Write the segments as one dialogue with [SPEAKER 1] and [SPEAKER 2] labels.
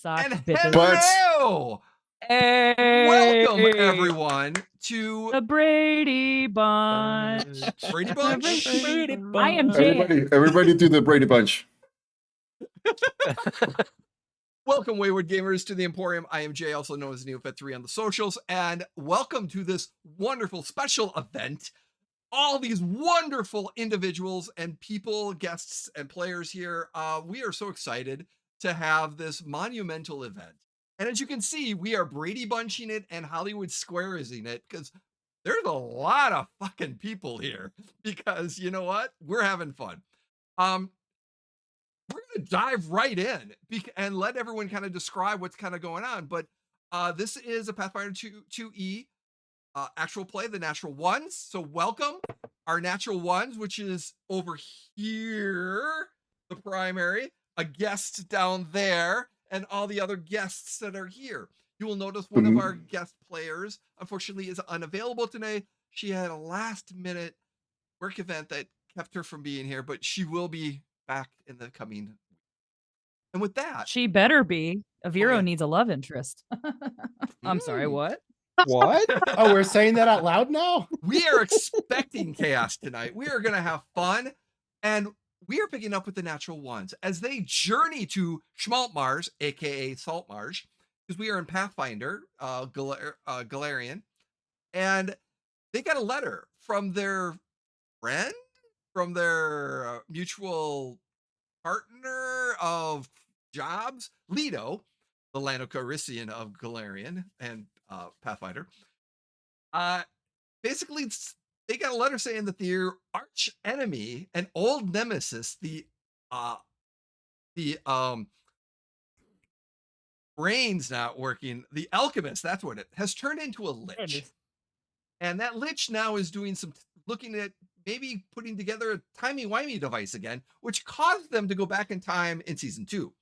[SPEAKER 1] And
[SPEAKER 2] bitches.
[SPEAKER 1] hello!
[SPEAKER 3] Hey!
[SPEAKER 1] Welcome, everyone, to
[SPEAKER 3] The Brady Bunch.
[SPEAKER 1] Brady Bunch.
[SPEAKER 3] I am Jay.
[SPEAKER 2] Everybody do the Brady Bunch.
[SPEAKER 1] Welcome, Wayward Gamers, to the Emporium. I am Jay, also known as Neopet3 on the socials, and welcome to this wonderful special event. All these wonderful individuals and people, guests and players here. We are so excited to have this monumental event. And as you can see, we are Brady Bunching it and Hollywood Squaresing it because there's a lot of fucking people here because you know what? We're having fun. We're going to dive right in and let everyone kind of describe what's kind of going on. But this is a Pathfinder 2E actual play, the natural ones. So welcome our natural ones, which is over here, the primary, a guest down there, and all the other guests that are here. You will notice one of our guest players, unfortunately, is unavailable today. She had a last minute work event that kept her from being here, but she will be back in the coming week. And with that,
[SPEAKER 3] She better be. Aviro needs a love interest. I'm sorry, what?
[SPEAKER 4] What? Oh, we're saying that out loud now?
[SPEAKER 1] We are expecting chaos tonight. We are going to have fun. And we are picking up with the natural ones as they journey to Schmaltmarsh, aka Saltmarsh, because we are in Pathfinder, Galarian. And they got a letter from their friend, from their mutual partner of jobs, Leto, the Lanocarisian of Galarian and Pathfinder. Basically, they got a letter saying that their arch enemy and old nemesis, the brain's not working, the alchemist, that's what it has turned into a lich. And that lich now is doing some looking at maybe putting together a timey-wimey device again, which caused them to go back in time in season 2,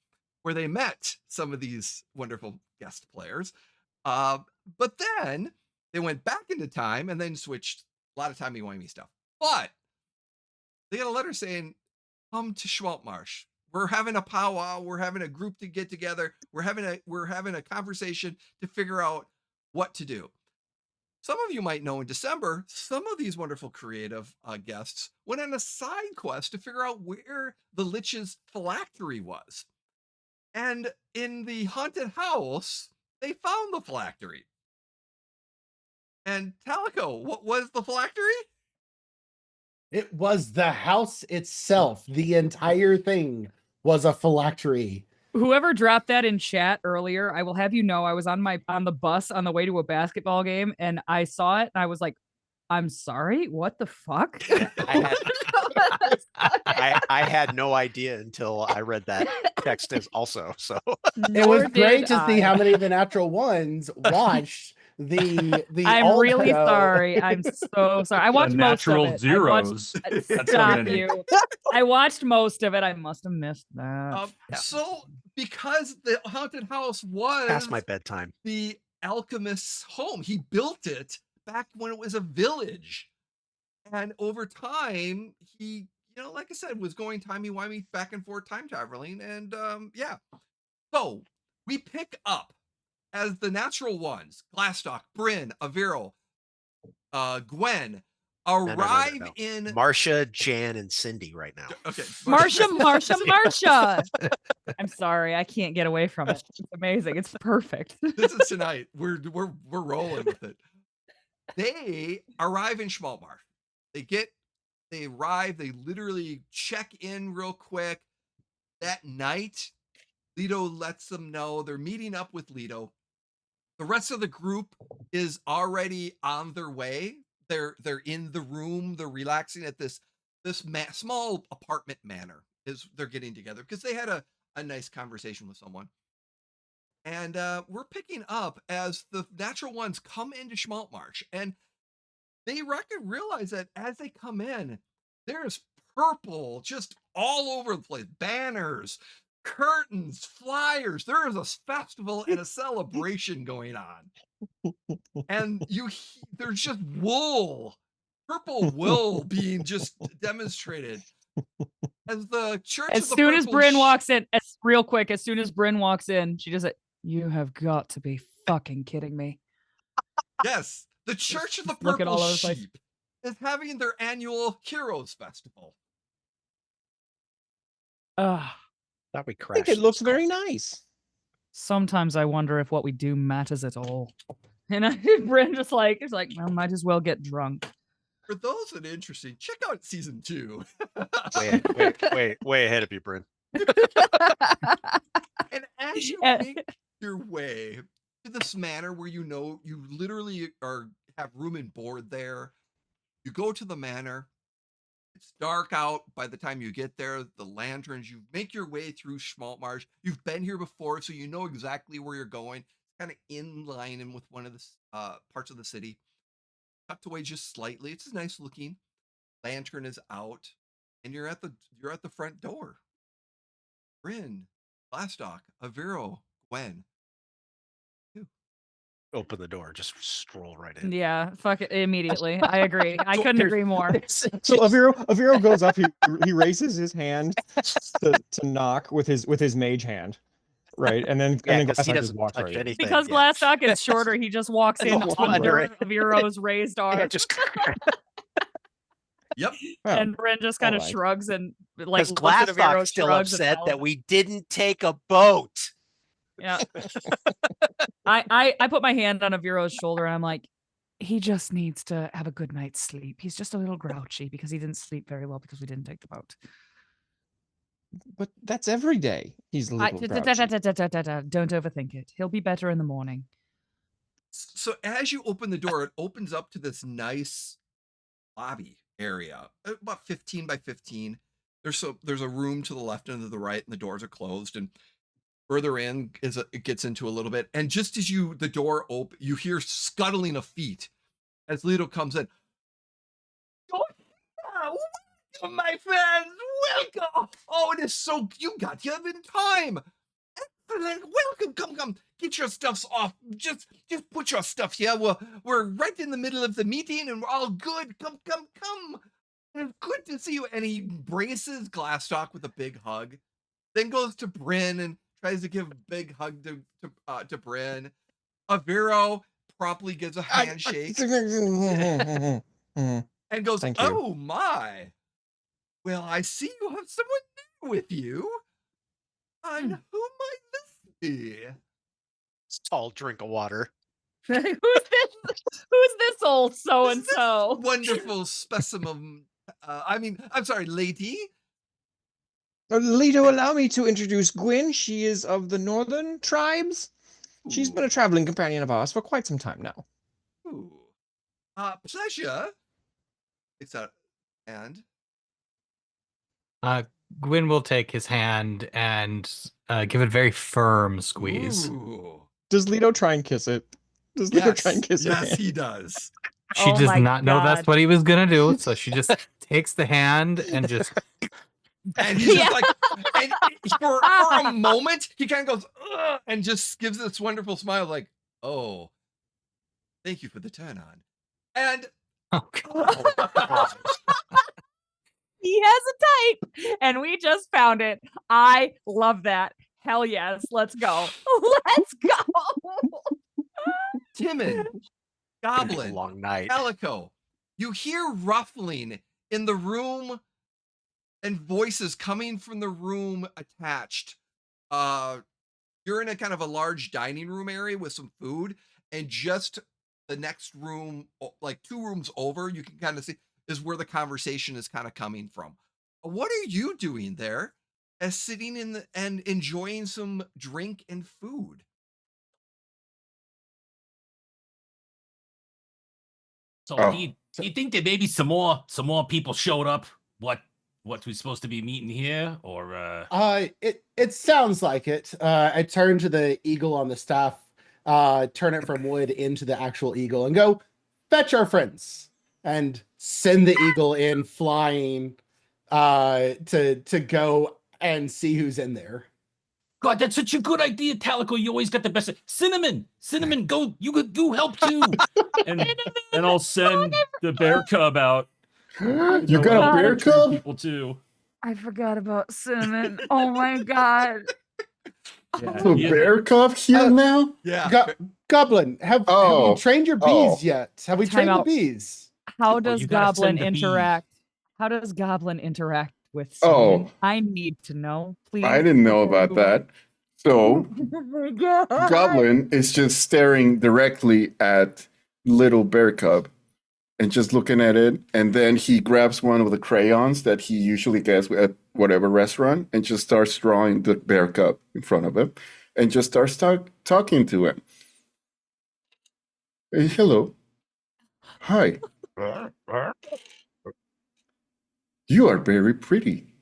[SPEAKER 1] where they met some of these wonderful guest players. But then they went back into time and then switched a lot of timey-wimey stuff. But they got a letter saying, come to Schmaltmarsh. We're having a powwow. We're having a group to get together. We're having a conversation to figure out what to do. Some of you might know in December, some of these wonderful creative guests went on a side quest to figure out where the Lich's phylactery was. And in the haunted house, they found the phylactery. And Talico, what was the phylactery?
[SPEAKER 4] It was the house itself. The entire thing was a phylactery.
[SPEAKER 3] Whoever dropped that in chat earlier, I will have you know I was on the bus on the way to a basketball game and I saw it and I was like, I'm sorry, what the fuck?
[SPEAKER 5] I had no idea until I read that text as also. So
[SPEAKER 4] it was great to see how many of the natural ones watched
[SPEAKER 3] I'm really
[SPEAKER 4] Alto-
[SPEAKER 3] sorry. I'm so sorry. I watched most of
[SPEAKER 2] natural
[SPEAKER 3] it.
[SPEAKER 2] zeros. That's how
[SPEAKER 3] Stop
[SPEAKER 2] many.
[SPEAKER 3] you. I watched most of it. I must have missed that.
[SPEAKER 1] So because the haunted house was
[SPEAKER 5] Past my bedtime.
[SPEAKER 1] the alchemist's home, he built it back when it was a village. And over time, he, like I said, was going timey-wimey back and forth time traveling. And yeah. So we pick up as the natural ones, Glastoc, Brynn, Aviro, Gwyn, arrive
[SPEAKER 5] No.
[SPEAKER 1] in
[SPEAKER 5] Marcia, Jan, and Cindy right now.
[SPEAKER 1] Okay.
[SPEAKER 3] Marsha. I'm sorry, I can't get away from it. It's amazing. It's perfect.
[SPEAKER 1] This is tonight. We're rolling with it. They arrive in Schmaltmarsh. They arrive, they literally check in real quick. That night, Leto lets them know they're meeting up with Leto. The rest of the group is already on their way. They're in the room. They're relaxing at this small apartment manor. They're getting together because they had a nice conversation with someone. And we're picking up as the natural ones come into Schmaltmarsh, and they realize that as they come in, there's purple just all over the place, banners, curtains, flyers. There is a festival and a celebration going on. And there's just purple wool being just demonstrated. As the church
[SPEAKER 3] As soon as Brynn walks in, real quick, as soon as Brynn walks in, she does it. You have got to be fucking kidding me.
[SPEAKER 1] Yes, the Church of the
[SPEAKER 3] look at
[SPEAKER 1] Purple
[SPEAKER 3] all those, like-
[SPEAKER 1] Sheep is having their annual Heroes Festival.
[SPEAKER 3] Ugh.
[SPEAKER 5] Thought we
[SPEAKER 6] I
[SPEAKER 5] crashed.
[SPEAKER 6] think it looks very nice.
[SPEAKER 3] Sometimes I wonder if what we do matters at all. And Brynn just is like, well, might as well get drunk.
[SPEAKER 1] For those that are interested, check out season 2.
[SPEAKER 5] Way ahead of you, Brynn.
[SPEAKER 1] And as you make your way to this manor where you literally have room and board there, you go to the manor. It's dark out by the time you get there. The lanterns, you make your way through Schmaltmarsh. You've been here before, so you know exactly where you're going. It's kind of in line and with one of the parts of the city. Tucked away just slightly. It's nice looking. Lantern is out, and you're at the front door. Brynn, Glastoc, Aviro, Gwyn.
[SPEAKER 5] Open the door, just stroll right in.
[SPEAKER 3] Yeah, fuck it immediately. I agree. I couldn't agree more.
[SPEAKER 6] So Aviro goes up. He raises his hand to knock with his mage hand, right? And then
[SPEAKER 5] Yeah,
[SPEAKER 6] and then
[SPEAKER 5] because he
[SPEAKER 6] Glastoc just
[SPEAKER 5] doesn't
[SPEAKER 6] walks
[SPEAKER 5] touch
[SPEAKER 6] right in.
[SPEAKER 5] anything.
[SPEAKER 3] Because
[SPEAKER 5] yeah.
[SPEAKER 3] Glastoc is shorter, he just walks in
[SPEAKER 5] Walks
[SPEAKER 3] under
[SPEAKER 5] under it.
[SPEAKER 3] Aviro's raised arm.
[SPEAKER 5] Yeah, just
[SPEAKER 1] Yep.
[SPEAKER 3] And Brynn just kind of
[SPEAKER 6] alright.
[SPEAKER 3] shrugs and
[SPEAKER 5] because
[SPEAKER 3] looks at Aviro,
[SPEAKER 5] Glastoc's still
[SPEAKER 3] shrugs and
[SPEAKER 5] upset
[SPEAKER 3] tells
[SPEAKER 5] that
[SPEAKER 3] him.
[SPEAKER 5] we didn't take a boat.
[SPEAKER 3] Yeah. I put my hand on Aviro's shoulder and I'm like, he just needs to have a good night's sleep. He's just a little grouchy because he didn't sleep very well because we didn't take the boat.
[SPEAKER 6] But that's every day. He's a little grouchy.
[SPEAKER 3] Don't overthink it. He'll be better in the morning.
[SPEAKER 1] So as you open the door, it opens up to this nice lobby area, about 15 by 15. There's a room to the left and to the right, and the doors are closed. And further in it gets into a little bit. And just as the door open, you hear scuttling of feet as Leto comes in. Welcome, my friends. Welcome. Oh, it is so you got here in time. Excellent. Welcome. Come. Get your stuffs off. Just put your stuff here. We're right in the middle of the meeting and we're all good. Come. It's good to see you. And he embraces Glastoc with a big hug. Then goes to Brynn and tries to give a big hug to Brynn. Aviro promptly gives a handshake and goes,
[SPEAKER 6] Thank you.
[SPEAKER 1] "Oh my! Well, I see you have someone new with you. And who might this be?"
[SPEAKER 5] Tall drink of water.
[SPEAKER 3] Who's this old so and so?
[SPEAKER 1] Wonderful specimen. I'm sorry, lady.
[SPEAKER 6] Leto, allow me to introduce Gwyn. She is of the northern tribes. She's been a traveling companion of ours for quite some time now.
[SPEAKER 1] Ooh. Pleasure. It's a hand.
[SPEAKER 2] Gwyn will take his hand and give it a very firm squeeze.
[SPEAKER 1] Ooh.
[SPEAKER 6] Does Leto try and kiss it? Does Leo try and kiss her
[SPEAKER 1] yes,
[SPEAKER 6] hand?
[SPEAKER 1] he does.
[SPEAKER 2] She
[SPEAKER 3] Oh
[SPEAKER 2] does
[SPEAKER 3] my
[SPEAKER 2] not know that's
[SPEAKER 3] God.
[SPEAKER 2] what he was gonna do, so she just takes the hand and just
[SPEAKER 1] And he's just
[SPEAKER 3] Yeah.
[SPEAKER 1] like, and for a moment, he kind of goes, "Ugh," and just gives this wonderful smile, like, oh, thank you for the turn on. And
[SPEAKER 2] oh, God.
[SPEAKER 5] Oh, God.
[SPEAKER 3] He has a type, and we just found it. I love that. Hell yes. Let's go. Let's go.
[SPEAKER 1] Timon,
[SPEAKER 5] It's a
[SPEAKER 1] Goblin,
[SPEAKER 5] long night.
[SPEAKER 1] Calico, you hear ruffling in the room and voices coming from the room attached. You're in a kind of a large dining room area with some food, and just the next room, like 2 rooms over, you can kind of see is where the conversation is kind of coming from. What are you doing there as sitting in and enjoying some drink and food?
[SPEAKER 7] So
[SPEAKER 8] Oh,
[SPEAKER 7] do you think that maybe some more people showed up? What we're supposed to be meeting here, or
[SPEAKER 4] It sounds like it. I turn to the eagle on the staff, turn it from wood into the actual eagle, and go fetch our friends, and send the eagle in flying, to go and see who's in there.
[SPEAKER 7] God, that's such a good idea, Calico. You always got the best. Cinnamon, go. You help too.
[SPEAKER 3] And
[SPEAKER 7] And I'll send the bear cub out.
[SPEAKER 8] you got a
[SPEAKER 3] God.
[SPEAKER 8] bear cub?
[SPEAKER 7] People too.
[SPEAKER 3] I forgot about Cinnamon. Oh my God.
[SPEAKER 8] So
[SPEAKER 7] Yeah.
[SPEAKER 8] bear cub here now?
[SPEAKER 1] Yeah.
[SPEAKER 4] Goblin, have
[SPEAKER 8] Oh,
[SPEAKER 4] you trained your bees
[SPEAKER 8] oh.
[SPEAKER 4] yet? Have we
[SPEAKER 3] Time
[SPEAKER 4] trained
[SPEAKER 3] out.
[SPEAKER 4] the bees?
[SPEAKER 3] How does
[SPEAKER 7] you gotta
[SPEAKER 3] Goblin
[SPEAKER 7] send the bees.
[SPEAKER 3] interact? How does Goblin interact with
[SPEAKER 8] Oh.
[SPEAKER 3] Cinnamon? I need to know, please.
[SPEAKER 8] I didn't know about that. So
[SPEAKER 3] Oh my God.
[SPEAKER 8] Goblin is just staring directly at little bear cub and just looking at it. And then he grabs one of the crayons that he usually gets at whatever restaurant and just starts drawing the bear cub in front of him and just starts talking to him. Hey, hello. Hi. You are very pretty.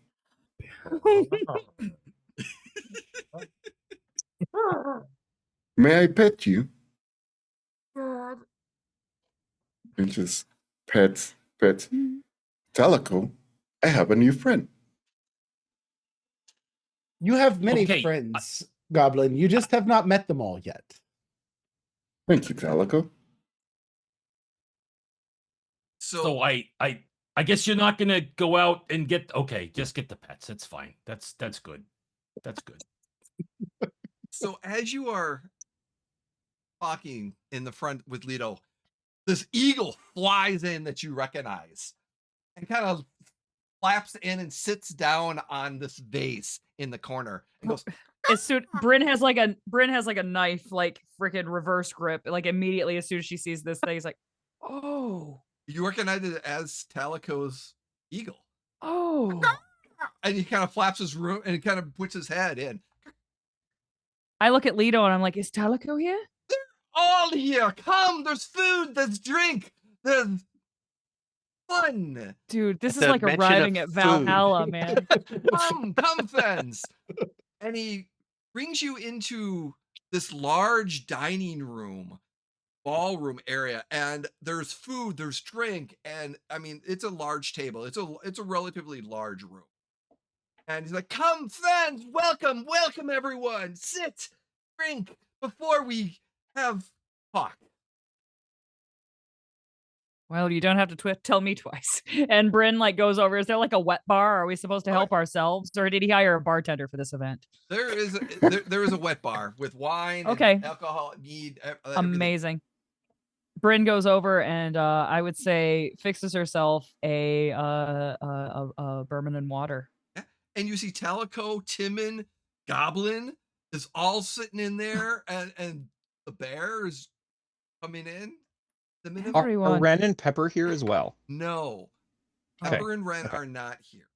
[SPEAKER 8] May I pet you?
[SPEAKER 3] God.
[SPEAKER 8] And just pet. Calico, I have a new friend.
[SPEAKER 4] You have many
[SPEAKER 7] Okay,
[SPEAKER 4] friends, Goblin. You just have not met them all yet.
[SPEAKER 8] Thank you, Calico.
[SPEAKER 7] So I guess you're not gonna go out and get. Okay, just get the pets. That's fine. That's good. That's good.
[SPEAKER 1] So as you are talking in the front with Leto, this eagle flies in that you recognize and kind of flaps in and sits down on this vase in the corner and goes,
[SPEAKER 3] As soon Brynn has like a knife, like freaking reverse grip. Like immediately as soon as she sees this thing, he's like, oh,
[SPEAKER 1] you recognize it as Talico's eagle.
[SPEAKER 3] oh.
[SPEAKER 1] And he kind of flaps his room and he kind of puts his head in.
[SPEAKER 3] I look at Leto and I'm like, is Talico here?
[SPEAKER 1] All here, come, there's food, there's drink, there's fun.
[SPEAKER 3] Dude, this is
[SPEAKER 5] The
[SPEAKER 3] like
[SPEAKER 5] mention of
[SPEAKER 3] arriving at
[SPEAKER 5] food.
[SPEAKER 3] Valhalla, man.
[SPEAKER 1] Come, friends. And he brings you into this large dining room, ballroom area, and there's food, there's drink, and I mean, it's a large table. It's a relatively large room. And he's like, come, friends, welcome, everyone. Sit, drink, before we have talk.
[SPEAKER 3] Well, you don't have to tell me twice. And Brynn like goes over. Is there like a wet bar? Are we supposed to help ourselves, or did he hire a bartender for this event?
[SPEAKER 1] There is a wet bar with wine,
[SPEAKER 3] Okay.
[SPEAKER 1] and alcohol, mead, everything.
[SPEAKER 3] Amazing. Brynn goes over and I would say fixes herself a bourbon and water.
[SPEAKER 1] Yeah. And you see Talico, Timon, Goblin is all sitting in there, and the bear is coming in. The minute
[SPEAKER 6] Are
[SPEAKER 3] Everyone.
[SPEAKER 6] Ren and Pepper here as well?
[SPEAKER 1] no,
[SPEAKER 6] Okay.
[SPEAKER 1] Pepper and Ren are not here.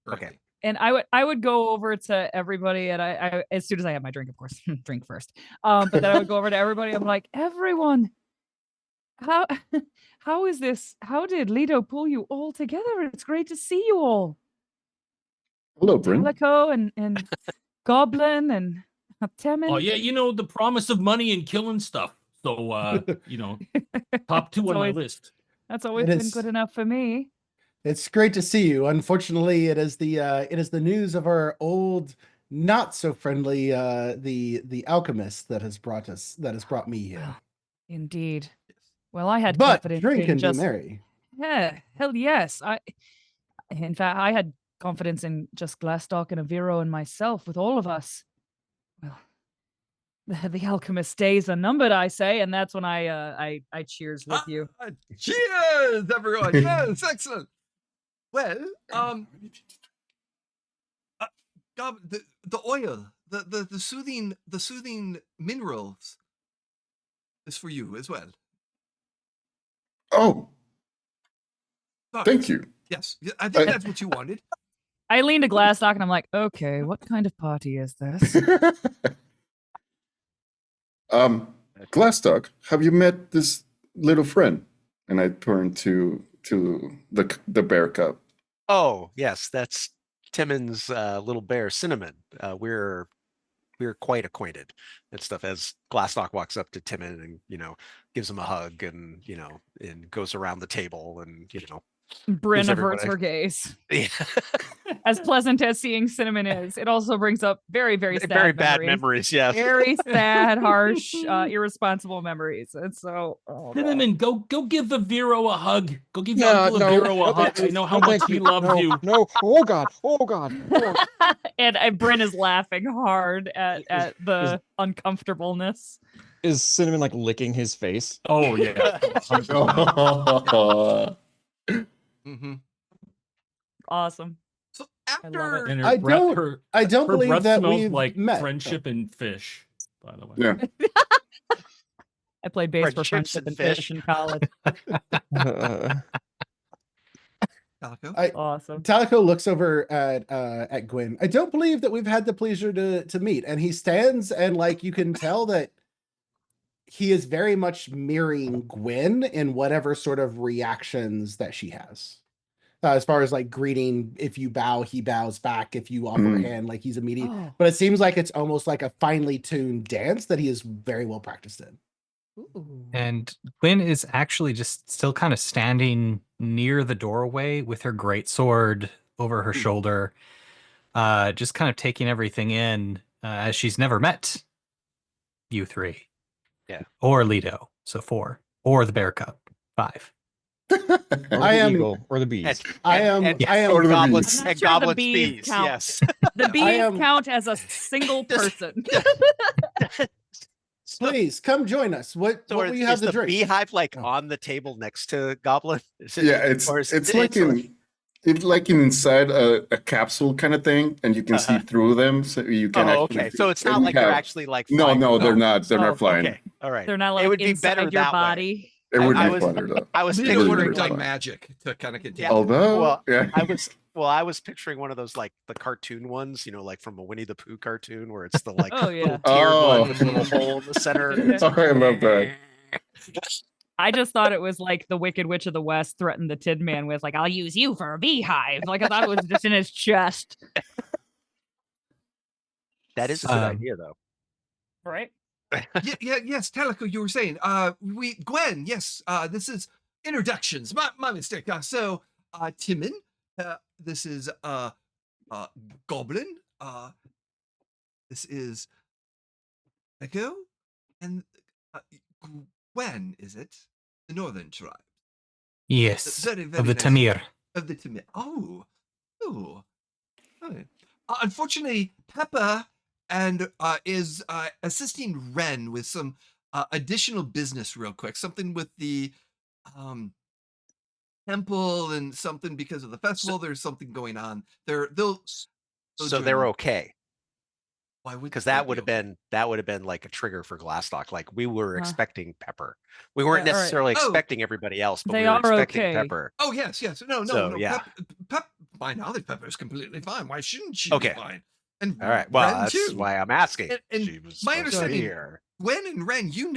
[SPEAKER 5] Okay.
[SPEAKER 1] currently.
[SPEAKER 3] And I would go over to everybody, and I as soon as I have my drink, of course, drink first. But then I would go over to everybody. I'm like, everyone, how is this? How did Leto pull you all together? It's great to see you all.
[SPEAKER 8] Hello, Brynn.
[SPEAKER 3] Calico and Goblin and Temin.
[SPEAKER 7] Oh yeah, the promise of money and killing stuff. So top two
[SPEAKER 3] It's
[SPEAKER 7] on my
[SPEAKER 3] always-
[SPEAKER 7] list.
[SPEAKER 3] That's always
[SPEAKER 4] It
[SPEAKER 3] been
[SPEAKER 4] is-
[SPEAKER 3] good enough for me.
[SPEAKER 4] It's great to see you. Unfortunately, it is the news of our old, not so friendly the alchemist that has brought me here.
[SPEAKER 3] Well, indeed. Well, I had
[SPEAKER 4] But
[SPEAKER 3] confidence
[SPEAKER 4] drink
[SPEAKER 3] in
[SPEAKER 4] and
[SPEAKER 3] just
[SPEAKER 4] be merry.
[SPEAKER 3] yeah, hell yes. In fact, I had confidence in just Glastoc and Aviro and myself with all of us. Well, the alchemist days are numbered, I say, and that's when I cheers with you.
[SPEAKER 1] Cheers, everyone. Yes, excellent. Well, God, the oil, the soothing minerals is for you as well.
[SPEAKER 8] Oh,
[SPEAKER 1] Sorry.
[SPEAKER 8] thank you.
[SPEAKER 1] Yes, I think that's what you wanted.
[SPEAKER 3] I lean to Glastoc and I'm like, okay, what kind of party is this?
[SPEAKER 8] Glastoc, have you met this little friend? And I turn to the bear cub.
[SPEAKER 5] Oh, yes, that's Timon's little bear, Cinnamon. We're quite acquainted and stuff. As Glastoc walks up to Timon and gives him a hug and and goes around the table and
[SPEAKER 3] Brynn
[SPEAKER 5] gives
[SPEAKER 3] averts
[SPEAKER 5] everybody-
[SPEAKER 3] her gaze.
[SPEAKER 5] Yeah.
[SPEAKER 3] As pleasant as seeing Cinnamon is, it also brings up very, very sad
[SPEAKER 5] very bad
[SPEAKER 3] memories.
[SPEAKER 5] memories. Yes.
[SPEAKER 3] Very sad, harsh, irresponsible memories. And so, oh, God.
[SPEAKER 7] Cinnamon, go give Aviro a hug. Go give
[SPEAKER 6] Yeah,
[SPEAKER 7] Uncle
[SPEAKER 6] no,
[SPEAKER 7] Aviro a hug. I know how much he loves
[SPEAKER 6] no,
[SPEAKER 7] you.
[SPEAKER 6] No, oh God, oh God. Oh.
[SPEAKER 3] And Brynn is laughing hard at the uncomfortableness.
[SPEAKER 6] Is Cinnamon like licking his face?
[SPEAKER 7] Oh yeah.
[SPEAKER 1] Mm-hmm.
[SPEAKER 3] Awesome.
[SPEAKER 1] So
[SPEAKER 3] love
[SPEAKER 1] after
[SPEAKER 7] And her
[SPEAKER 4] I
[SPEAKER 7] breath,
[SPEAKER 4] don't-
[SPEAKER 7] her,
[SPEAKER 4] I don't
[SPEAKER 7] her
[SPEAKER 4] believe
[SPEAKER 7] breath
[SPEAKER 4] that
[SPEAKER 7] smells
[SPEAKER 4] we've
[SPEAKER 7] like
[SPEAKER 4] met.
[SPEAKER 7] friendship and fish. By the way.
[SPEAKER 8] Yeah.
[SPEAKER 3] I played bass for
[SPEAKER 5] Friendships
[SPEAKER 3] friendship
[SPEAKER 5] and
[SPEAKER 3] and fish
[SPEAKER 5] fish.
[SPEAKER 3] in college.
[SPEAKER 1] Calico,
[SPEAKER 3] Awesome.
[SPEAKER 4] Talico looks over at Gwyn. I don't believe that we've had the pleasure to meet. And he stands and like you can tell that he is very much mirroring Gwyn in whatever sort of reactions that she has. As far as like greeting, if you bow, he bows back. If you offer a hand, like he's immediate.
[SPEAKER 3] Oh.
[SPEAKER 4] But it seems like it's almost like a finely tuned dance that he is very well practiced in.
[SPEAKER 3] Ooh.
[SPEAKER 2] And Gwyn is actually just still kind of standing near the doorway with her greatsword over her shoulder, just kind of taking everything in as she's never met you three.
[SPEAKER 5] Yeah.
[SPEAKER 2] Or Lido, so 4. Or the bear cub, 5.
[SPEAKER 6] Or
[SPEAKER 4] I
[SPEAKER 6] the
[SPEAKER 4] am-
[SPEAKER 6] eagle, or the bees.
[SPEAKER 4] I am
[SPEAKER 8] Or the
[SPEAKER 5] goblins
[SPEAKER 3] I'm not
[SPEAKER 5] and
[SPEAKER 3] sure the
[SPEAKER 5] goblins
[SPEAKER 3] bees
[SPEAKER 5] bees.
[SPEAKER 3] count.
[SPEAKER 5] Yes.
[SPEAKER 3] The bees
[SPEAKER 4] am-
[SPEAKER 3] count as a single person.
[SPEAKER 4] please come join us. What
[SPEAKER 5] So
[SPEAKER 4] will you have
[SPEAKER 5] is
[SPEAKER 4] to
[SPEAKER 5] the
[SPEAKER 4] drink?
[SPEAKER 5] beehive like
[SPEAKER 4] Oh.
[SPEAKER 5] on the table next to Goblin? Is it-
[SPEAKER 8] Yeah, it's
[SPEAKER 5] or is
[SPEAKER 8] it's
[SPEAKER 5] it-
[SPEAKER 8] like it's like inside a capsule kind of thing, and you can see
[SPEAKER 5] Uh-huh.
[SPEAKER 8] through them, so you can.
[SPEAKER 5] Oh,
[SPEAKER 8] actually
[SPEAKER 5] okay. So it's
[SPEAKER 8] and
[SPEAKER 5] not
[SPEAKER 8] we
[SPEAKER 5] like they're
[SPEAKER 8] have-
[SPEAKER 5] actually like.
[SPEAKER 8] No,
[SPEAKER 5] flying
[SPEAKER 8] no, they're
[SPEAKER 5] around.
[SPEAKER 8] not. They're
[SPEAKER 3] Oh,
[SPEAKER 8] not flying.
[SPEAKER 5] Okay, all right.
[SPEAKER 3] They're not like
[SPEAKER 5] it would be
[SPEAKER 3] inside
[SPEAKER 5] better
[SPEAKER 3] your
[SPEAKER 5] that way.
[SPEAKER 3] body.
[SPEAKER 8] It would
[SPEAKER 5] I
[SPEAKER 8] be
[SPEAKER 5] was-
[SPEAKER 8] funner though.
[SPEAKER 5] I was
[SPEAKER 1] Lido would
[SPEAKER 5] picturing
[SPEAKER 1] have done
[SPEAKER 5] like,
[SPEAKER 1] magic to kind of continue.
[SPEAKER 5] Yeah.
[SPEAKER 8] Although,
[SPEAKER 5] Well,
[SPEAKER 8] yeah,
[SPEAKER 5] I was picturing one of those like the cartoon ones, like from a Winnie the Pooh cartoon, where it's the like
[SPEAKER 3] Oh, yeah.
[SPEAKER 5] little tiered
[SPEAKER 8] Oh.
[SPEAKER 5] one with a little hole in the center.
[SPEAKER 8] I love that.
[SPEAKER 3] I just thought it was like the Wicked Witch of the West threatened the Tin Man with like, I'll use you for a beehive. Like I thought it was just in his chest.
[SPEAKER 5] That is a good idea, though.
[SPEAKER 3] Right?
[SPEAKER 1] Yes, Talico, you were saying. Gwen, yes. This is introductions. My mistake. Timon. This is Goblin. This is Echo, and Gwen. Is it the Northern tribe
[SPEAKER 2] Yes,
[SPEAKER 1] Very, very
[SPEAKER 2] of the
[SPEAKER 1] nice.
[SPEAKER 2] Tamir.
[SPEAKER 1] of the Timid? Oh. Unfortunately, Peppa and is assisting Ren with some additional business real quick. Something with the temple and something because of the festival. There's something going on. They'll
[SPEAKER 5] So
[SPEAKER 1] join
[SPEAKER 5] they're
[SPEAKER 1] you.
[SPEAKER 5] okay,
[SPEAKER 1] Why would
[SPEAKER 5] because
[SPEAKER 1] they
[SPEAKER 5] that
[SPEAKER 1] be
[SPEAKER 5] would have
[SPEAKER 1] okay?
[SPEAKER 5] been like a trigger for Glastoc. Like we were
[SPEAKER 3] Huh.
[SPEAKER 5] expecting Pepper. We weren't
[SPEAKER 3] Yeah, all right.
[SPEAKER 5] necessarily
[SPEAKER 1] Oh.
[SPEAKER 5] expecting everybody else, but
[SPEAKER 3] They
[SPEAKER 5] we were
[SPEAKER 3] are
[SPEAKER 5] expecting
[SPEAKER 3] okay.
[SPEAKER 5] Pepper.
[SPEAKER 1] Oh yes. No.
[SPEAKER 5] So, yeah.
[SPEAKER 1] By knowledge, Pepper is completely fine. Why shouldn't she
[SPEAKER 5] Okay.
[SPEAKER 1] be fine? And
[SPEAKER 5] All right. Well,
[SPEAKER 1] Ren
[SPEAKER 5] that's
[SPEAKER 1] too.
[SPEAKER 5] why I'm asking.
[SPEAKER 1] And
[SPEAKER 5] She was
[SPEAKER 1] my
[SPEAKER 5] supposed to be
[SPEAKER 1] understanding-
[SPEAKER 5] here.
[SPEAKER 1] Gwen and Ren, you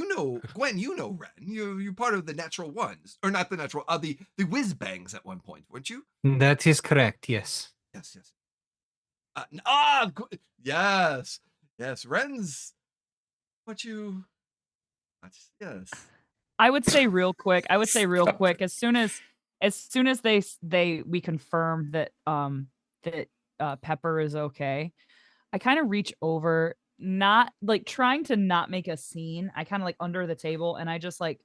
[SPEAKER 1] know Gwen, you know Ren. You're part of the natural ones, or not the natural, the whiz bangs at one point, weren't you?
[SPEAKER 2] That is correct, yes.
[SPEAKER 1] Yes. Yes. Ren's what you Yes.
[SPEAKER 3] I would say real quick. As soon as we confirm that Pepper is okay, I kind of reach over, not like trying to not make a scene. I kind of like under the table and I just like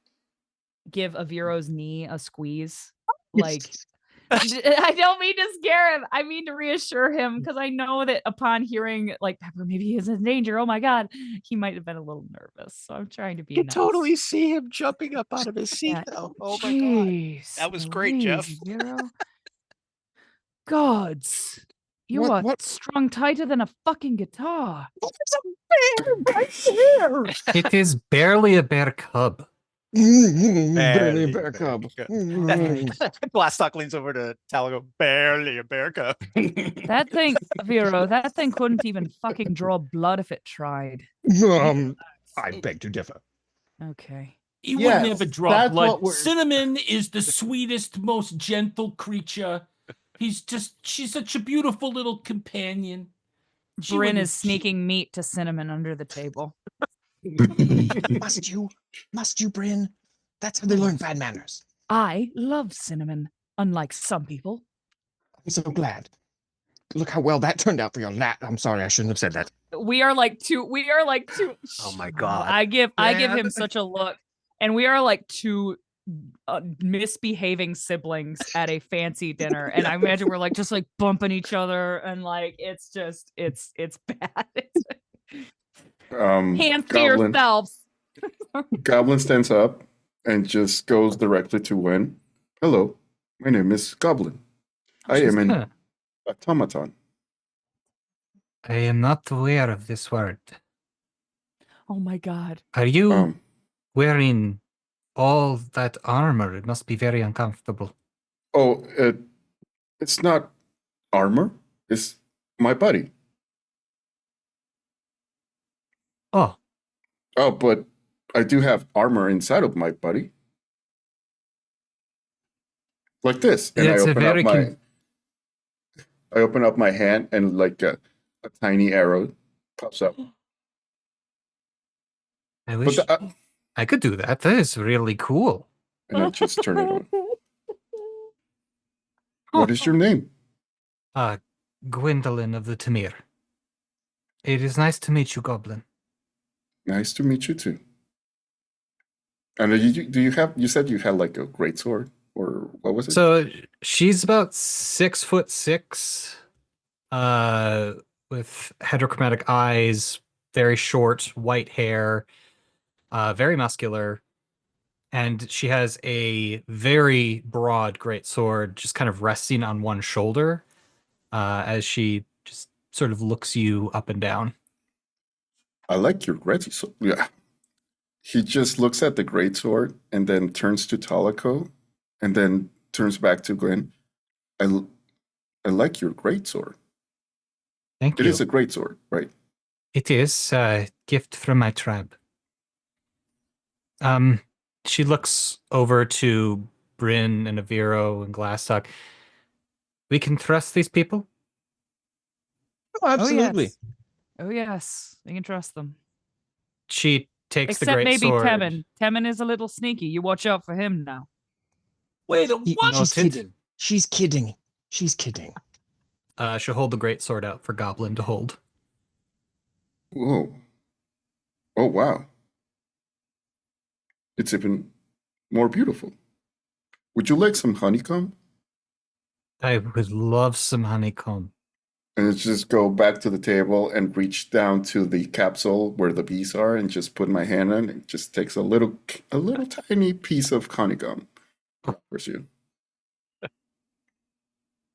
[SPEAKER 3] give Aviro's knee a squeeze. Like I don't mean to scare him. I mean to reassure him because I know that upon hearing like Pepper maybe he is in danger. Oh my god, he might have been a little nervous. So I'm trying to be
[SPEAKER 5] You
[SPEAKER 3] nice.
[SPEAKER 5] totally see him jumping up out of his seat,
[SPEAKER 3] Yeah.
[SPEAKER 5] though. Oh my god, that was great, Jeff.
[SPEAKER 3] Aviro. Gods, you
[SPEAKER 6] What-
[SPEAKER 3] are
[SPEAKER 6] what-
[SPEAKER 3] strung tighter than a fucking guitar.
[SPEAKER 2] It is barely a bear cub.
[SPEAKER 6] Barely a bear cub.
[SPEAKER 5] Glastoc leans over to Talago. Barely a bear cub.
[SPEAKER 3] That thing, Aviro, that thing couldn't even fucking draw blood if it tried.
[SPEAKER 6] I beg to differ.
[SPEAKER 3] Okay.
[SPEAKER 7] He would
[SPEAKER 4] Yes,
[SPEAKER 7] never draw
[SPEAKER 4] that's
[SPEAKER 7] blood.
[SPEAKER 4] what we're-
[SPEAKER 7] Cinnamon is the sweetest, most gentle creature. She's such a beautiful little companion. She
[SPEAKER 3] Brynn
[SPEAKER 7] wouldn't-
[SPEAKER 3] is sneaking meat to Cinnamon under the table.
[SPEAKER 6] Must you, Brynn? That's how they learn bad manners.
[SPEAKER 3] I love Cinnamon, unlike some people.
[SPEAKER 6] I'm so glad. Look how well that turned out for your lat. I'm sorry, I shouldn't have said that.
[SPEAKER 3] We are like two.
[SPEAKER 5] Oh my god.
[SPEAKER 3] I give him
[SPEAKER 1] Brad.
[SPEAKER 3] such a look, and we are like two misbehaving siblings at a fancy dinner, and I imagine we're like just like bumping each other, and like it's bad. Hands to yourselves.
[SPEAKER 8] Goblin stands up and just goes directly to Gwyn. Hello, my name is Goblin. I am an
[SPEAKER 2] Huh.
[SPEAKER 8] automaton.
[SPEAKER 2] I am not aware of this word.
[SPEAKER 3] Oh my god.
[SPEAKER 2] Are you
[SPEAKER 8] Um,
[SPEAKER 2] wearing all that armor? It must be very uncomfortable.
[SPEAKER 8] oh, it's not armor. It's my body.
[SPEAKER 2] Oh,
[SPEAKER 8] Oh, but I do have armor inside of my body. Like this. And
[SPEAKER 2] That's a very
[SPEAKER 8] I open up my hand and like a tiny arrow pops up.
[SPEAKER 2] I wish I could do that. That is really cool.
[SPEAKER 8] And I just turn it on. What is your name?
[SPEAKER 2] Gwendolyn of the Tamir. It is nice to meet you, Goblin.
[SPEAKER 8] Nice to meet you too. And you said you had like a greatsword, or what was it?
[SPEAKER 2] So she's about 6'6", with heterochromatic eyes, very short, white hair, very muscular, and she has a very broad greatsword, just kind of resting on one shoulder, as she just sort of looks you up and down.
[SPEAKER 8] I like your greatsword. Yeah. He just looks at the greatsword and then turns to Talaco and then turns back to Gwyn. I like your greatsword.
[SPEAKER 2] Thank
[SPEAKER 8] It
[SPEAKER 2] you.
[SPEAKER 8] is a greatsword, right?
[SPEAKER 2] It is a gift from my tribe. She looks over to Brynn and Aviro and Glastoc. We can trust these people?
[SPEAKER 6] Oh, absolutely.
[SPEAKER 3] Oh yes. You can trust them.
[SPEAKER 2] She takes
[SPEAKER 3] Except
[SPEAKER 2] the great
[SPEAKER 3] maybe
[SPEAKER 2] sword.
[SPEAKER 3] Temin. Temin is a little sneaky. You watch out for him now.
[SPEAKER 7] Wait, what?
[SPEAKER 6] She's
[SPEAKER 2] Noted.
[SPEAKER 6] kidding. She's kidding. She's kidding.
[SPEAKER 2] She'll hold the great sword out for Goblin to hold.
[SPEAKER 8] Whoa. Oh, wow. It's even more beautiful. Would you like some honeycomb?
[SPEAKER 2] I would love some honeycomb.
[SPEAKER 8] And it's just go back to the table and reach down to the capsule where the bees are and just put my hand in. It just takes a little tiny piece of honeycomb. Offers you.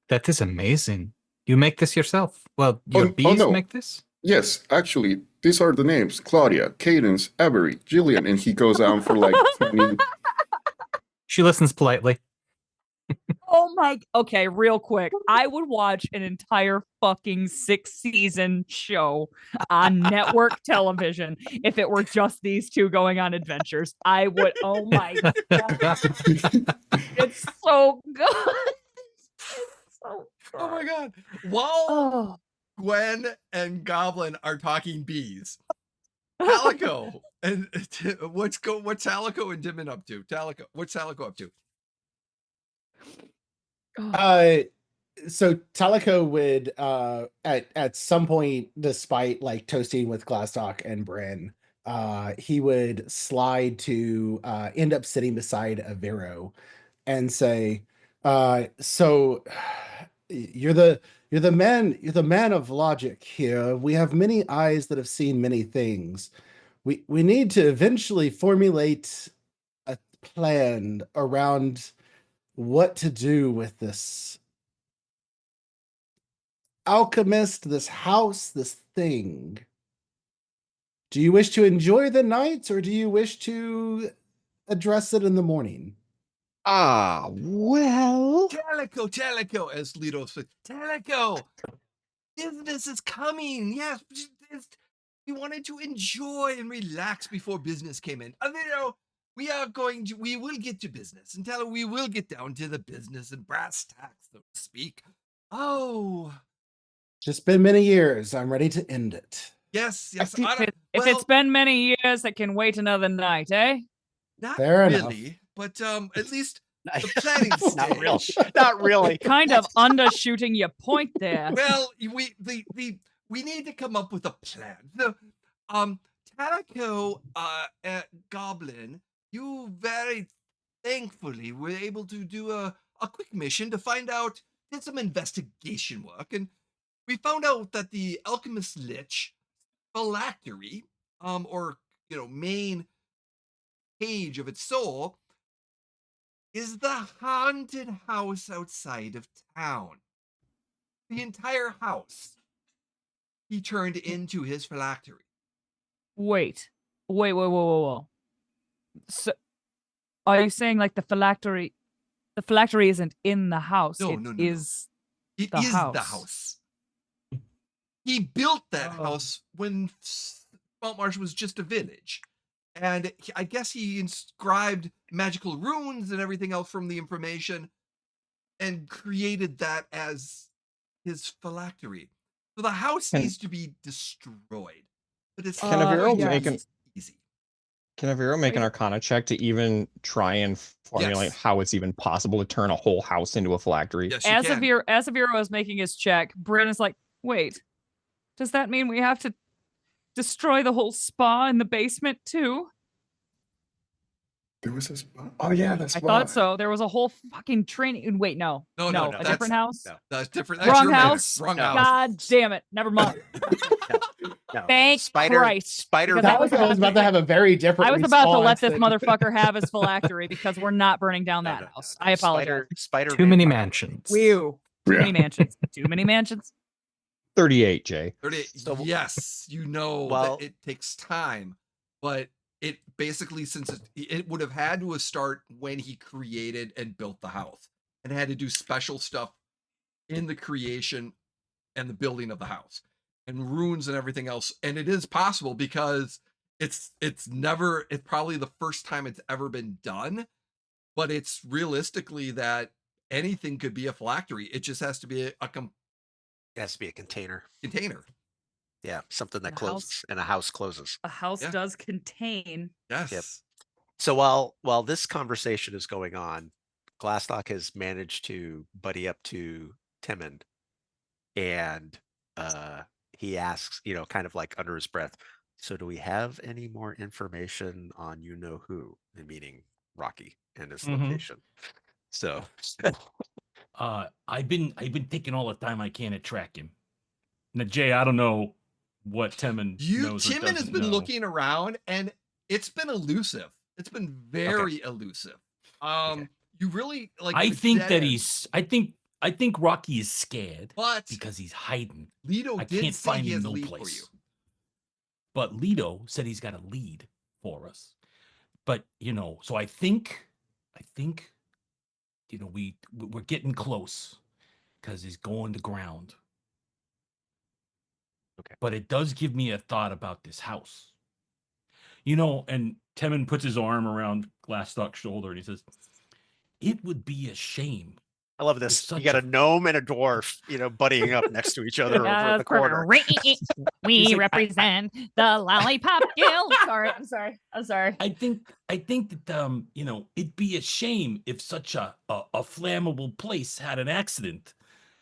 [SPEAKER 2] That is amazing. You make this yourself? Well, your bees
[SPEAKER 8] no.
[SPEAKER 2] make this?
[SPEAKER 8] Yes, actually, these are the names: Claudia, Cadence, Avery, Jillian, and he goes on for like 20.
[SPEAKER 2] She listens politely.
[SPEAKER 3] Oh my. Okay, real quick. I would watch an entire fucking 6-season show on network television if it were just these two going on adventures. I would. Oh my god. It's so good. It's so good.
[SPEAKER 1] Oh my god. While
[SPEAKER 3] Oh.
[SPEAKER 1] Gwen and Goblin are talking bees, Talico and what's Talico and Dimon up to? What's Talico up to?
[SPEAKER 4] So Talico would at some point, despite like toasting with Glastoc and Brynn, he would slide to end up sitting beside Aviro and say, so you're the man of logic here. We have many eyes that have seen many things. We need to eventually formulate a plan around what to do with this alchemist, this house, this thing. Do you wish to enjoy the night, or do you wish to address it in the morning?
[SPEAKER 6] Well.
[SPEAKER 1] Talico, as Lido said. Talico, business is coming. Yes, we wanted to enjoy and relax before business came in. Aviro, we will get to business. And Talico, we will get down to the business and brass tacks, so to speak. Oh.
[SPEAKER 4] Just been many years. I'm ready to end it.
[SPEAKER 1] Yes.
[SPEAKER 3] If it's been many years, it can wait another night, eh?
[SPEAKER 1] Not
[SPEAKER 4] Fair
[SPEAKER 1] really,
[SPEAKER 4] enough.
[SPEAKER 1] but at least the planning stage.
[SPEAKER 5] Not really. Not really.
[SPEAKER 3] Kind of undershooting your point there.
[SPEAKER 1] Well, we need to come up with a plan. The Talico Goblin, you very thankfully were able to do a quick mission to find out, did some investigation work, and we found out that the Alchemist Lich phylactery, or main page of its soul, is the haunted house outside of town. The entire house he turned into his phylactery.
[SPEAKER 3] Wait. So, are you saying like the phylactery isn't in the house?
[SPEAKER 1] No.
[SPEAKER 3] It is
[SPEAKER 1] the house. He built that house when Saltmarsh was just a village. And I guess he inscribed magical runes and everything else from the information and created that as his phylactery. So the house needs to be destroyed. But it's
[SPEAKER 6] Can Aviro
[SPEAKER 1] easy.
[SPEAKER 6] Can Aviro make an Arcana check to even try and formulate how it's even possible to turn a whole house into a phylactery?
[SPEAKER 1] Yes,
[SPEAKER 3] as Aviro is making his check, Brynn is like, wait, does that mean we have to destroy the whole spa in the basement too?
[SPEAKER 8] There was a spa. Oh yeah, that's.
[SPEAKER 3] I thought so. There was a whole fucking training. Wait, no, a different house.
[SPEAKER 1] No, that's different.
[SPEAKER 3] Wrong
[SPEAKER 1] That's
[SPEAKER 3] house.
[SPEAKER 1] Wrong house.
[SPEAKER 3] God damn it! Never mind.
[SPEAKER 5] No.
[SPEAKER 3] Thank Christ.
[SPEAKER 5] Spider.
[SPEAKER 3] Because
[SPEAKER 4] That was about to have a very different.
[SPEAKER 3] I was about to let this
[SPEAKER 4] response
[SPEAKER 3] motherfucker have his phylactery because we're not burning down that house. I apologize.
[SPEAKER 5] Spider.
[SPEAKER 2] Too many mansions.
[SPEAKER 3] Too
[SPEAKER 8] Yeah.
[SPEAKER 3] many mansions. Too many mansions.
[SPEAKER 6] 38, Jay.
[SPEAKER 1] 38.
[SPEAKER 5] So-
[SPEAKER 1] Yes, that it takes time, but it basically, since it would have had to start when he created and built the house, and had to do special stuff in the creation and the building of the house and runes and everything else. And it is possible because it's probably the first time it's ever been done, but it's realistically that anything could be a phylactery. It just has to be
[SPEAKER 5] It has to be a container.
[SPEAKER 1] container.
[SPEAKER 5] Yeah, something that
[SPEAKER 3] A
[SPEAKER 5] closes
[SPEAKER 3] house.
[SPEAKER 5] and a house closes.
[SPEAKER 3] A house
[SPEAKER 1] Yeah.
[SPEAKER 3] does contain.
[SPEAKER 1] Yes.
[SPEAKER 5] Yep. So while this conversation is going on, Glastoc has managed to buddy up to Timon, and he asks, kind of like under his breath, "So do we have any more information on who?" And meaning Rocky and his
[SPEAKER 7] Mhm.
[SPEAKER 5] location. So
[SPEAKER 7] I've been taking all the time I can to track him. Now, Jay, I don't know what Timon knows or
[SPEAKER 1] Timon has
[SPEAKER 7] doesn't
[SPEAKER 1] been
[SPEAKER 7] know.
[SPEAKER 1] looking around, and it's been elusive. It's been very elusive. You really like.
[SPEAKER 7] I
[SPEAKER 1] it's
[SPEAKER 7] think
[SPEAKER 1] dead
[SPEAKER 7] that
[SPEAKER 1] end.
[SPEAKER 7] I think Rocky is scared
[SPEAKER 1] But
[SPEAKER 7] because he's hiding.
[SPEAKER 1] Lido
[SPEAKER 7] I
[SPEAKER 1] did
[SPEAKER 7] can't
[SPEAKER 1] say
[SPEAKER 7] find
[SPEAKER 1] he
[SPEAKER 7] him
[SPEAKER 1] has
[SPEAKER 7] no
[SPEAKER 1] lead for
[SPEAKER 7] place.
[SPEAKER 1] you.
[SPEAKER 7] But Lido said he's got a lead for us. But so I think we're getting close because he's going to ground.
[SPEAKER 5] Okay.
[SPEAKER 7] But it does give me a thought about this house. And Timon puts his arm around Glastoc's shoulder and he says, "It would be a shame
[SPEAKER 5] I love this.
[SPEAKER 7] such
[SPEAKER 5] You got
[SPEAKER 7] a-
[SPEAKER 5] a gnome and a dwarf, buddying up next to each other over at the corner.
[SPEAKER 3] We
[SPEAKER 7] He's like,
[SPEAKER 3] represent the Lollipop Guild. Sorry, I'm sorry.
[SPEAKER 7] I think that it'd be a shame if such a flammable place had an accident.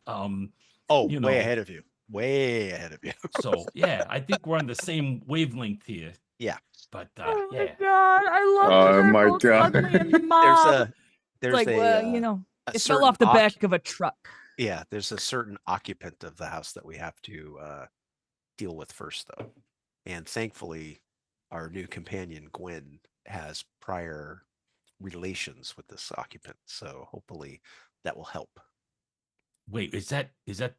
[SPEAKER 5] Oh,
[SPEAKER 7] you
[SPEAKER 5] way
[SPEAKER 7] know.
[SPEAKER 5] ahead of you. Way ahead of you.
[SPEAKER 7] So yeah, I think we're on the same wavelength here.
[SPEAKER 5] Yeah.
[SPEAKER 7] But
[SPEAKER 3] Oh my
[SPEAKER 7] yeah.
[SPEAKER 3] god, I love
[SPEAKER 8] Oh
[SPEAKER 3] that they're
[SPEAKER 8] my
[SPEAKER 3] both
[SPEAKER 8] God.
[SPEAKER 3] ugly and
[SPEAKER 5] There's
[SPEAKER 3] mob.
[SPEAKER 5] a there's
[SPEAKER 3] Like,
[SPEAKER 5] a,
[SPEAKER 3] well,
[SPEAKER 5] a
[SPEAKER 3] it fell
[SPEAKER 5] certain
[SPEAKER 3] off the back of a truck.
[SPEAKER 5] Yeah, there's a certain occupant of the house that we have to deal with first, though. And thankfully, our new companion, Gwyn, has prior relations with this occupant. So hopefully that will help.
[SPEAKER 7] Wait, is that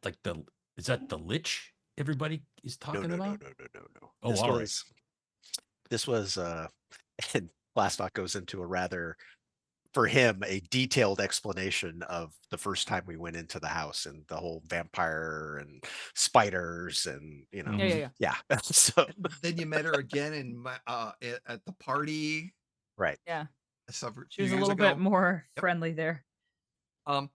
[SPEAKER 7] like the lich everybody is
[SPEAKER 5] No,
[SPEAKER 7] talking
[SPEAKER 5] no, no,
[SPEAKER 7] about?
[SPEAKER 5] no.
[SPEAKER 7] Oh, all right.
[SPEAKER 5] This was and Glastoc goes into a rather, for him, a detailed explanation of the first time we went into the house and the whole vampire and spiders and
[SPEAKER 3] Yeah.
[SPEAKER 5] So
[SPEAKER 1] Then you met her again in at the party.
[SPEAKER 5] right.
[SPEAKER 3] Yeah.
[SPEAKER 1] Several
[SPEAKER 3] She was a
[SPEAKER 1] years
[SPEAKER 3] little
[SPEAKER 1] ago.
[SPEAKER 3] bit more
[SPEAKER 1] Yep.
[SPEAKER 3] friendly there.
[SPEAKER 1] But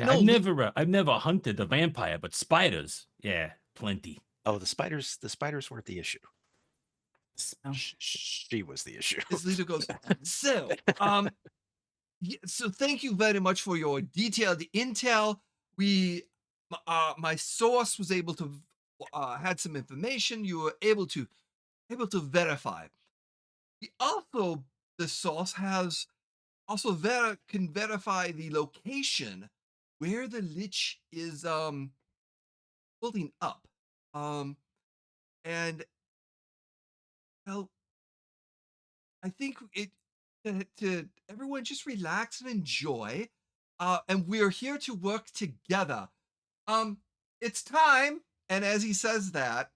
[SPEAKER 7] Yeah,
[SPEAKER 1] no,
[SPEAKER 7] I've never hunted a vampire, but spiders, yeah, plenty.
[SPEAKER 5] Oh, the spiders weren't the issue.
[SPEAKER 3] Oh.
[SPEAKER 5] She was the issue.
[SPEAKER 1] As Lito goes, so so thank you very much for your detailed intel. My source was able to had some information. You were able to verify. The source has also can verify the location where the lich is building up. And well, I think to everyone just relax and enjoy. And we're here to work together. It's time. And as he says that,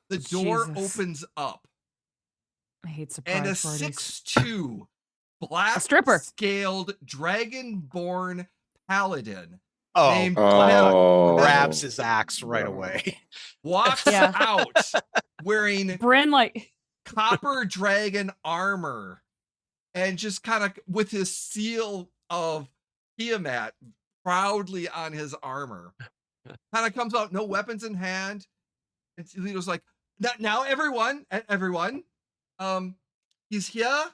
[SPEAKER 1] the door
[SPEAKER 3] Jesus.
[SPEAKER 1] opens up.
[SPEAKER 3] I hate surprise
[SPEAKER 1] And a
[SPEAKER 3] parties.
[SPEAKER 1] 6'2" black
[SPEAKER 3] stripper.
[SPEAKER 1] scaled dragonborn paladin
[SPEAKER 5] Oh,
[SPEAKER 1] named
[SPEAKER 8] Oh.
[SPEAKER 5] grabs his axe right
[SPEAKER 8] No.
[SPEAKER 5] away.
[SPEAKER 1] walks
[SPEAKER 3] Yeah.
[SPEAKER 1] out wearing
[SPEAKER 3] Brynn, like,
[SPEAKER 1] copper dragon armor and just kind of with his seal of Tiamat proudly on his armor. Kind of comes out, no weapons in hand. And Lito's like, now everyone, he's here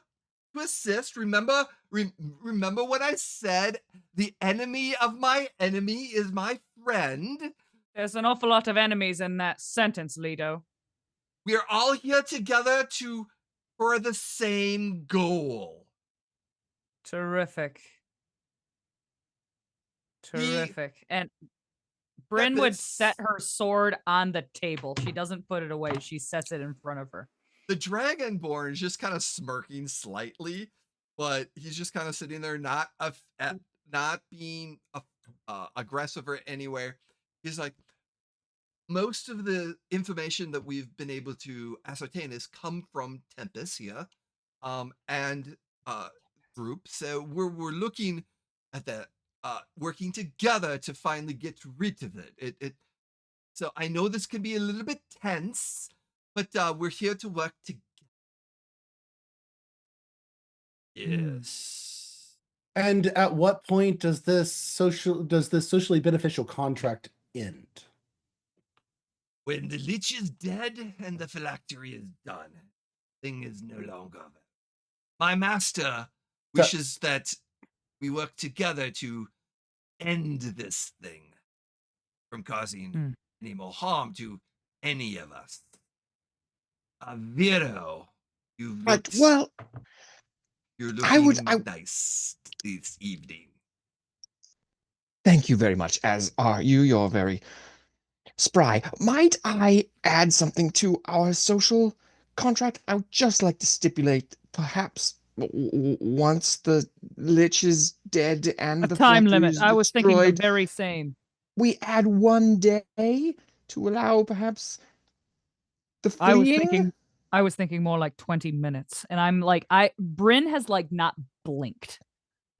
[SPEAKER 1] to assist. Remember what I said? The enemy of my enemy is my friend.
[SPEAKER 3] there's an awful lot of enemies in that sentence, Lido.
[SPEAKER 1] We are all here together for the same goal.
[SPEAKER 3] Terrific. Terrific. And
[SPEAKER 1] Get
[SPEAKER 3] Brynn would
[SPEAKER 1] this.
[SPEAKER 3] set her sword on the table. She doesn't put it away. She sets it in front of her.
[SPEAKER 1] The Dragonborn is just kind of smirking slightly, but he's just kind of sitting there, not being aggressive or anywhere. He's like, most of the information that we've been able to ascertain has come from Tempest here, and group. So we're looking at that, working together to finally get rid of it. So I know this can be a little bit tense, but we're here to work together. Yes.
[SPEAKER 4] And at what point does this socially beneficial contract end?
[SPEAKER 1] When the lich is dead and the phylactery is done, thing is no longer there. My master wishes that we work together to end this thing from causing any more harm to any of us. Aviro, you're looking nice this evening.
[SPEAKER 6] Thank you very much, as are you. You're very spry. Might I add something to our social contract? I would just like to stipulate, perhaps once the lich is dead and
[SPEAKER 3] A
[SPEAKER 6] the
[SPEAKER 3] time
[SPEAKER 6] phylactery
[SPEAKER 3] limit.
[SPEAKER 6] is
[SPEAKER 3] I was thinking the
[SPEAKER 6] destroyed,
[SPEAKER 3] very same.
[SPEAKER 6] we add 1 day to allow perhaps the
[SPEAKER 3] I
[SPEAKER 6] freeing.
[SPEAKER 3] was thinking more like 20 minutes. And I'm like, Brynn has like not blinked.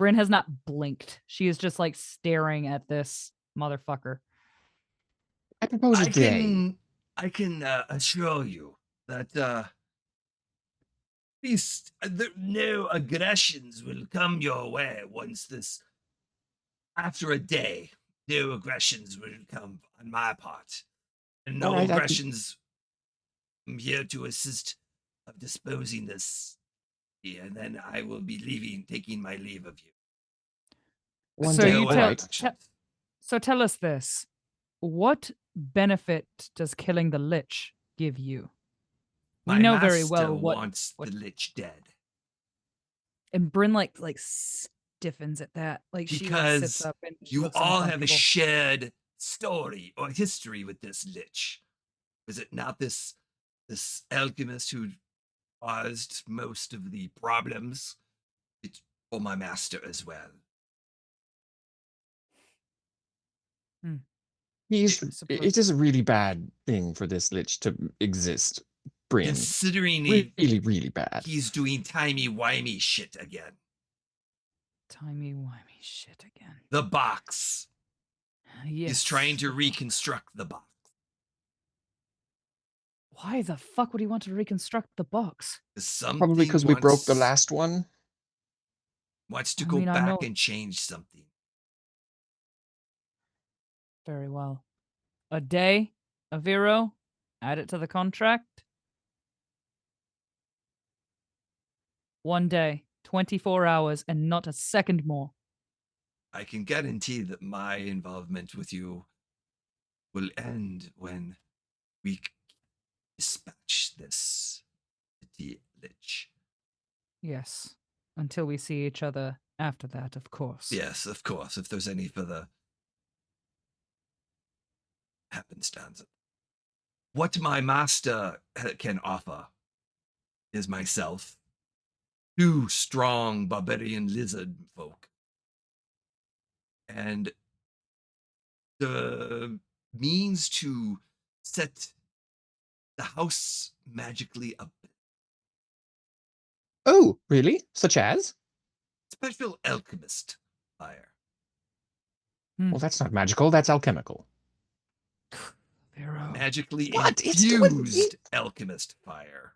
[SPEAKER 3] Brynn has not blinked. She is just like staring at this motherfucker.
[SPEAKER 6] I propose a day.
[SPEAKER 1] I can assure you that at least no aggressions will come your way once this After a day, no aggressions will come on my part. And no
[SPEAKER 6] All right,
[SPEAKER 1] aggressions. I'm here to assist of disposing this. And then I will be leaving, taking my leave of you.
[SPEAKER 6] One
[SPEAKER 3] So
[SPEAKER 6] day.
[SPEAKER 3] you
[SPEAKER 6] All
[SPEAKER 3] tell,
[SPEAKER 6] right.
[SPEAKER 3] so tell us this. What benefit does killing the Lich give you? We
[SPEAKER 1] My
[SPEAKER 3] know very
[SPEAKER 1] master
[SPEAKER 3] well
[SPEAKER 1] wants
[SPEAKER 3] what
[SPEAKER 1] the Lich dead.
[SPEAKER 3] and Brynn like stiffens at that. Like she like, sits
[SPEAKER 1] Because
[SPEAKER 3] up and she
[SPEAKER 1] you
[SPEAKER 3] looks
[SPEAKER 1] all have a
[SPEAKER 3] uncomfortable.
[SPEAKER 1] shared story or history with this Lich. Was it not this alchemist who caused most of the problems? It's for my master as well.
[SPEAKER 6] It is a really bad thing for this Lich to exist, Brynn.
[SPEAKER 1] Considering
[SPEAKER 6] really, really bad.
[SPEAKER 1] He's doing timey-wimey shit again.
[SPEAKER 3] Timey-wimey shit again.
[SPEAKER 1] The box.
[SPEAKER 3] Yes.
[SPEAKER 1] He's trying to reconstruct the box.
[SPEAKER 3] Why the fuck would he want to reconstruct the box?
[SPEAKER 6] Probably because we broke the last one.
[SPEAKER 1] Wants to go back and change something.
[SPEAKER 3] Very well. A day, Aviro, add it to the contract. 1 day, 24 hours, and not a second more.
[SPEAKER 1] I can guarantee that my involvement with you will end when we dispatch this city Lich.
[SPEAKER 3] Yes. Until we see each other after that, of course.
[SPEAKER 1] Yes, of course, if there's any further happenstance. What my master can offer is myself, 2 strong barbarian lizard folk, and the means to set the house magically up.
[SPEAKER 6] Oh, really? Such as?
[SPEAKER 1] Special alchemist fire.
[SPEAKER 6] Well, that's not magical. That's alchemical.
[SPEAKER 1] Magically
[SPEAKER 6] What?
[SPEAKER 1] infused alchemist fire.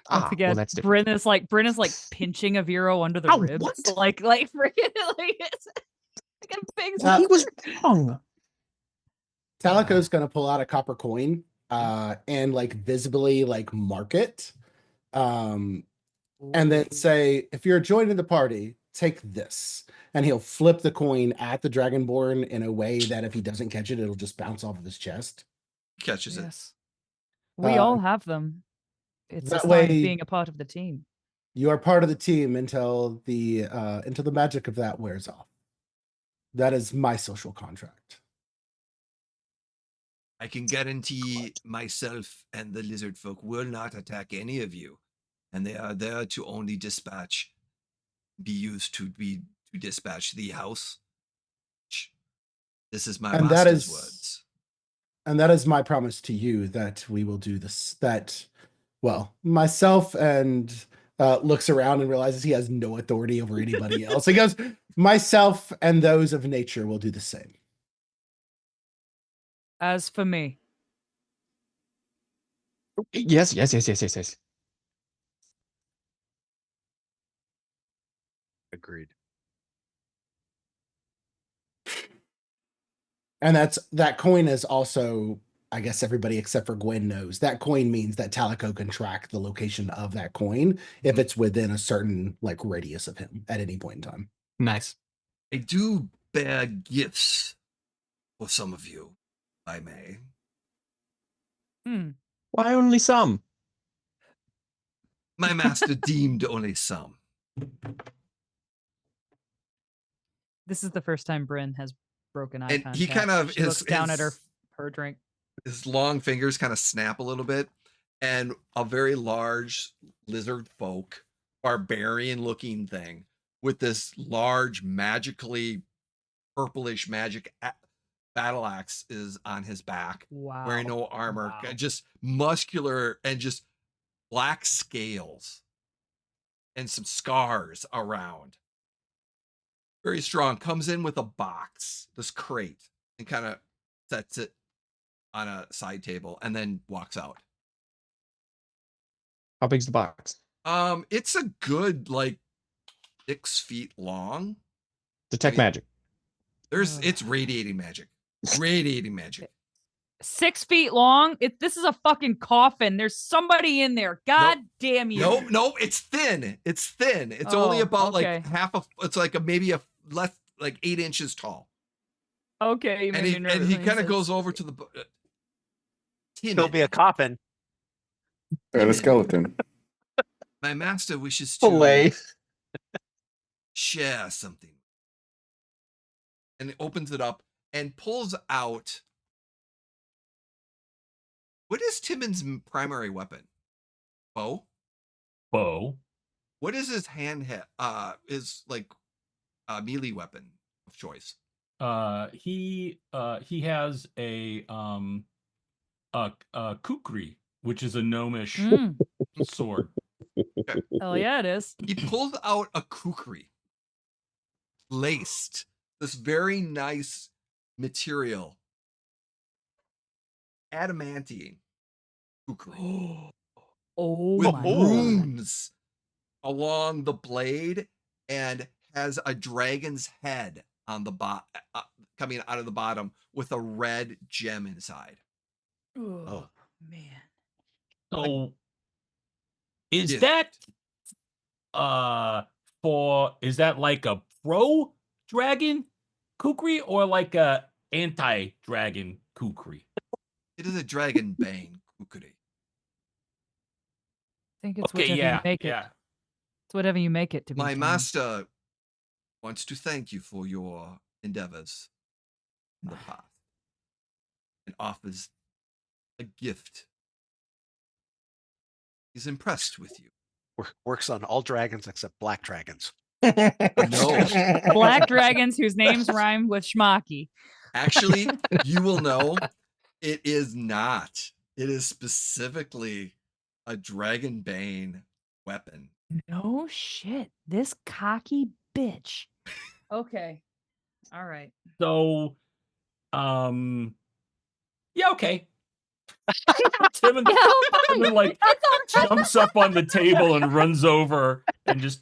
[SPEAKER 3] Once again,
[SPEAKER 6] well, that's different.
[SPEAKER 3] Brynn is like pinching Aviro under the ribs.
[SPEAKER 6] What?
[SPEAKER 3] Like freaking like it's like a big
[SPEAKER 6] He was wrong.
[SPEAKER 4] Talico's gonna pull out a copper coin and like visibly like mark it. And then say, if you're joining the party, take this. And he'll flip the coin at the Dragonborn in a way that if he doesn't catch it, it'll just bounce off of his chest.
[SPEAKER 1] Catches it.
[SPEAKER 3] We all have them. It's
[SPEAKER 4] that
[SPEAKER 3] a sign of
[SPEAKER 4] way-
[SPEAKER 3] being a part of the team.
[SPEAKER 4] You are part of the team until the magic of that wears off. That is my social contract.
[SPEAKER 1] I can guarantee myself and the lizard folk will not attack any of you, and they are there to only be used to dispatch the house. This is my
[SPEAKER 4] And
[SPEAKER 1] master's words.
[SPEAKER 4] And that is my promise to you that we will do this. That, well, myself and looks around and realizes he has no authority over anybody else. He goes, myself and those of nature will do the same.
[SPEAKER 3] As for me,
[SPEAKER 6] Yes.
[SPEAKER 5] Agreed.
[SPEAKER 4] And that coin is also, I guess everybody except for Gwyn knows, that coin means that Talico can track the location of that coin if it's within a certain like radius of him at any point in time.
[SPEAKER 2] Nice.
[SPEAKER 1] I do bear gifts for some of you, if I may.
[SPEAKER 6] Why only some?
[SPEAKER 1] My master deemed only some.
[SPEAKER 3] this is the first time Brynn has broken eye
[SPEAKER 1] And
[SPEAKER 3] contact.
[SPEAKER 1] he kind of
[SPEAKER 3] she looks down at her drink.
[SPEAKER 1] His long fingers kind of snap a little bit, and a very large lizard folk, barbarian looking thing with this large magically purplish magic battle axe is on his back.
[SPEAKER 3] Wow.
[SPEAKER 1] Wearing no armor,
[SPEAKER 3] Wow.
[SPEAKER 1] just muscular and just black scales and some scars around. Very strong. Comes in with a box, this crate, and kind of sets it on a side table and then walks out.
[SPEAKER 6] How big's the box?
[SPEAKER 1] It's a good like 6 feet long.
[SPEAKER 6] Detect magic.
[SPEAKER 1] It's radiating magic. Radiating magic.
[SPEAKER 3] 6 feet long. This is a fucking coffin. There's somebody in there. God damn you.
[SPEAKER 1] No, it's thin. It's thin. It's only about
[SPEAKER 3] okay.
[SPEAKER 1] like half a. It's like maybe a less like 8 inches tall.
[SPEAKER 3] Okay,
[SPEAKER 1] And he kind of goes over to the.
[SPEAKER 5] It'll be a coffin.
[SPEAKER 8] And a skeleton.
[SPEAKER 1] My master wishes to
[SPEAKER 6] Fillet.
[SPEAKER 1] share something. And it opens it up and pulls out. What is Timon's primary weapon? Bow?
[SPEAKER 7] Bow.
[SPEAKER 1] What is his his like melee weapon of choice?
[SPEAKER 7] He has a kukri, which is a gnomish sword.
[SPEAKER 1] Okay.
[SPEAKER 3] Hell yeah, it is.
[SPEAKER 1] He pulled out a kukri, laced this very nice material, adamantine kukri.
[SPEAKER 3] Oh
[SPEAKER 1] with
[SPEAKER 3] my
[SPEAKER 1] runes along the blade and has a dragon's head on the coming out of the bottom with a red gem inside.
[SPEAKER 3] Oh man.
[SPEAKER 7] So is
[SPEAKER 1] Gift.
[SPEAKER 7] that is that like a pro dragon kukri or like a anti-dragon kukri?
[SPEAKER 1] It is a dragon bane kukri.
[SPEAKER 3] I think it's whatever you make it. It's whatever you make it to be.
[SPEAKER 1] My master wants to thank you for your endeavors in the path and offers a gift. He's impressed with you.
[SPEAKER 5] Works on all dragons except black dragons.
[SPEAKER 1] No.
[SPEAKER 3] Black dragons whose names rhyme with schmucky.
[SPEAKER 1] Actually, you will know it is not. It is specifically a dragon bane weapon.
[SPEAKER 3] No shit. This cocky bitch. Okay. All right.
[SPEAKER 7] So yeah, okay. Timon like jumps up on the table and runs over and just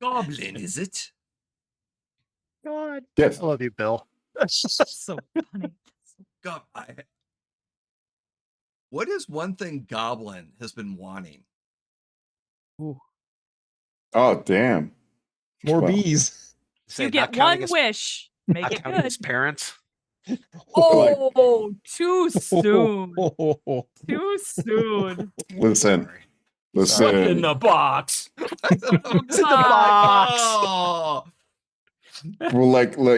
[SPEAKER 1] Goblin, is it?
[SPEAKER 5] God.
[SPEAKER 8] Yes.
[SPEAKER 5] I love you, Bill.
[SPEAKER 3] So funny.
[SPEAKER 1] What is one thing Goblin has been wanting?
[SPEAKER 3] Ooh.
[SPEAKER 8] Oh, damn.
[SPEAKER 6] More
[SPEAKER 8] Well,
[SPEAKER 6] bees.
[SPEAKER 5] Say,
[SPEAKER 3] You
[SPEAKER 5] not
[SPEAKER 3] get
[SPEAKER 5] counting
[SPEAKER 3] one
[SPEAKER 5] his-
[SPEAKER 3] wish. Make
[SPEAKER 5] not
[SPEAKER 3] it
[SPEAKER 5] counting
[SPEAKER 3] good.
[SPEAKER 5] his parents.
[SPEAKER 3] Oh, too soon. Too soon.
[SPEAKER 8] Listen.
[SPEAKER 5] Sorry.
[SPEAKER 7] what's in
[SPEAKER 8] Listen.
[SPEAKER 7] the box.
[SPEAKER 1] Oh.
[SPEAKER 8] Well, like, what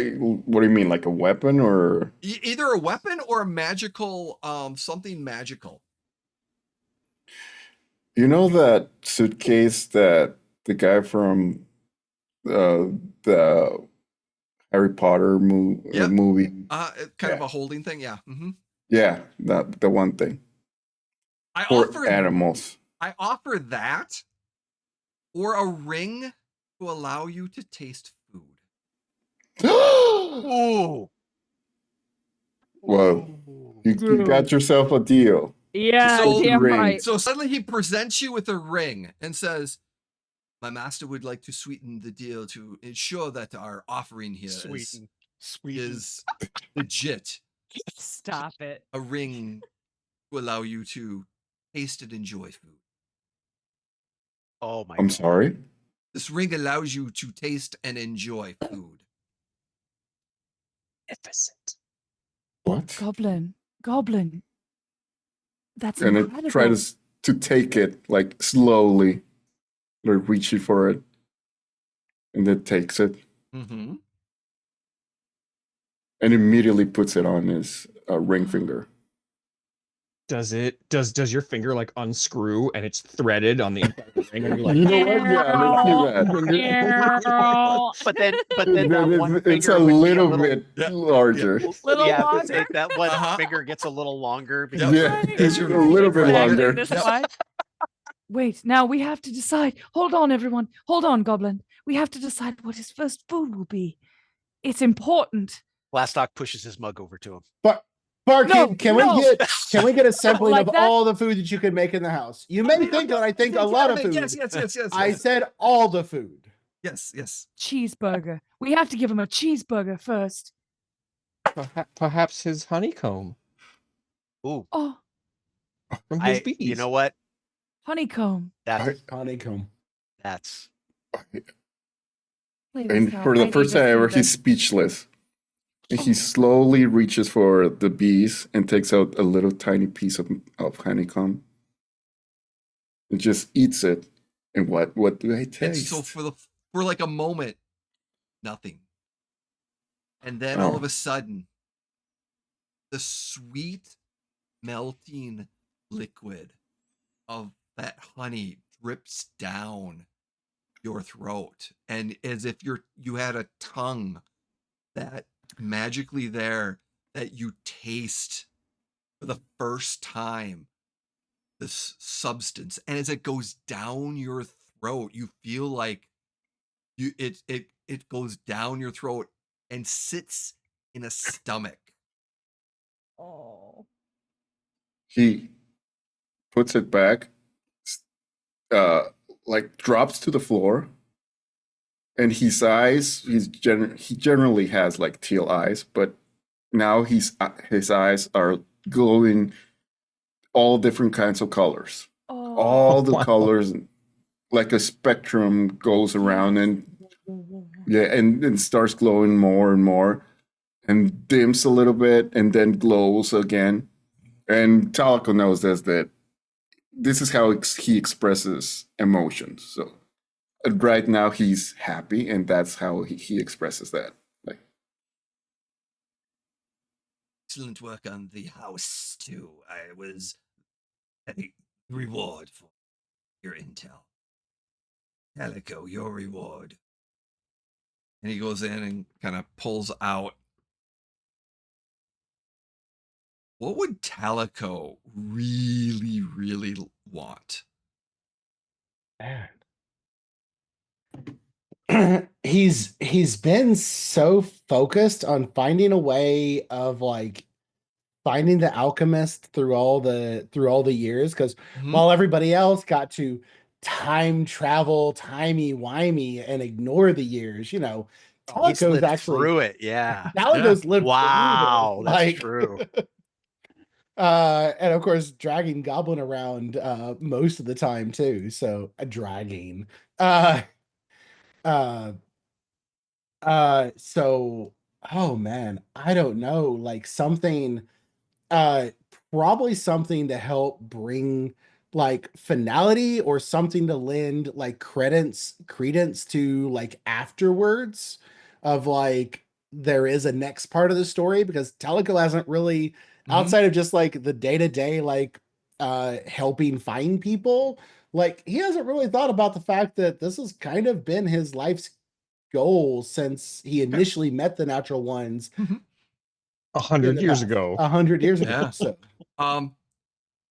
[SPEAKER 8] do you mean? Like a weapon or?
[SPEAKER 1] Either a weapon or a magical, something magical.
[SPEAKER 8] You know that suitcase that the guy from the Harry Potter
[SPEAKER 1] Yep.
[SPEAKER 8] movie?
[SPEAKER 1] Kind of a holding thing, yeah. Mm-hmm.
[SPEAKER 8] Yeah, that the one thing.
[SPEAKER 1] I
[SPEAKER 8] For animals.
[SPEAKER 1] I offer that or a ring to allow you to taste food.
[SPEAKER 5] Ooh.
[SPEAKER 8] Well, you got yourself a deal.
[SPEAKER 3] Yeah,
[SPEAKER 1] So-
[SPEAKER 3] damn
[SPEAKER 8] Ring.
[SPEAKER 3] right.
[SPEAKER 1] So suddenly he presents you with a ring and says, "My master would like to sweeten the deal to ensure that our offering here
[SPEAKER 5] Sweeten.
[SPEAKER 1] is legit.
[SPEAKER 3] Stop it.
[SPEAKER 1] A ring to allow you to taste and enjoy food.
[SPEAKER 5] Oh my
[SPEAKER 8] I'm
[SPEAKER 5] God.
[SPEAKER 8] sorry.
[SPEAKER 1] This ring allows you to taste and enjoy food."
[SPEAKER 6] Magnificent.
[SPEAKER 8] What?
[SPEAKER 3] Goblin. That's
[SPEAKER 8] And
[SPEAKER 3] incredible.
[SPEAKER 8] it tries to take it like slowly, like reaching for it, and then takes it
[SPEAKER 1] Mm-hmm.
[SPEAKER 8] and immediately puts it on his ring finger.
[SPEAKER 6] Does your finger like unscrew and it's threaded on the inside of the ring and you're like,
[SPEAKER 8] You know what? Yeah, let's do that.
[SPEAKER 5] But then that one
[SPEAKER 8] It's
[SPEAKER 5] finger
[SPEAKER 8] a
[SPEAKER 5] would be
[SPEAKER 8] little bit larger.
[SPEAKER 3] Little
[SPEAKER 5] yeah,
[SPEAKER 3] longer?
[SPEAKER 5] that one
[SPEAKER 1] Uh-huh.
[SPEAKER 5] finger gets a little longer.
[SPEAKER 1] Yep.
[SPEAKER 8] Yeah, it's a
[SPEAKER 1] Exactly.
[SPEAKER 8] little bit longer.
[SPEAKER 3] This why. Wait, now we have to decide. Hold on, everyone. Hold on, Goblin. We have to decide what his first food will be. It's important.
[SPEAKER 5] Glastoc pushes his mug over to him.
[SPEAKER 8] But
[SPEAKER 4] Barkeep, can
[SPEAKER 3] no.
[SPEAKER 4] we get a sampling
[SPEAKER 3] like
[SPEAKER 4] of
[SPEAKER 3] that.
[SPEAKER 4] all the food that you can make in the house? You may think that I think a lot of food.
[SPEAKER 1] Yes.
[SPEAKER 4] I said all the food.
[SPEAKER 1] Yes.
[SPEAKER 3] Cheeseburger. We have to give him a cheeseburger first.
[SPEAKER 6] Perhaps his honeycomb
[SPEAKER 5] Ooh,
[SPEAKER 3] Oh,
[SPEAKER 6] from his bees.
[SPEAKER 5] you know what?
[SPEAKER 3] honeycomb.
[SPEAKER 5] That's
[SPEAKER 4] Honeycomb.
[SPEAKER 5] that's
[SPEAKER 8] And for the first time ever, he's speechless. And he slowly reaches for the bees and takes out a little tiny piece of honeycomb and just eats it. And what do I
[SPEAKER 1] And
[SPEAKER 8] taste?
[SPEAKER 1] so for like a moment, nothing. And then all of a sudden, the sweet melting liquid of that honey drips down your throat, and as if you had a tongue that magically there that you taste for the first time this substance, and as it goes down your throat, you feel like it goes down your throat and sits in a stomach.
[SPEAKER 3] Oh.
[SPEAKER 8] He puts it back, like drops to the floor, and his eyes, he generally has like teal eyes, but now his eyes are glowing all different kinds of colors.
[SPEAKER 3] Oh.
[SPEAKER 8] All the
[SPEAKER 6] Wow.
[SPEAKER 8] colors, like a spectrum goes around and and starts glowing more and more and dims a little bit and then glows again. And Talaco knows that this is how he expresses emotions. So right now he's happy, and that's how he expresses that. Like,
[SPEAKER 1] Excellent work on the house too. I was a reward for your intel. Calico, your reward. And he goes in and kind of pulls out. What would Calico really, really want?
[SPEAKER 4] He's been so focused on finding a way of like finding the alchemist through all the years, because while everybody else got to time travel timey-wimey and ignore the years,
[SPEAKER 5] He's
[SPEAKER 4] Talaco's
[SPEAKER 5] lived
[SPEAKER 4] actually
[SPEAKER 5] through it. Yeah.
[SPEAKER 4] Talaco's lived
[SPEAKER 5] Wow,
[SPEAKER 4] through
[SPEAKER 5] that's
[SPEAKER 4] this.
[SPEAKER 5] true.
[SPEAKER 4] And of course dragging Goblin around most of the time too, so dragging uh so oh man, I don't know, like something uh probably something to help bring like finality, or something to lend like credence to like afterwards, of like there is a next part of the story, because Teleco hasn't really, outside of just like the day-to-day like helping find people, like he hasn't really thought about the fact that this has kind of been his life's goal since he initially met the natural ones
[SPEAKER 6] 100 years ago.
[SPEAKER 4] 100 years ago.
[SPEAKER 1] Yeah.
[SPEAKER 4] So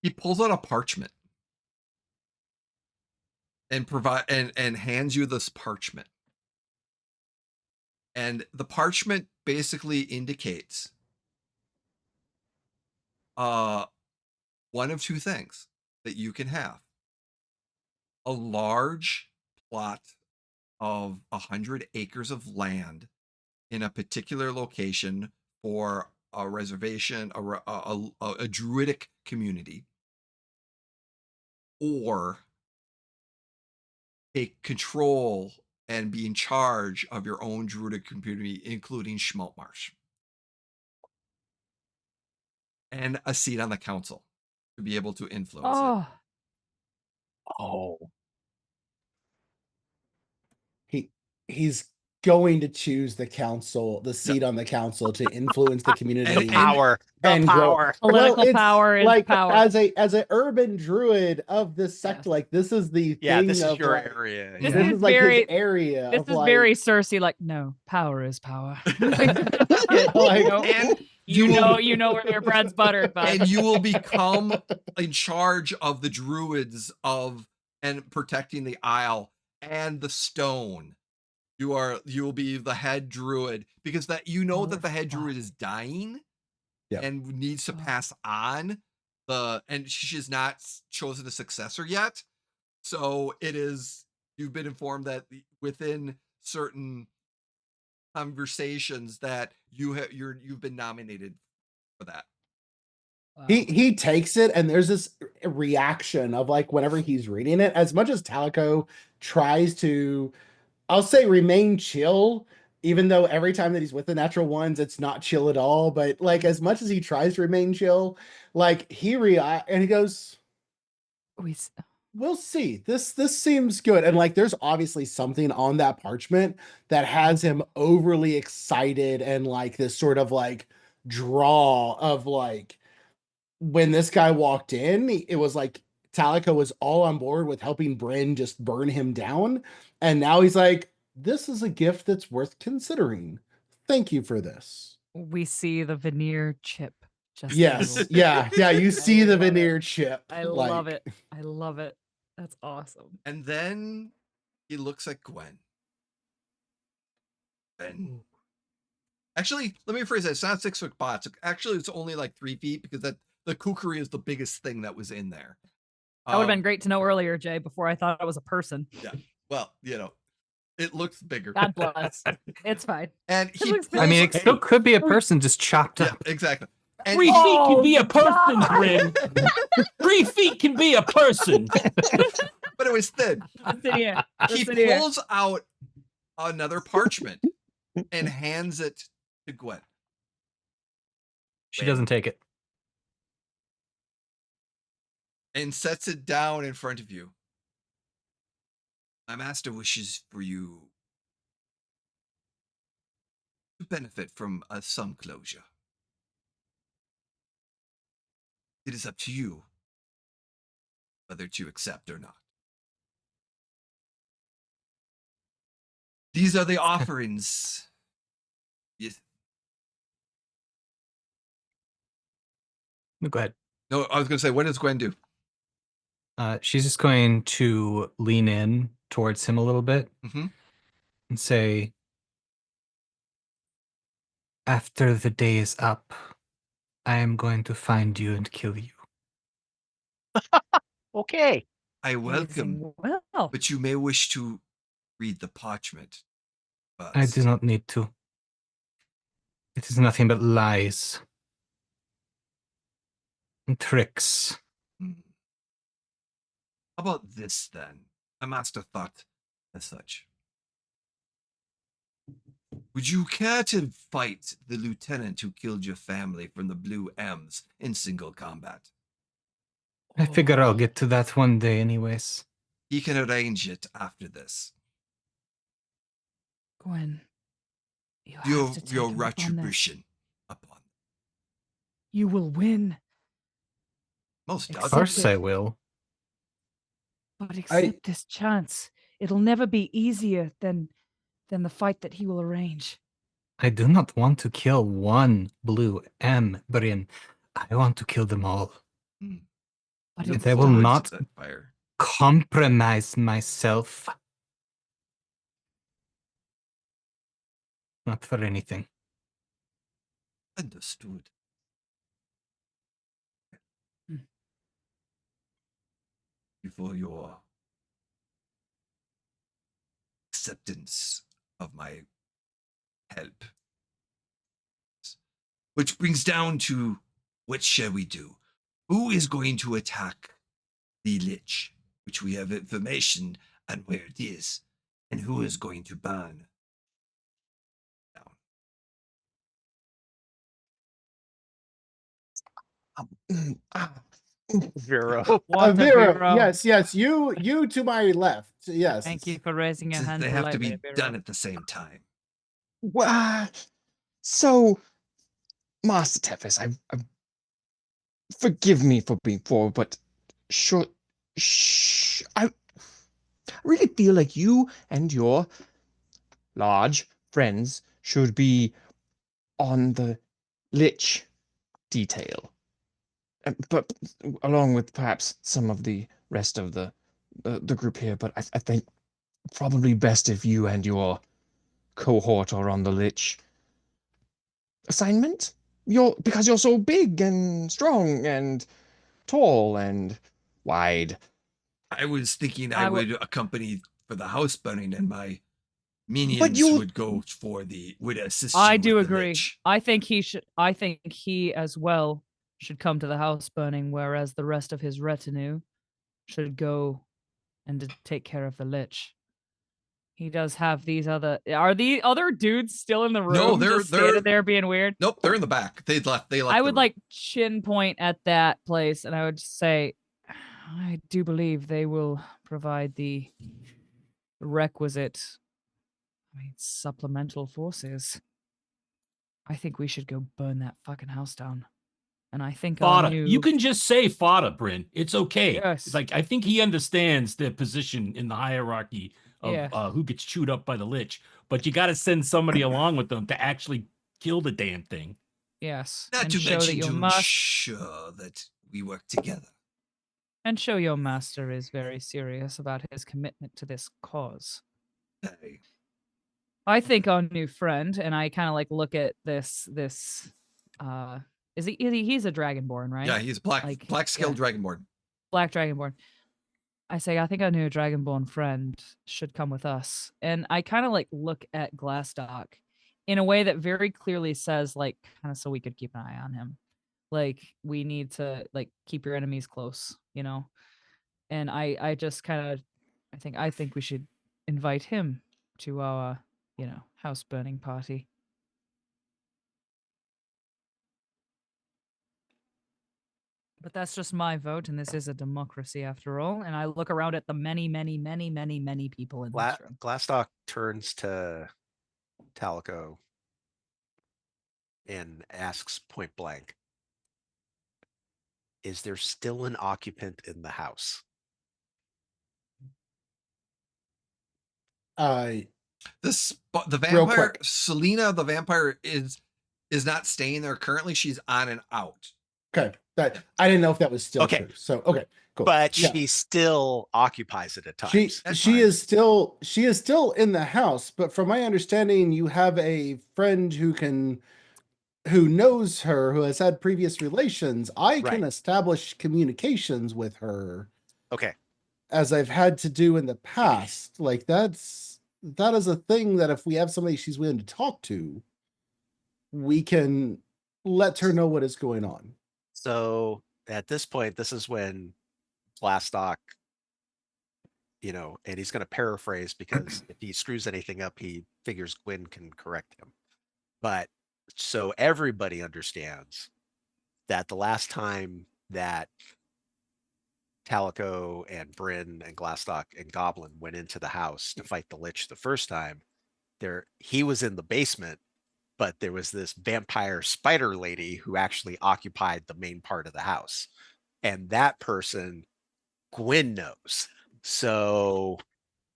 [SPEAKER 1] He pulls out a parchment and and hands you this parchment. And the parchment basically indicates one of two things that you can have: a large plot of 100 acres of land in a particular location for a reservation, a druidic community, or take control and be in charge of your own druidic community, including Schmaltmarsh, and a seat on the council to be able to influence it.
[SPEAKER 6] Oh.
[SPEAKER 4] he's going to choose the council, the seat on the council, to influence the community.
[SPEAKER 5] The power. The
[SPEAKER 4] and
[SPEAKER 5] power.
[SPEAKER 3] Political power is
[SPEAKER 4] like
[SPEAKER 3] power.
[SPEAKER 4] as an urban druid of this sector, like this is the
[SPEAKER 5] Yeah,
[SPEAKER 4] thing
[SPEAKER 5] this is
[SPEAKER 4] of
[SPEAKER 5] your
[SPEAKER 4] like,
[SPEAKER 5] area.
[SPEAKER 3] This
[SPEAKER 4] this
[SPEAKER 3] is
[SPEAKER 4] is like
[SPEAKER 3] very-
[SPEAKER 4] his area.
[SPEAKER 3] This
[SPEAKER 4] of
[SPEAKER 3] is
[SPEAKER 4] like,
[SPEAKER 3] very Cersei, like, no, power is power.
[SPEAKER 4] like,
[SPEAKER 1] And
[SPEAKER 3] you know where your bread's buttered, bud.
[SPEAKER 1] and you will become in charge of the druids and protecting the Isle and the stone. You will be the head druid, because that that the head druid is dying. and needs to pass on and she's not chosen a successor yet. So you've been informed that within certain conversations that you've been nominated for that.
[SPEAKER 3] Wow.
[SPEAKER 4] He takes it, and there's this reaction of like whenever he's reading it, as much as Talico tries to, I'll say, remain chill, even though every time that he's with the natural ones, it's not chill at all. But like as much as he tries to remain chill, like he react and he goes, we'll see. This seems good. And like there's obviously something on that parchment that has him overly excited and like this sort of like draw of like when this guy walked in, it was like Talico was all on board with helping Brynn just burn him down. And now he's like, this is a gift that's worth considering. Thank you for this.
[SPEAKER 3] We see the veneer chip. Just
[SPEAKER 4] Yes. Yeah. You see the veneer chip.
[SPEAKER 3] I love it. I love it. That's awesome.
[SPEAKER 1] And then he looks at Gwyn. And actually, let me rephrase that. It's not 6-foot bots. Actually, it's only like 3 feet because the kukri is the biggest thing that was in there.
[SPEAKER 3] That would have been great to know earlier, Jay, before I thought it was a person.
[SPEAKER 1] Yeah. Well, it looks bigger.
[SPEAKER 3] God bless. It's fine.
[SPEAKER 1] And
[SPEAKER 2] it still could be a person just chopped up.
[SPEAKER 1] Exactly. And
[SPEAKER 7] 3 feet can be a person, Brynn. 3 feet can be a person.
[SPEAKER 1] But it was thin. He pulls out another parchment and hands it to Gwyn.
[SPEAKER 2] She doesn't take it.
[SPEAKER 1] And sets it down in front of you. My master wishes for you to benefit from some closure. It is up to you whether to accept or not. These are the offerings. Yes.
[SPEAKER 2] Go ahead.
[SPEAKER 1] No, I was going to say, what does Gwyn do?
[SPEAKER 2] She's just going to lean in towards him a little bit and say, after the day is up, I am going to find you and kill you.
[SPEAKER 5] Okay.
[SPEAKER 1] I welcome, but you may wish to read the parchment. First.
[SPEAKER 2] I do not need to. It is nothing but lies and tricks.
[SPEAKER 1] How about this, then? A master thought as such. Would you care to fight the lieutenant who killed your family from the Blue M's in single combat?
[SPEAKER 2] I figure I'll get to that one day anyways.
[SPEAKER 1] He can arrange it after this.
[SPEAKER 3] Gwyn, your
[SPEAKER 1] retribution upon.
[SPEAKER 3] You will win.
[SPEAKER 1] Most
[SPEAKER 2] of course I will.
[SPEAKER 3] But accept this chance. It'll never be easier than the fight that he will arrange.
[SPEAKER 2] I do not want to kill one Blue M, Brynn. I want to kill them all. But I will not compromise myself. Not for anything.
[SPEAKER 1] Understood. For your acceptance of my help. Which brings down to, what shall we do? Who is going to attack the Lich, which we have information on where it is, and who is going to burn
[SPEAKER 6] down?
[SPEAKER 5] Aviro.
[SPEAKER 4] Aviro. Yes. You to my left. Yes.
[SPEAKER 3] Thank you for raising your hand.
[SPEAKER 1] They have to be done at the same time.
[SPEAKER 6] So, Master Tethys, I forgive me for being forward, but I really feel like you and your large friends should be on the Lich detail. But along with perhaps some of the rest of the group here, but I think probably best if you and your cohort are on the Lich assignment. because you're so big and strong and tall and wide.
[SPEAKER 1] I was thinking
[SPEAKER 3] I
[SPEAKER 1] I
[SPEAKER 3] w-
[SPEAKER 1] would accompany for the house burning, and my
[SPEAKER 6] But
[SPEAKER 1] minions
[SPEAKER 6] you
[SPEAKER 1] would assist
[SPEAKER 3] I
[SPEAKER 1] you
[SPEAKER 3] do
[SPEAKER 1] with the
[SPEAKER 3] agree.
[SPEAKER 1] lich.
[SPEAKER 3] I think he as well should come to the house burning, whereas the rest of his retinue should go and to take care of the lich. He does have these other. Are the other dudes still in the room?
[SPEAKER 1] No, they're
[SPEAKER 3] just standing there being weird.
[SPEAKER 1] Nope, they're in the back. They left.
[SPEAKER 3] I
[SPEAKER 1] the
[SPEAKER 3] would
[SPEAKER 1] room.
[SPEAKER 3] like chin point at that place, and I would say, I do believe they will provide the requisite, supplemental forces. I think we should go burn that fucking house down. And I think our
[SPEAKER 7] Fodder.
[SPEAKER 3] new...
[SPEAKER 7] You can just say fodder, Brynn. It's okay.
[SPEAKER 3] Yes.
[SPEAKER 7] Like, I think he understands their position in the hierarchy of
[SPEAKER 3] Yes.
[SPEAKER 7] Who gets chewed up by the lich. But you got to send somebody along with them to actually kill the damn thing.
[SPEAKER 3] Yes.
[SPEAKER 1] Not
[SPEAKER 3] and
[SPEAKER 1] to
[SPEAKER 3] show
[SPEAKER 1] mention
[SPEAKER 3] that your
[SPEAKER 1] to
[SPEAKER 3] master
[SPEAKER 1] ensure that we work together.
[SPEAKER 3] and show your master is very serious about his commitment to this cause.
[SPEAKER 1] Hey,
[SPEAKER 3] I think our new friend, and I kind of like look at this he's a dragonborn, right?
[SPEAKER 1] yeah, he's black scaled dragonborn.
[SPEAKER 3] Black dragonborn. I say, I think our new dragonborn friend should come with us. And I kind of like look at Glastoc in a way that very clearly says, like, kind of so we could keep an eye on him. Like, we need to like keep your enemies close, you know? And I just kind of I think we should invite him to our, house burning party. But that's just my vote, and this is a democracy after all. And I look around at the many, many, many, many, many people in this room.
[SPEAKER 5] Glastoc turns to Talico and asks point blank, is there still an occupant in the house?
[SPEAKER 1] The
[SPEAKER 4] Real
[SPEAKER 1] vampire,
[SPEAKER 4] quick.
[SPEAKER 1] Selena, the vampire is not staying there currently. She's on and out.
[SPEAKER 4] Okay. That I didn't know if that was still
[SPEAKER 5] Okay.
[SPEAKER 4] true. So okay, cool.
[SPEAKER 5] But
[SPEAKER 4] Yeah.
[SPEAKER 5] she still occupies it at times.
[SPEAKER 4] She is still in the house, but from my understanding, you have a friend who knows her, who has had previous relations. I can
[SPEAKER 5] Right.
[SPEAKER 4] establish communications with her
[SPEAKER 5] Okay.
[SPEAKER 4] as I've had to do in the past. Like that is a thing that if we have somebody she's willing to talk to, we can let her know what is going on.
[SPEAKER 5] So at this point, this is when Glastoc, and he's going to paraphrase because if he screws anything up, he figures Gwyn can correct him. But so everybody understands that the last time that Talico and Brynn and Glastoc and Goblin went into the house to fight the Lich the first time, he was in the basement, but there was this vampire spider lady who actually occupied the main part of the house. And that person, Gwyn knows. So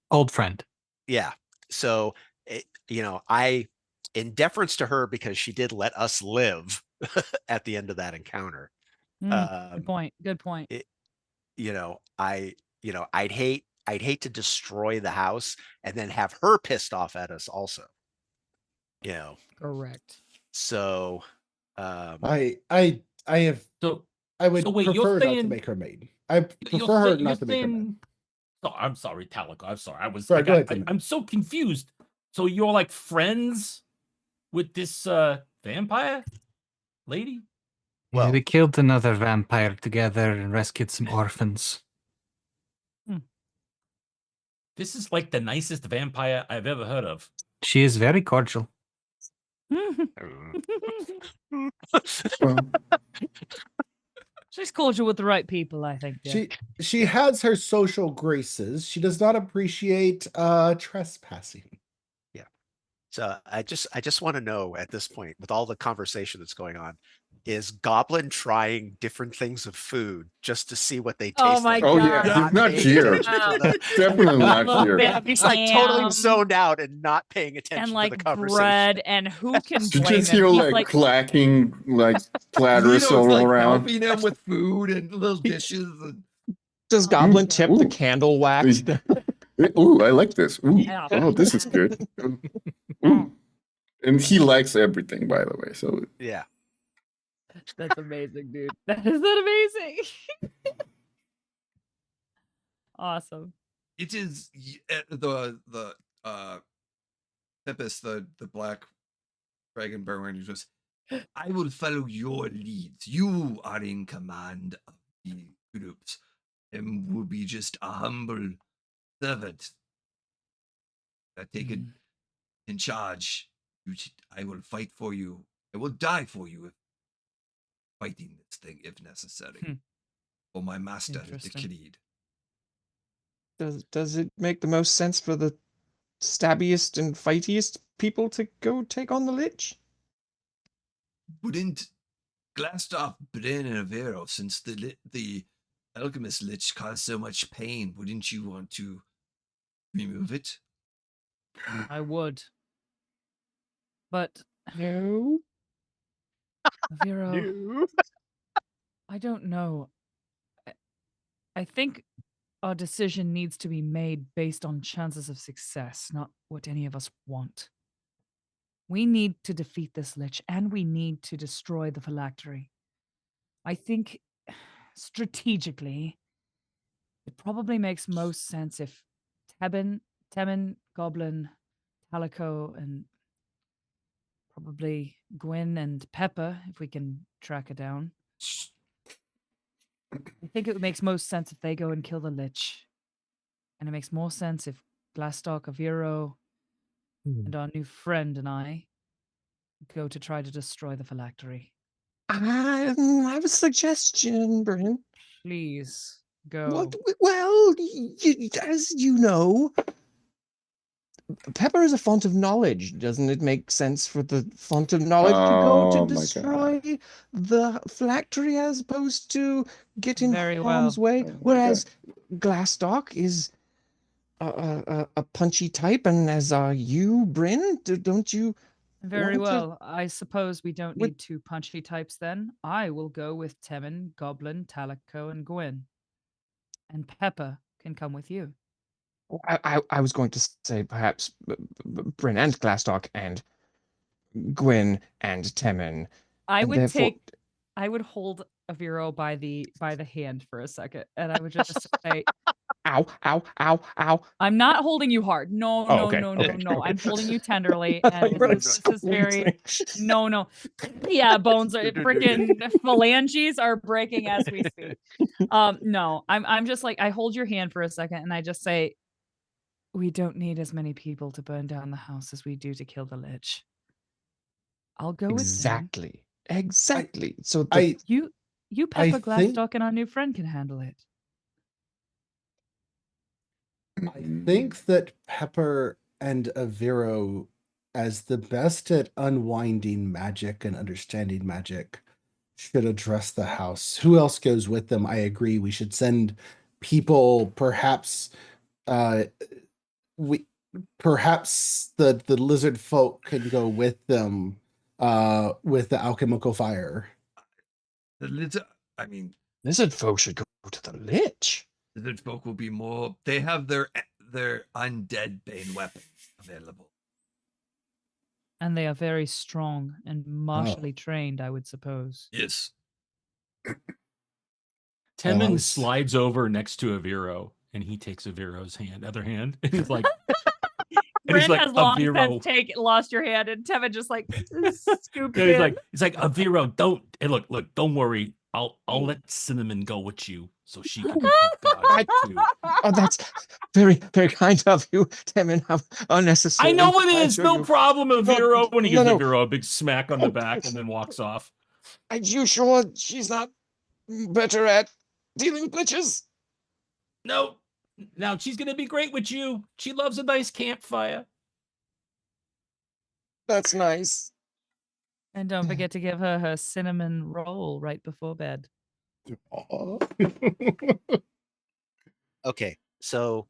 [SPEAKER 2] Old friend.
[SPEAKER 5] yeah. So, I, in deference to her, because she did let us live at the end of that encounter.
[SPEAKER 3] Good point. Good point.
[SPEAKER 5] I'd hate to destroy the house and then have her pissed off at us also.
[SPEAKER 3] Correct.
[SPEAKER 5] So,
[SPEAKER 4] I would
[SPEAKER 7] So wait,
[SPEAKER 4] prefer
[SPEAKER 7] you're
[SPEAKER 4] not to
[SPEAKER 7] saying-
[SPEAKER 4] make her maid. I prefer her not to make her maid.
[SPEAKER 7] Oh, I'm sorry, Talico. I'm sorry.
[SPEAKER 4] Sorry, go ahead, Tim.
[SPEAKER 7] I'm so confused. So you're like friends with this vampire lady?
[SPEAKER 2] Yeah, we killed another vampire together and rescued some orphans.
[SPEAKER 7] This is like the nicest vampire I've ever heard of.
[SPEAKER 2] She is very cordial.
[SPEAKER 8] Well,
[SPEAKER 3] She's cordial with the right people, I think. Yeah.
[SPEAKER 4] She has her social graces. She does not appreciate trespassing.
[SPEAKER 5] So I just want to know at this point, with all the conversation that's going on, is Goblin trying different things of food just to see what they taste
[SPEAKER 3] Oh my
[SPEAKER 5] like?
[SPEAKER 8] oh
[SPEAKER 3] God.
[SPEAKER 8] yeah, he's not here.
[SPEAKER 3] Wow.
[SPEAKER 8] Definitely not
[SPEAKER 3] Little
[SPEAKER 8] here.
[SPEAKER 3] bit of
[SPEAKER 5] He's like totally
[SPEAKER 3] ham
[SPEAKER 5] zoned out and not paying attention
[SPEAKER 3] and
[SPEAKER 5] to
[SPEAKER 3] like
[SPEAKER 5] the conversation.
[SPEAKER 3] bread, and who can
[SPEAKER 8] You
[SPEAKER 3] blame
[SPEAKER 8] just
[SPEAKER 3] him?
[SPEAKER 8] hear
[SPEAKER 3] He's
[SPEAKER 8] like clacking like platters
[SPEAKER 1] Lito's,
[SPEAKER 8] all
[SPEAKER 1] like,
[SPEAKER 8] around.
[SPEAKER 1] helping him with food and little dishes. And
[SPEAKER 6] Does Goblin tip the
[SPEAKER 8] Ooh.
[SPEAKER 6] candle wax?
[SPEAKER 8] Ooh, I like this. Ooh,
[SPEAKER 3] Yeah.
[SPEAKER 8] oh, this is good. Ooh. And he likes everything, by the way. So
[SPEAKER 5] Yeah.
[SPEAKER 3] That's amazing, dude. That is amazing. Awesome.
[SPEAKER 1] It is the Tempest, the black dragon bearer, who goes, I will follow your leads. You are in command of the groups and will be just a humble servant. Take it in charge. I will fight for you. I will die for you if fighting this thing if necessary. For my master, the Creed.
[SPEAKER 6] Does it make the most sense for the stabbiest and fightiest people to go take on the Lich?
[SPEAKER 1] Wouldn't Glastoc, Brynn, and Aviro, since the alchemist Lich caused so much pain, wouldn't you want to remove it?
[SPEAKER 3] I would. But
[SPEAKER 6] No.
[SPEAKER 3] Aviro,
[SPEAKER 5] No.
[SPEAKER 3] I don't know. I think our decision needs to be made based on chances of success, not what any of us want. We need to defeat this Lich, and we need to destroy the phylactery. I think, strategically, it probably makes most sense if Temmin, Goblin, Calico, and probably Gwyn and Peppa, if we can track it down. I think it makes most sense if they go and kill the Lich. And it makes more sense if Glastoc, Aviro, and our new friend and I go to try to destroy the phylactery.
[SPEAKER 6] I have a suggestion, Brynn.
[SPEAKER 3] Please, go.
[SPEAKER 6] Well, as you know, Pepper is a font of knowledge. Doesn't it make sense for the font of knowledge to go to
[SPEAKER 8] Oh my
[SPEAKER 6] destroy the phylactery as opposed to get in
[SPEAKER 3] Very
[SPEAKER 6] harm's
[SPEAKER 3] well.
[SPEAKER 6] way?
[SPEAKER 8] Oh my
[SPEAKER 6] Whereas Glastoc is a punchy type, and as are you, Brynn, don't you?
[SPEAKER 3] Very
[SPEAKER 6] want to-
[SPEAKER 3] well. I suppose we don't
[SPEAKER 6] With-
[SPEAKER 3] need two punchy types then. I will go with Temmin, Goblin, Talico, and Gwyn. And Peppa can come with you.
[SPEAKER 6] I was going to say perhaps Brynn and Glastoc and Gwyn and Temmin.
[SPEAKER 3] I
[SPEAKER 6] and
[SPEAKER 3] would
[SPEAKER 6] therefore-
[SPEAKER 3] I would hold Aviro by the hand for a second, and I would just say,
[SPEAKER 6] Ow, ow, ow, ow.
[SPEAKER 3] I'm not holding you hard. No,
[SPEAKER 6] Oh,
[SPEAKER 3] no,
[SPEAKER 6] okay,
[SPEAKER 3] no,
[SPEAKER 6] okay,
[SPEAKER 3] no, no.
[SPEAKER 6] okay.
[SPEAKER 3] I'm holding you tenderly,
[SPEAKER 6] I thought
[SPEAKER 3] and
[SPEAKER 6] you were
[SPEAKER 3] this is very
[SPEAKER 6] squeezing.
[SPEAKER 3] no. Yeah, bones are freaking phalanges are breaking as we speak. No, I'm just like, I hold your hand for a second, and I just say, we don't need as many people to burn down the house as we do to kill the Lich. I'll go with them.
[SPEAKER 6] Exactly. So
[SPEAKER 3] You,
[SPEAKER 4] I
[SPEAKER 3] Peppa,
[SPEAKER 4] think-
[SPEAKER 3] Glastoc, and our new friend can handle it.
[SPEAKER 4] I think that Pepper and Aviro, as the best at unwinding magic and understanding magic, should address the house. Who else goes with them? I agree. We should send people, perhaps perhaps the lizard folk could go with them with the alchemical fire.
[SPEAKER 1] The
[SPEAKER 6] lizard folk should go to the Lich.
[SPEAKER 1] lizard folk will be more. They have their undead bane weapon available.
[SPEAKER 3] And they are very strong and martially trained, I would suppose.
[SPEAKER 1] Yes.
[SPEAKER 7] Temmin slides over next to Aviro, and he takes Aviro's other hand, and he's like,
[SPEAKER 3] Brynn has long
[SPEAKER 7] Aviro.
[SPEAKER 3] since lost your hand, and Tevin just like scooped
[SPEAKER 7] Yeah,
[SPEAKER 3] in.
[SPEAKER 7] he's like, Aviro, don't. Hey, look, don't worry. I'll let Cinnamon go with you so she can help God too.
[SPEAKER 6] Oh, that's very, very kind of you, Temmin. How unnecessary.
[SPEAKER 7] I know it
[SPEAKER 6] I'm
[SPEAKER 7] is.
[SPEAKER 6] sure
[SPEAKER 7] No
[SPEAKER 6] you-
[SPEAKER 7] problem, Aviro. When he gives
[SPEAKER 6] no.
[SPEAKER 7] Aviro a big smack on the back and then walks off.
[SPEAKER 6] Are you sure she's not better at dealing with Liches?
[SPEAKER 7] No. Now she's gonna be great with you. She loves a nice campfire.
[SPEAKER 6] That's nice.
[SPEAKER 3] And don't forget to give her her cinnamon roll right before bed.
[SPEAKER 5] Okay, so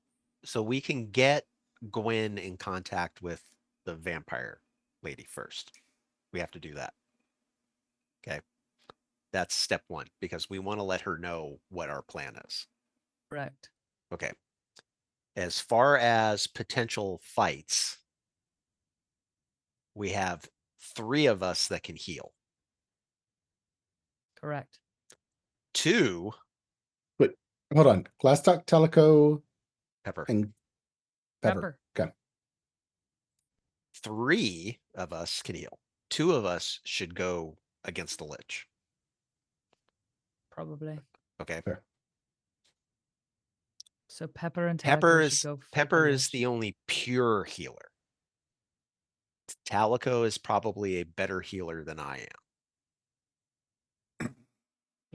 [SPEAKER 5] we can get Gwyn in contact with the vampire lady first. We have to do that. Okay. That's step one, because we want to let her know what our plan is.
[SPEAKER 3] Correct.
[SPEAKER 5] Okay. As far as potential fights, we have 3 of us that can heal.
[SPEAKER 3] Correct.
[SPEAKER 5] 2,
[SPEAKER 4] Wait, hold on. Glastoc, Teleco,
[SPEAKER 5] Pepper.
[SPEAKER 4] and Pepper. Okay.
[SPEAKER 5] 3 of us can heal. 2 of us should go against the Lich.
[SPEAKER 3] Probably.
[SPEAKER 5] Okay.
[SPEAKER 4] Fair.
[SPEAKER 3] So Pepper and
[SPEAKER 5] Pepper
[SPEAKER 3] Teleco should
[SPEAKER 5] is
[SPEAKER 3] go. For
[SPEAKER 5] Pepper
[SPEAKER 3] the
[SPEAKER 5] is
[SPEAKER 3] Lich.
[SPEAKER 5] the only pure healer. Talico is probably a better healer than I am.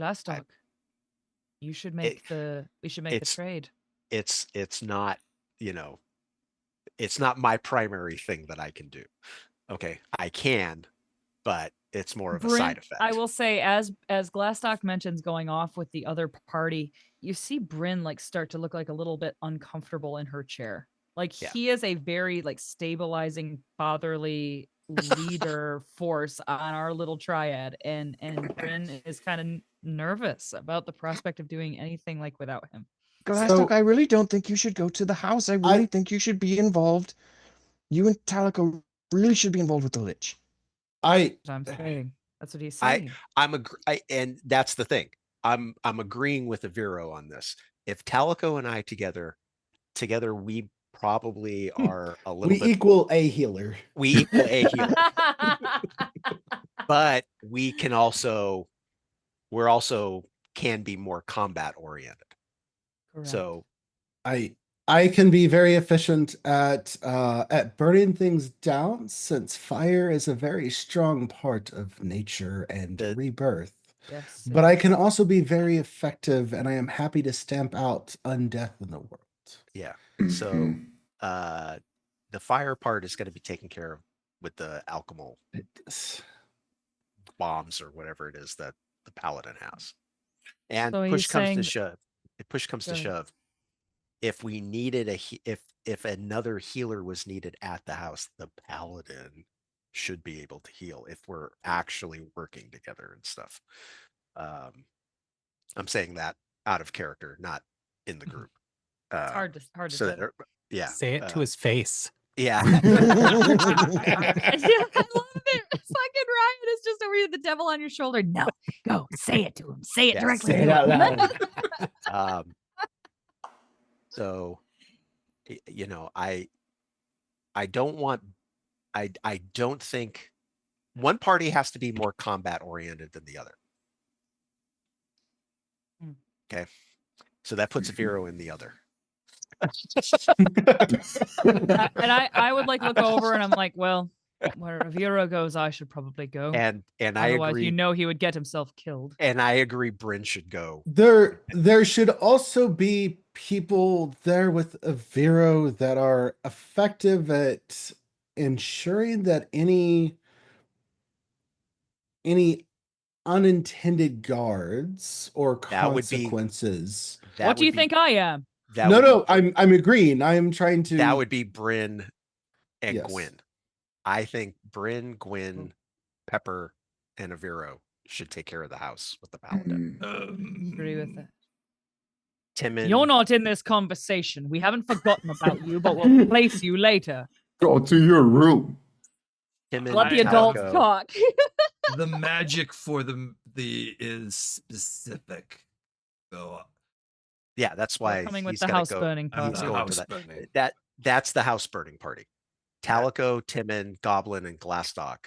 [SPEAKER 3] Glastoc. You should make we should make the trade.
[SPEAKER 5] It's not, it's not my primary thing that I can do. Okay, I can, but it's more of a side effect.
[SPEAKER 3] I will say, as Glastoc mentions going off with the other party, you see Brynn like start to look like a little bit uncomfortable in her chair. Like he is a very like stabilizing fatherly leader force on our little triad, and Brynn is kind of nervous about the prospect of doing anything like without him.
[SPEAKER 6] Glastoc, I really don't think you should go to the house. I really think you should be involved. You and Talico really should be involved with the Lich.
[SPEAKER 3] I'm saying. That's what he's saying.
[SPEAKER 5] And that's the thing. I'm agreeing with Aviro on this. If Talico and I together, we probably are a little bit.
[SPEAKER 4] We equal a healer.
[SPEAKER 5] We equal a healer. But we can also, can be more combat oriented.
[SPEAKER 3] Correct.
[SPEAKER 5] So
[SPEAKER 4] I can be very efficient at burning things down, since fire is a very strong part of nature and rebirth.
[SPEAKER 3] Yes.
[SPEAKER 4] But I can also be very effective, and I am happy to stamp out undeath in the world.
[SPEAKER 5] Yeah. So the fire part is going to be taken care of with the alchemical bombs or whatever it is that the paladin has. And
[SPEAKER 3] So
[SPEAKER 5] push comes to
[SPEAKER 3] saying
[SPEAKER 5] shove. If push comes to shove, if we needed if another healer was needed at the house, the paladin should be able to heal if we're actually working together and stuff. I'm saying that out of character, not in the group.
[SPEAKER 3] It's hard to say.
[SPEAKER 5] Yeah.
[SPEAKER 2] Say it to his face.
[SPEAKER 5] Yeah.
[SPEAKER 3] I love it. Fucking Ryan is just over here, the devil on your shoulder. No, go say it to him. Say it directly.
[SPEAKER 4] Say it out loud.
[SPEAKER 5] So, I don't think one party has to be more combat oriented than the other. Okay. So that puts Aviro in the other.
[SPEAKER 3] And I would like look over and I'm like, well, where Aviro goes, I should probably go.
[SPEAKER 5] And I
[SPEAKER 3] otherwise,
[SPEAKER 5] agree.
[SPEAKER 3] he would get himself killed.
[SPEAKER 5] And I agree Brynn should go.
[SPEAKER 4] There should also be people there with Aviro that are effective at ensuring that any unintended guards or consequences.
[SPEAKER 3] What do you think I am?
[SPEAKER 4] I'm agreeing. I am trying to.
[SPEAKER 5] That would be Brynn and
[SPEAKER 4] Yes.
[SPEAKER 5] Gwyn. I think Brynn, Gwyn, Pepper, and Aviro should take care of the house with the paladin.
[SPEAKER 3] Agree with that.
[SPEAKER 5] Timon,
[SPEAKER 3] You're not in this conversation. We haven't forgotten about you, but we'll place you later.
[SPEAKER 8] Go to your room.
[SPEAKER 5] Timon,
[SPEAKER 3] Let the adults talk.
[SPEAKER 1] The magic for the is specific. So
[SPEAKER 5] yeah, that's why
[SPEAKER 3] coming with
[SPEAKER 5] he's
[SPEAKER 3] the
[SPEAKER 5] gotta
[SPEAKER 3] house
[SPEAKER 5] go.
[SPEAKER 3] burning party.
[SPEAKER 5] He's going to that. That's the house burning party. Talico, Timon, Goblin, and Glastoc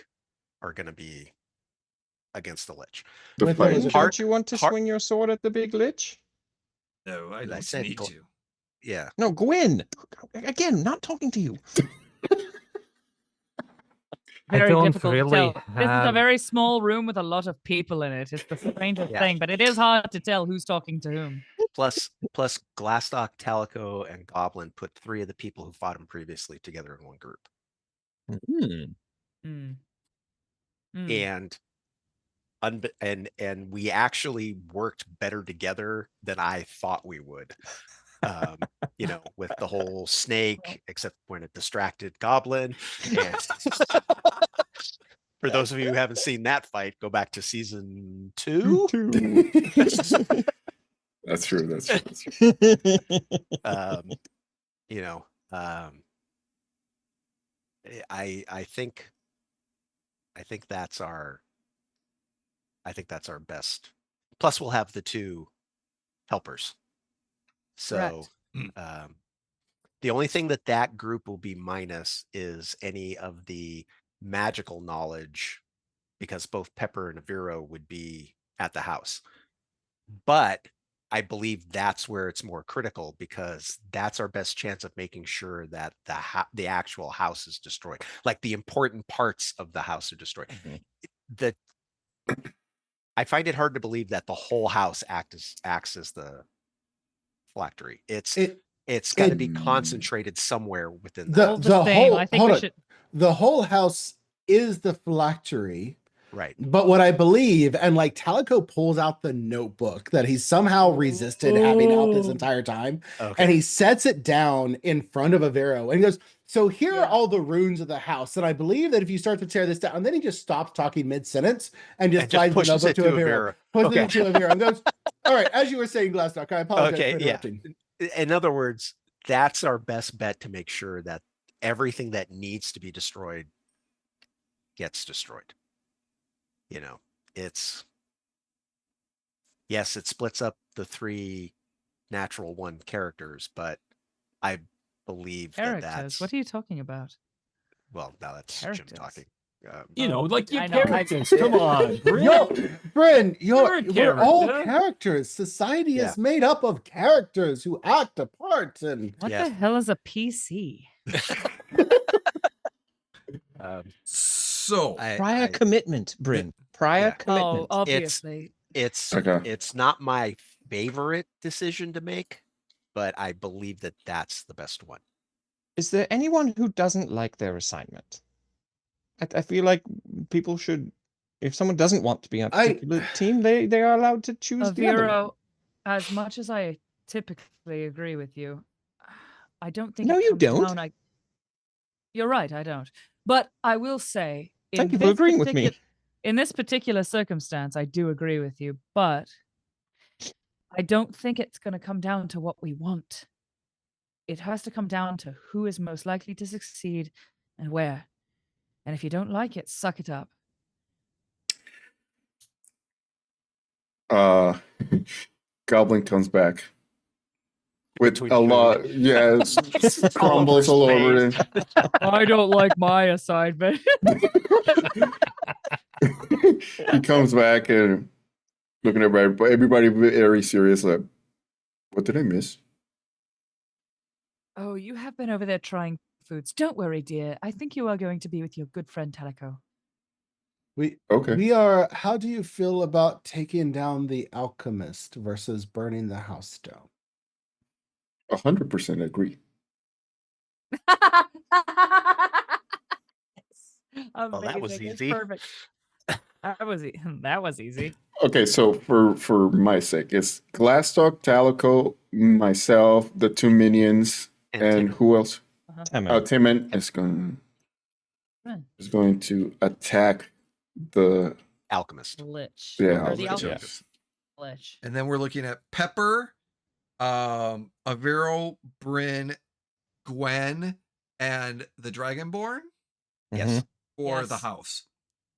[SPEAKER 5] are going to be against the Lich.
[SPEAKER 6] Don't you want to swing your sword at the big Lich?
[SPEAKER 1] No, I don't need to.
[SPEAKER 5] Yeah.
[SPEAKER 6] No, Gwyn. Again, not talking to you.
[SPEAKER 3] Very difficult to tell. This is a very small room with a lot of people in it. It's the strangest thing, but it is hard to tell who's talking to whom.
[SPEAKER 5] Plus Glastoc, Talico, and Goblin put 3 of the people who fought him previously together in one group. And we actually worked better together than I thought we would. With the whole snake, except when it distracted Goblin. And for those of you who haven't seen that fight, go back to season 2.
[SPEAKER 8] That's true. That's true.
[SPEAKER 5] I think that's our I think that's our best. Plus, we'll have the 2 helpers. So, the only thing that group will be minus is any of the magical knowledge, because both Pepper and Aviro would be at the house. But I believe that's where it's more critical, because that's our best chance of making sure that the actual house is destroyed. Like the important parts of the house are destroyed. I find it hard to believe that the whole house acts as the phylactery. It's got to be concentrated somewhere within the house.
[SPEAKER 3] The whole, I think we should...
[SPEAKER 4] The whole house is the phylactery.
[SPEAKER 5] Right.
[SPEAKER 4] But what I believe, and like Talico pulls out the notebook that he somehow resisted having out this entire time, and he sets it down in front of Aviro and he goes, so here are all the runes of the house. And I believe that if you start to tear this down, and then he just stops talking mid-sentence and just slides the notebook to Aviro. Pushes it to Aviro and goes, all right, as you were saying, Glastoc, I apologize for interrupting.
[SPEAKER 5] In other words, that's our best bet to make sure that everything that needs to be destroyed gets destroyed. You know, yes, it splits up the 3 natural 1 characters, but I believe that's...
[SPEAKER 3] What are you talking about?
[SPEAKER 5] Well, now that's Jim talking.
[SPEAKER 7] You know, like your
[SPEAKER 3] I know.
[SPEAKER 7] characters. Come on, Brynn.
[SPEAKER 4] Brynn, we're all characters. Society is made up of characters who act a part. And
[SPEAKER 3] what the hell is a PC?
[SPEAKER 6] Prior commitment, Brynn. Prior commitment.
[SPEAKER 3] Oh, obviously.
[SPEAKER 5] It's not my favorite decision to make, but I believe that that's the best one.
[SPEAKER 6] Is there anyone who doesn't like their assignment? I feel like people should, if someone doesn't want to be on a particular team, they are allowed to choose the other.
[SPEAKER 3] Aviro, as much as I typically agree with you, I don't think.
[SPEAKER 6] No, you don't.
[SPEAKER 3] You're right, I don't. But I will say,
[SPEAKER 6] thank you for agreeing with me.
[SPEAKER 3] In this particular circumstance, I do agree with you, but I don't think it's going to come down to what we want. It has to come down to who is most likely to succeed and where. And if you don't like it, suck it up.
[SPEAKER 8] Goblin comes back with a lot. Yes, crumbles all over it.
[SPEAKER 3] I don't like my assignment.
[SPEAKER 8] He comes back and looking at everybody very serious. Like, what did I miss?
[SPEAKER 3] Oh, you have been over there trying foods. Don't worry, dear. I think you are going to be with your good friend Talico.
[SPEAKER 4] We are. How do you feel about taking down the alchemist versus burning the house down?
[SPEAKER 8] 100% agree.
[SPEAKER 5] Well, that was easy.
[SPEAKER 3] Perfect. That was easy.
[SPEAKER 8] Okay, so for my sake, it's Glastoc, Talico, myself, the 2 minions, and who else? Timon is going to attack the
[SPEAKER 5] alchemist.
[SPEAKER 3] Lich.
[SPEAKER 8] Yeah,
[SPEAKER 3] or the alchemist. Lich.
[SPEAKER 1] And then we're looking at Pepper, Aviro, Brynn, Gwyn, and the Dragonborn.
[SPEAKER 5] Yes.
[SPEAKER 1] For the house.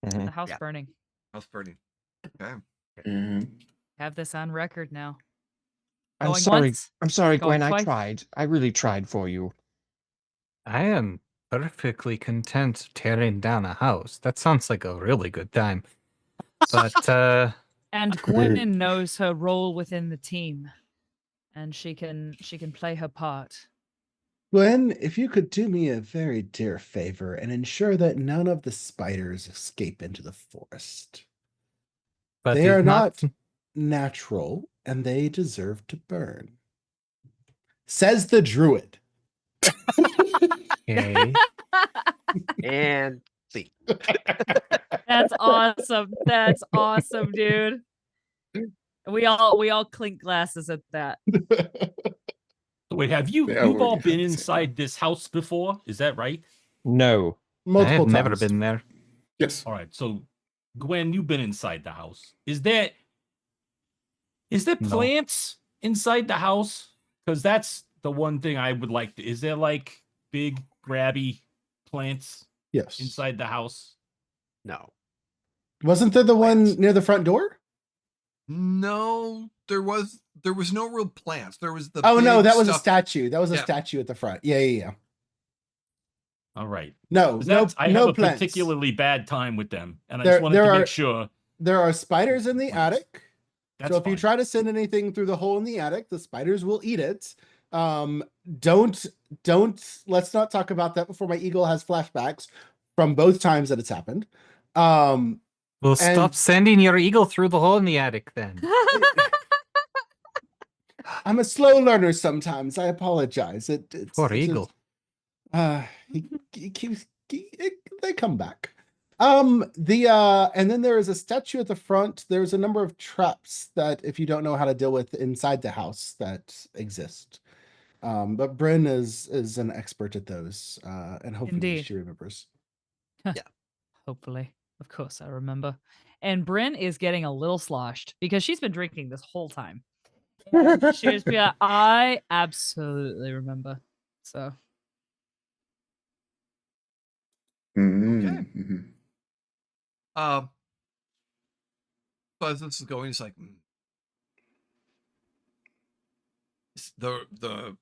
[SPEAKER 3] The house burning.
[SPEAKER 1] House burning. Okay.
[SPEAKER 3] Have this on record now.
[SPEAKER 6] I'm sorry, Gwyn. I tried. I really tried for you.
[SPEAKER 2] I am perfectly content tearing down a house. That sounds like a really good time. But
[SPEAKER 3] and Gwyn knows her role within the team, and she can play her part.
[SPEAKER 4] Gwyn, if you could do me a very dear favor and ensure that none of the spiders escape into the forest. But they are not natural, and they deserve to burn. Says the druid.
[SPEAKER 2] Okay.
[SPEAKER 5] And see.
[SPEAKER 3] That's awesome. That's awesome, dude. We all clink glasses at that.
[SPEAKER 7] Wait, have you've all been inside this house before? Is that right?
[SPEAKER 6] No.
[SPEAKER 2] Multiple times. Never been there.
[SPEAKER 8] Yes.
[SPEAKER 7] All right. So, Gwyn, you've been inside the house. Is there plants inside the house? Because that's the one thing I would like to. Is there like big grabby plants?
[SPEAKER 4] Yes.
[SPEAKER 7] Inside the house?
[SPEAKER 5] No.
[SPEAKER 4] Wasn't there the
[SPEAKER 5] Plants.
[SPEAKER 4] one near the front door?
[SPEAKER 1] No, there was no real plants. There was the
[SPEAKER 4] Oh no,
[SPEAKER 1] big
[SPEAKER 4] that was a
[SPEAKER 1] stuff-
[SPEAKER 4] statue. That was a
[SPEAKER 1] Yeah.
[SPEAKER 4] statue at the front. Yeah.
[SPEAKER 7] All right.
[SPEAKER 4] No,
[SPEAKER 7] 'Cause
[SPEAKER 4] no,
[SPEAKER 7] that's- I
[SPEAKER 4] no
[SPEAKER 7] have a
[SPEAKER 4] plants.
[SPEAKER 7] particularly bad time with them, and I
[SPEAKER 4] There-
[SPEAKER 7] just wanted
[SPEAKER 4] there
[SPEAKER 7] to
[SPEAKER 4] are-
[SPEAKER 7] make sure.
[SPEAKER 4] There are spiders in the
[SPEAKER 7] Plants.
[SPEAKER 4] attic.
[SPEAKER 7] That's
[SPEAKER 4] So if you
[SPEAKER 7] fine.
[SPEAKER 4] try to send anything through the hole in the attic, the spiders will eat it. Don't let's not talk about that before my eagle has flashbacks from both times that it's happened.
[SPEAKER 2] Well, stop
[SPEAKER 4] And-
[SPEAKER 2] sending your eagle through the hole in the attic then.
[SPEAKER 4] I'm a slow learner sometimes. I apologize. It's
[SPEAKER 2] Poor
[SPEAKER 4] it's
[SPEAKER 2] eagle.
[SPEAKER 4] he keeps they come back. And then there is a statue at the front. There's a number of traps that if you don't know how to deal with inside the house that exist. But Brynn is an expert at those. And hopefully
[SPEAKER 3] Indeed.
[SPEAKER 4] she remembers.
[SPEAKER 3] Hopefully. Of course, I remember. And Brynn is getting a little sloshed because she's been drinking this whole time. And she was like, I absolutely remember. So
[SPEAKER 8] Mhm.
[SPEAKER 1] So as this is going, it's like the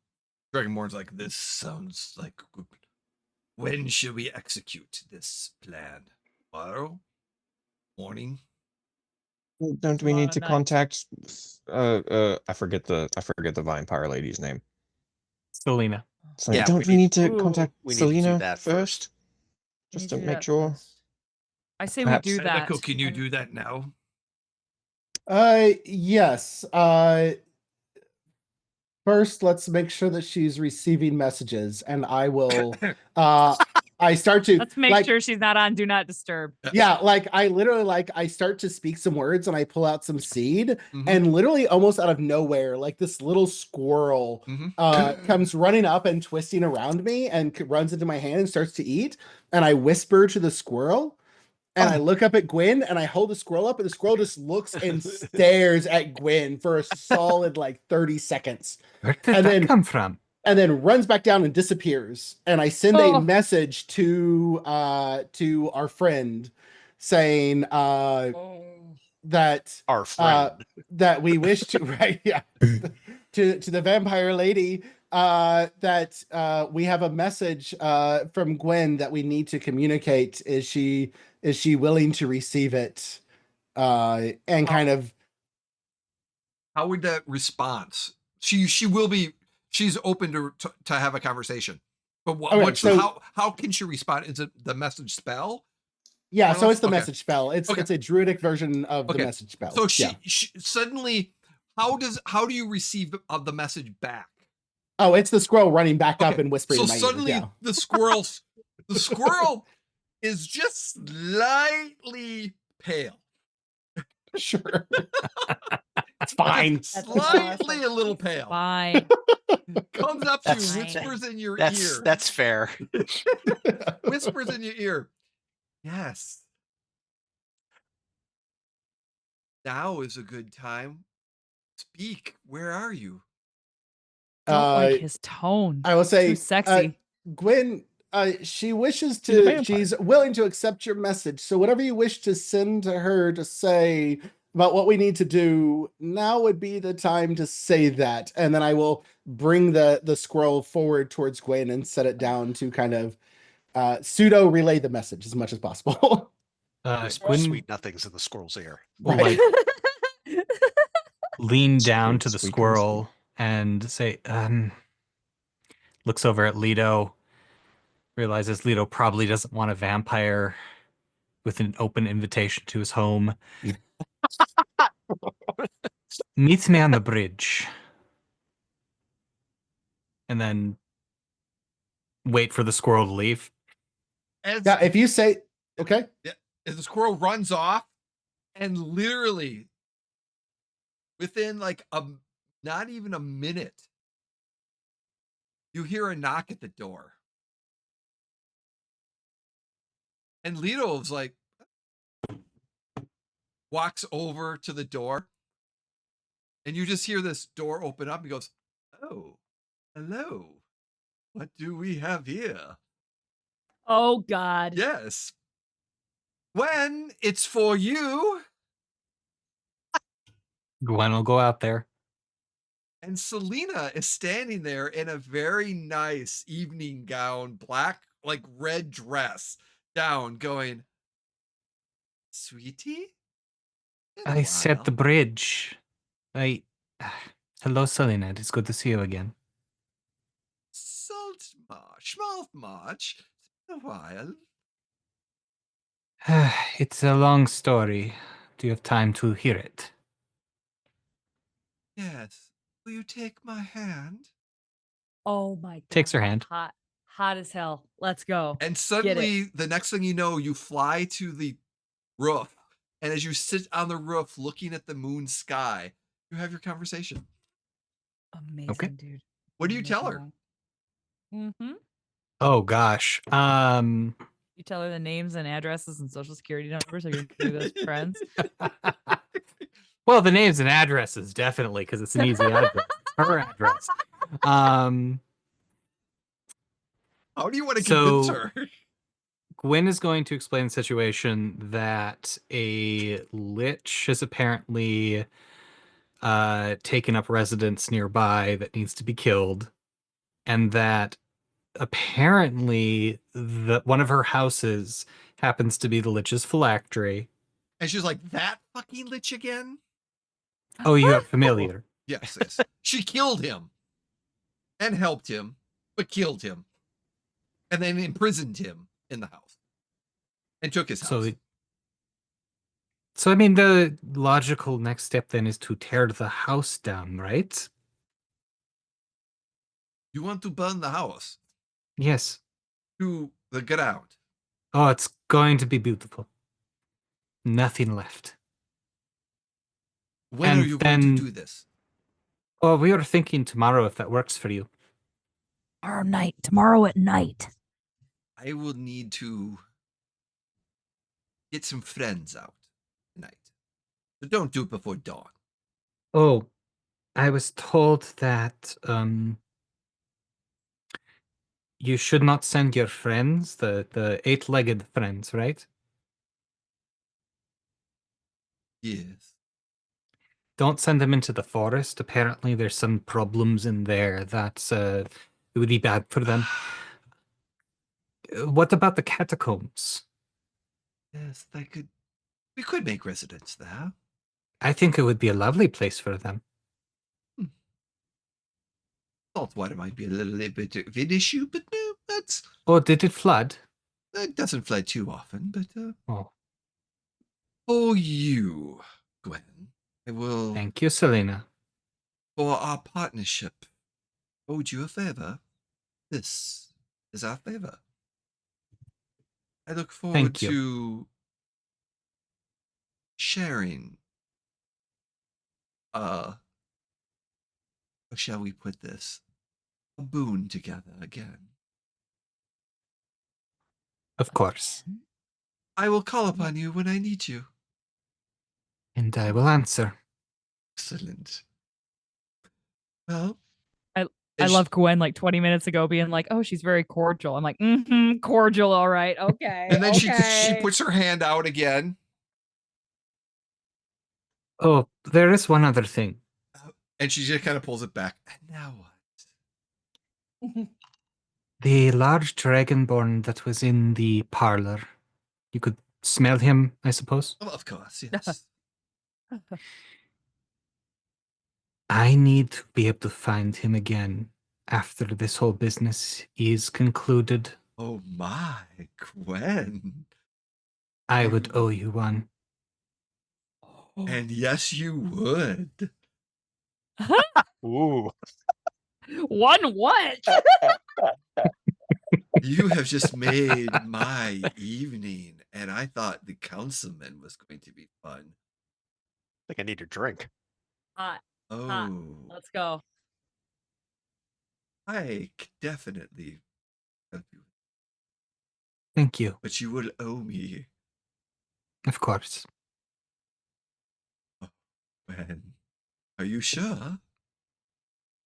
[SPEAKER 1] Dragonborn's like, this sounds like good. When should we execute this plan? Tomorrow? Morning?
[SPEAKER 6] Don't we need to
[SPEAKER 3] Tomorrow night.
[SPEAKER 6] contact? I forget the vampire lady's name.
[SPEAKER 2] Selena.
[SPEAKER 6] So
[SPEAKER 5] Yeah,
[SPEAKER 6] don't
[SPEAKER 5] we
[SPEAKER 6] we
[SPEAKER 5] need-
[SPEAKER 6] need to
[SPEAKER 3] Ooh.
[SPEAKER 6] contact
[SPEAKER 5] We need to do
[SPEAKER 6] Selena
[SPEAKER 5] that
[SPEAKER 6] first?
[SPEAKER 3] we
[SPEAKER 6] Just
[SPEAKER 3] need
[SPEAKER 6] to
[SPEAKER 3] do
[SPEAKER 6] make
[SPEAKER 3] that
[SPEAKER 6] sure.
[SPEAKER 3] first. I say
[SPEAKER 6] Perhaps-
[SPEAKER 3] we do that.
[SPEAKER 1] Echo, can you do that now?
[SPEAKER 4] Yes. First, let's make sure that she's receiving messages, and I will. I start to.
[SPEAKER 3] Let's make sure she's not on Do Not Disturb.
[SPEAKER 4] Yeah, like I literally I start to speak some words, and I pull out some seed,
[SPEAKER 1] Mhm.
[SPEAKER 4] and literally almost out of nowhere, like this little squirrel
[SPEAKER 1] Mhm.
[SPEAKER 4] comes running up and twisting around me, and runs into my hand and starts to eat. And I whisper to the squirrel. And I look up at Gwyn and I hold the squirrel up, and the squirrel just looks and stares at Gwyn for a solid like 30 seconds.
[SPEAKER 2] Where did
[SPEAKER 4] And
[SPEAKER 2] that
[SPEAKER 4] then-
[SPEAKER 2] come from?
[SPEAKER 4] And then runs back down and disappears. And I send a
[SPEAKER 3] Oh.
[SPEAKER 4] message to our friend saying that
[SPEAKER 5] Our friend.
[SPEAKER 4] that we wish to right, yeah. to the vampire lady that we have a message from Gwyn that we need to communicate. Is she willing to receive it? And kind of
[SPEAKER 1] How would that response? She will be. She's open to have a conversation. But
[SPEAKER 4] Okay,
[SPEAKER 1] what's
[SPEAKER 4] so-
[SPEAKER 1] how can she respond? Is it the message spell?
[SPEAKER 4] yeah,
[SPEAKER 1] What
[SPEAKER 4] so
[SPEAKER 1] else?
[SPEAKER 4] it's the
[SPEAKER 1] Okay.
[SPEAKER 4] message spell. It's
[SPEAKER 1] Okay.
[SPEAKER 4] it's a druidic version of
[SPEAKER 1] Okay.
[SPEAKER 4] the message spell.
[SPEAKER 1] So
[SPEAKER 4] Yeah.
[SPEAKER 1] she suddenly, how do you receive the message back?
[SPEAKER 4] Oh, it's the squirrel running back up
[SPEAKER 1] Okay,
[SPEAKER 4] and whispering
[SPEAKER 1] so
[SPEAKER 4] in my
[SPEAKER 1] suddenly
[SPEAKER 4] ear.
[SPEAKER 1] the squirrel is just slightly pale.
[SPEAKER 4] Yeah, sure. It's fine.
[SPEAKER 1] Slightly a little pale.
[SPEAKER 3] Fine.
[SPEAKER 1] Comes up to you,
[SPEAKER 5] That's-
[SPEAKER 1] whispers in your
[SPEAKER 5] That's
[SPEAKER 1] ear.
[SPEAKER 5] that's fair.
[SPEAKER 1] Whispers in your ear. Yes. Now is a good time. Speak. Where are you?
[SPEAKER 3] Don't like his tone.
[SPEAKER 4] I will say,
[SPEAKER 3] Too sexy.
[SPEAKER 4] Gwyn, she wishes
[SPEAKER 6] She's a
[SPEAKER 4] to,
[SPEAKER 6] vampire.
[SPEAKER 4] she's willing to accept your message. So whatever you wish to send to her to say about what we need to do, now would be the time to say that. And then I will bring the scroll forward towards Gwyn and set it down to kind of pseudo relay the message as much as possible.
[SPEAKER 5] Whisper
[SPEAKER 2] Gwyn
[SPEAKER 5] sweet nothings in the squirrel's ear.
[SPEAKER 2] will
[SPEAKER 4] Right.
[SPEAKER 2] like lean down to the
[SPEAKER 6] Sweet
[SPEAKER 2] squirrel and say, looks over at Leto, realizes Leto probably doesn't want a vampire with an open invitation to his home. Meet me on the bridge. And then wait for the squirrel to leave.
[SPEAKER 1] As,
[SPEAKER 4] Yeah, if you say, okay.
[SPEAKER 1] as the squirrel runs off, and literally within like not even a minute, you hear a knock at the door. And Leto's like, walks over to the door, and you just hear this door open up. He goes, "Oh, hello. What do we have here?"
[SPEAKER 3] Oh God.
[SPEAKER 1] Yes. When it's for you.
[SPEAKER 2] Gwen will go out there.
[SPEAKER 1] And Selena is standing there in a very nice evening gown, black, like red dress down, going, Sweetie? Been a
[SPEAKER 2] I set the
[SPEAKER 1] while."
[SPEAKER 2] bridge. Hello, Selena. It's good to see you again.
[SPEAKER 1] Salt Marsh, Mouth March. It's been a while.
[SPEAKER 2] It's a long story. Do you have time to hear it?
[SPEAKER 1] Yes. Will you take my hand?
[SPEAKER 3] Oh my god.
[SPEAKER 2] Takes her hand.
[SPEAKER 3] Hot as hell. Let's go.
[SPEAKER 1] And
[SPEAKER 3] Get it.
[SPEAKER 1] suddenly, the next thing you know, you fly to the roof. And as you sit on the roof looking at the moon sky, you have your conversation.
[SPEAKER 3] Amazing, dude.
[SPEAKER 1] What do you tell her?
[SPEAKER 3] Mm-hmm.
[SPEAKER 2] Oh gosh.
[SPEAKER 3] You tell her the names and addresses and social security numbers so you're gonna do those friends.
[SPEAKER 2] Well, the names and addresses definitely, because it's an easy address. It's her address.
[SPEAKER 1] How do you want to convince her?
[SPEAKER 2] Gwyn is going to explain the situation that a lich has apparently taken up residence nearby that needs to be killed, and that apparently one of her houses happens to be the lich's phylactery.
[SPEAKER 1] And she's like, that fucking lich again?
[SPEAKER 2] Oh, you have familiar.
[SPEAKER 1] Yes, yes. She killed him and helped him, but killed him. And then imprisoned him in the house and took his house.
[SPEAKER 2] So I mean, the logical next step then is to tear the house down, right?
[SPEAKER 1] You want to burn the house
[SPEAKER 2] Yes.
[SPEAKER 1] to the ground.
[SPEAKER 2] Oh, it's going to be beautiful. Nothing left.
[SPEAKER 1] When
[SPEAKER 2] And
[SPEAKER 1] are you going to do this?
[SPEAKER 2] Oh, we were thinking tomorrow if that works for you.
[SPEAKER 3] Tomorrow at night.
[SPEAKER 1] I will need to get some friends out tonight. So don't do it before dawn.
[SPEAKER 2] Oh, I was told that you should not send your friends, the eight-legged friends, right?
[SPEAKER 1] Yes.
[SPEAKER 2] Don't send them into the forest. Apparently, there's some problems in there that it would be bad for them. What about the catacombs?
[SPEAKER 1] Yes, we could make residence there.
[SPEAKER 2] I think it would be a lovely place for them.
[SPEAKER 1] Saltwater might be a little bit of an issue, but no, that's...
[SPEAKER 2] Oh, did it flood?
[SPEAKER 1] It doesn't flood too often, but...
[SPEAKER 2] Oh.
[SPEAKER 1] For you, Gwen, I will...
[SPEAKER 2] Thank you, Selena.
[SPEAKER 1] For our partnership, owed you a favor. This is our favor. I look forward to sharing, how shall we put this? A boon together again.
[SPEAKER 2] Of course.
[SPEAKER 1] I will call upon you when I need you.
[SPEAKER 2] And I will answer.
[SPEAKER 1] Excellent. Well,
[SPEAKER 3] I love Gwen like 20 minutes ago being like, oh, she's very cordial. I'm like, cordial, all right, okay.
[SPEAKER 1] And then
[SPEAKER 3] okay.
[SPEAKER 1] she puts her hand out again.
[SPEAKER 2] Oh, there is one other thing.
[SPEAKER 1] And she just kind of pulls it back. And now what?
[SPEAKER 2] The large dragonborn that was in the parlor. You could smell him, I suppose?
[SPEAKER 1] Oh, of course, yes.
[SPEAKER 2] I need to be able to find him again after this whole business is concluded.
[SPEAKER 1] Oh my, Gwen.
[SPEAKER 2] I would owe you one.
[SPEAKER 1] And yes, you would.
[SPEAKER 5] Ooh.
[SPEAKER 3] One what?
[SPEAKER 1] You have just made my evening, and I thought the councilman was going to be fun.
[SPEAKER 5] I think I need a drink.
[SPEAKER 3] Hot.
[SPEAKER 1] Oh,
[SPEAKER 3] Let's go.
[SPEAKER 1] I could definitely help you,
[SPEAKER 2] Thank you.
[SPEAKER 1] but you will owe me.
[SPEAKER 2] Of course.
[SPEAKER 1] When? Are you sure?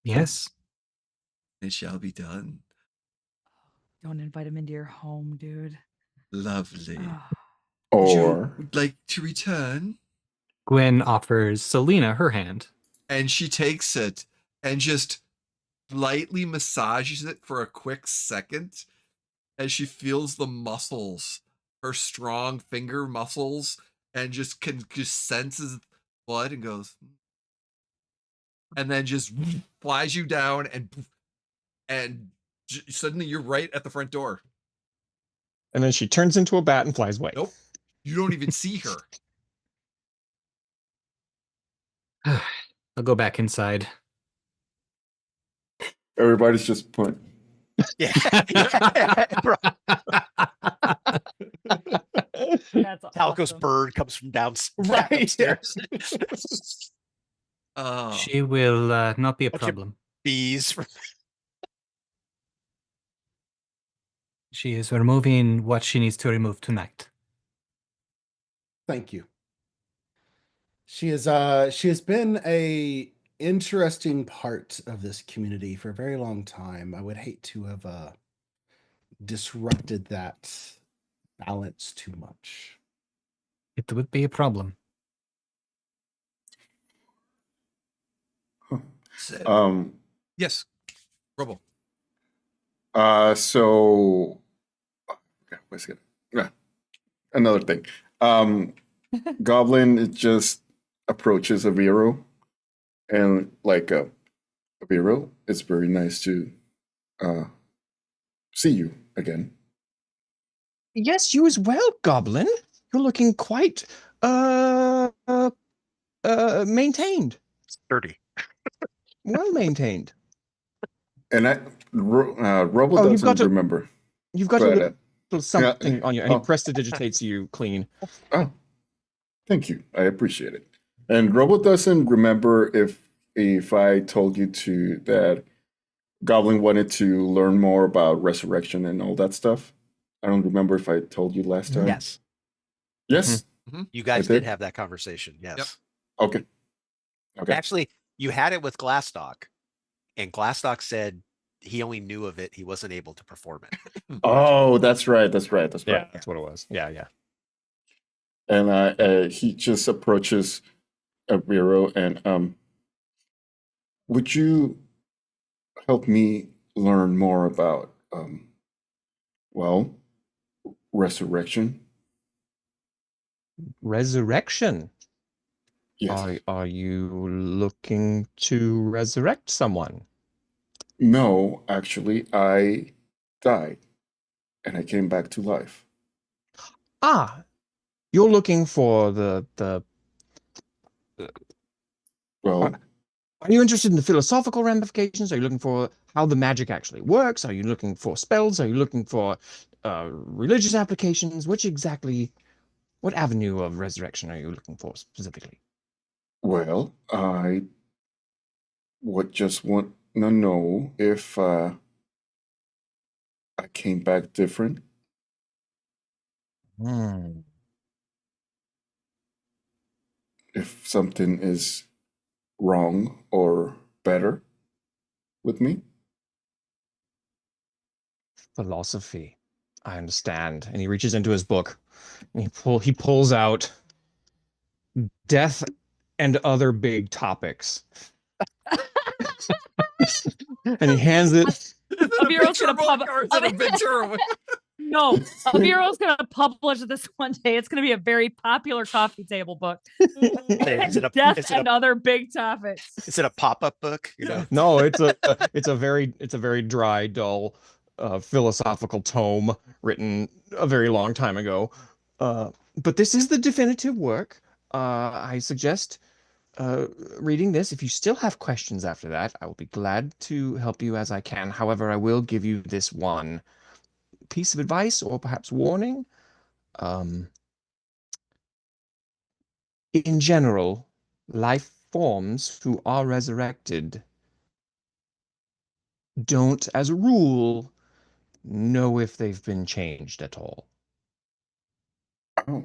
[SPEAKER 2] Yes.
[SPEAKER 1] It shall be done.
[SPEAKER 3] Don't invite him into your home, dude.
[SPEAKER 1] Lovely.
[SPEAKER 8] Or
[SPEAKER 1] would like to return?
[SPEAKER 2] Gwyn offers Selena her hand.
[SPEAKER 1] And she takes it and just lightly massages it for a quick second as she feels the muscles, her strong finger muscles, and just senses blood and goes, and then just flies you down and suddenly you're right at the front door.
[SPEAKER 6] And then she turns into a bat and flies away.
[SPEAKER 1] Nope, you don't even see her.
[SPEAKER 2] I'll go back inside.
[SPEAKER 8] everybody's just put.
[SPEAKER 5] Yeah.
[SPEAKER 3] That's
[SPEAKER 5] Talco's
[SPEAKER 3] awesome.
[SPEAKER 5] bird comes from downstairs.
[SPEAKER 4] Right, yeah.
[SPEAKER 2] She will not be a
[SPEAKER 5] Bunch of-
[SPEAKER 2] problem.
[SPEAKER 5] Bees.
[SPEAKER 2] She is removing what she needs to remove tonight.
[SPEAKER 4] Thank you. She has been a interesting part of this community for a very long time. I would hate to have disrupted that balance too much.
[SPEAKER 2] It would be a problem.
[SPEAKER 1] Yes, Robo.
[SPEAKER 8] So what's it? Another thing. Goblin just approaches Aviro and Aviro, it's very nice to see you again.
[SPEAKER 6] Yes, you as well, Goblin. You're looking quite maintained.
[SPEAKER 5] Sturdy.
[SPEAKER 6] Well maintained.
[SPEAKER 8] And Robo
[SPEAKER 6] Oh,
[SPEAKER 8] doesn't remember.
[SPEAKER 6] You've got
[SPEAKER 8] But,
[SPEAKER 6] a little something on you, and he
[SPEAKER 8] oh.
[SPEAKER 6] prestidigitates you clean.
[SPEAKER 8] Oh, thank you. I appreciate it. And Robo doesn't remember if I told you that Goblin wanted to learn more about resurrection and all that stuff. I don't remember if I told you last time.
[SPEAKER 5] Yes.
[SPEAKER 8] Yes.
[SPEAKER 5] You guys
[SPEAKER 8] I
[SPEAKER 5] did
[SPEAKER 8] did?
[SPEAKER 5] have that conversation. Yes.
[SPEAKER 8] Okay. Okay.
[SPEAKER 5] Actually, you had it with Glastoc, and Glastoc said he only knew of it. He wasn't able to perform it.
[SPEAKER 8] Oh, that's right. That's right.
[SPEAKER 6] Yeah, that's what it was. Yeah.
[SPEAKER 8] And he just approaches Aviro and would you help me learn more about resurrection?
[SPEAKER 6] Resurrection.
[SPEAKER 8] Yes.
[SPEAKER 6] Are you looking to resurrect someone?
[SPEAKER 8] No, actually, I died and I came back to life.
[SPEAKER 6] Ah, you're looking for the.
[SPEAKER 8] Well,
[SPEAKER 6] Are you interested in the philosophical ramifications? Are you looking for how the magic actually works? Are you looking for spells? Are you looking for religious applications? What avenue of resurrection are you looking for specifically?
[SPEAKER 8] well, I would just want to know if I came back different. If something is wrong or better with me.
[SPEAKER 6] Philosophy. I understand. And he reaches into his book and he pulls out death and other big topics. And he hands it.
[SPEAKER 3] Aviro's gonna No, Aviro's gonna publish this one day. It's gonna be a very popular coffee table book. Death and other big topics.
[SPEAKER 5] Is it a pop-up book? You know?
[SPEAKER 6] No, it's a very dry, dull, philosophical tome written a very long time ago. But this is the definitive work. I suggest reading this. If you still have questions after that, I will be glad to help you as I can. However, I will give you this one piece of advice or perhaps warning. In general, life forms who are resurrected don't, as a rule, know if they've been changed at all.
[SPEAKER 8] Oh.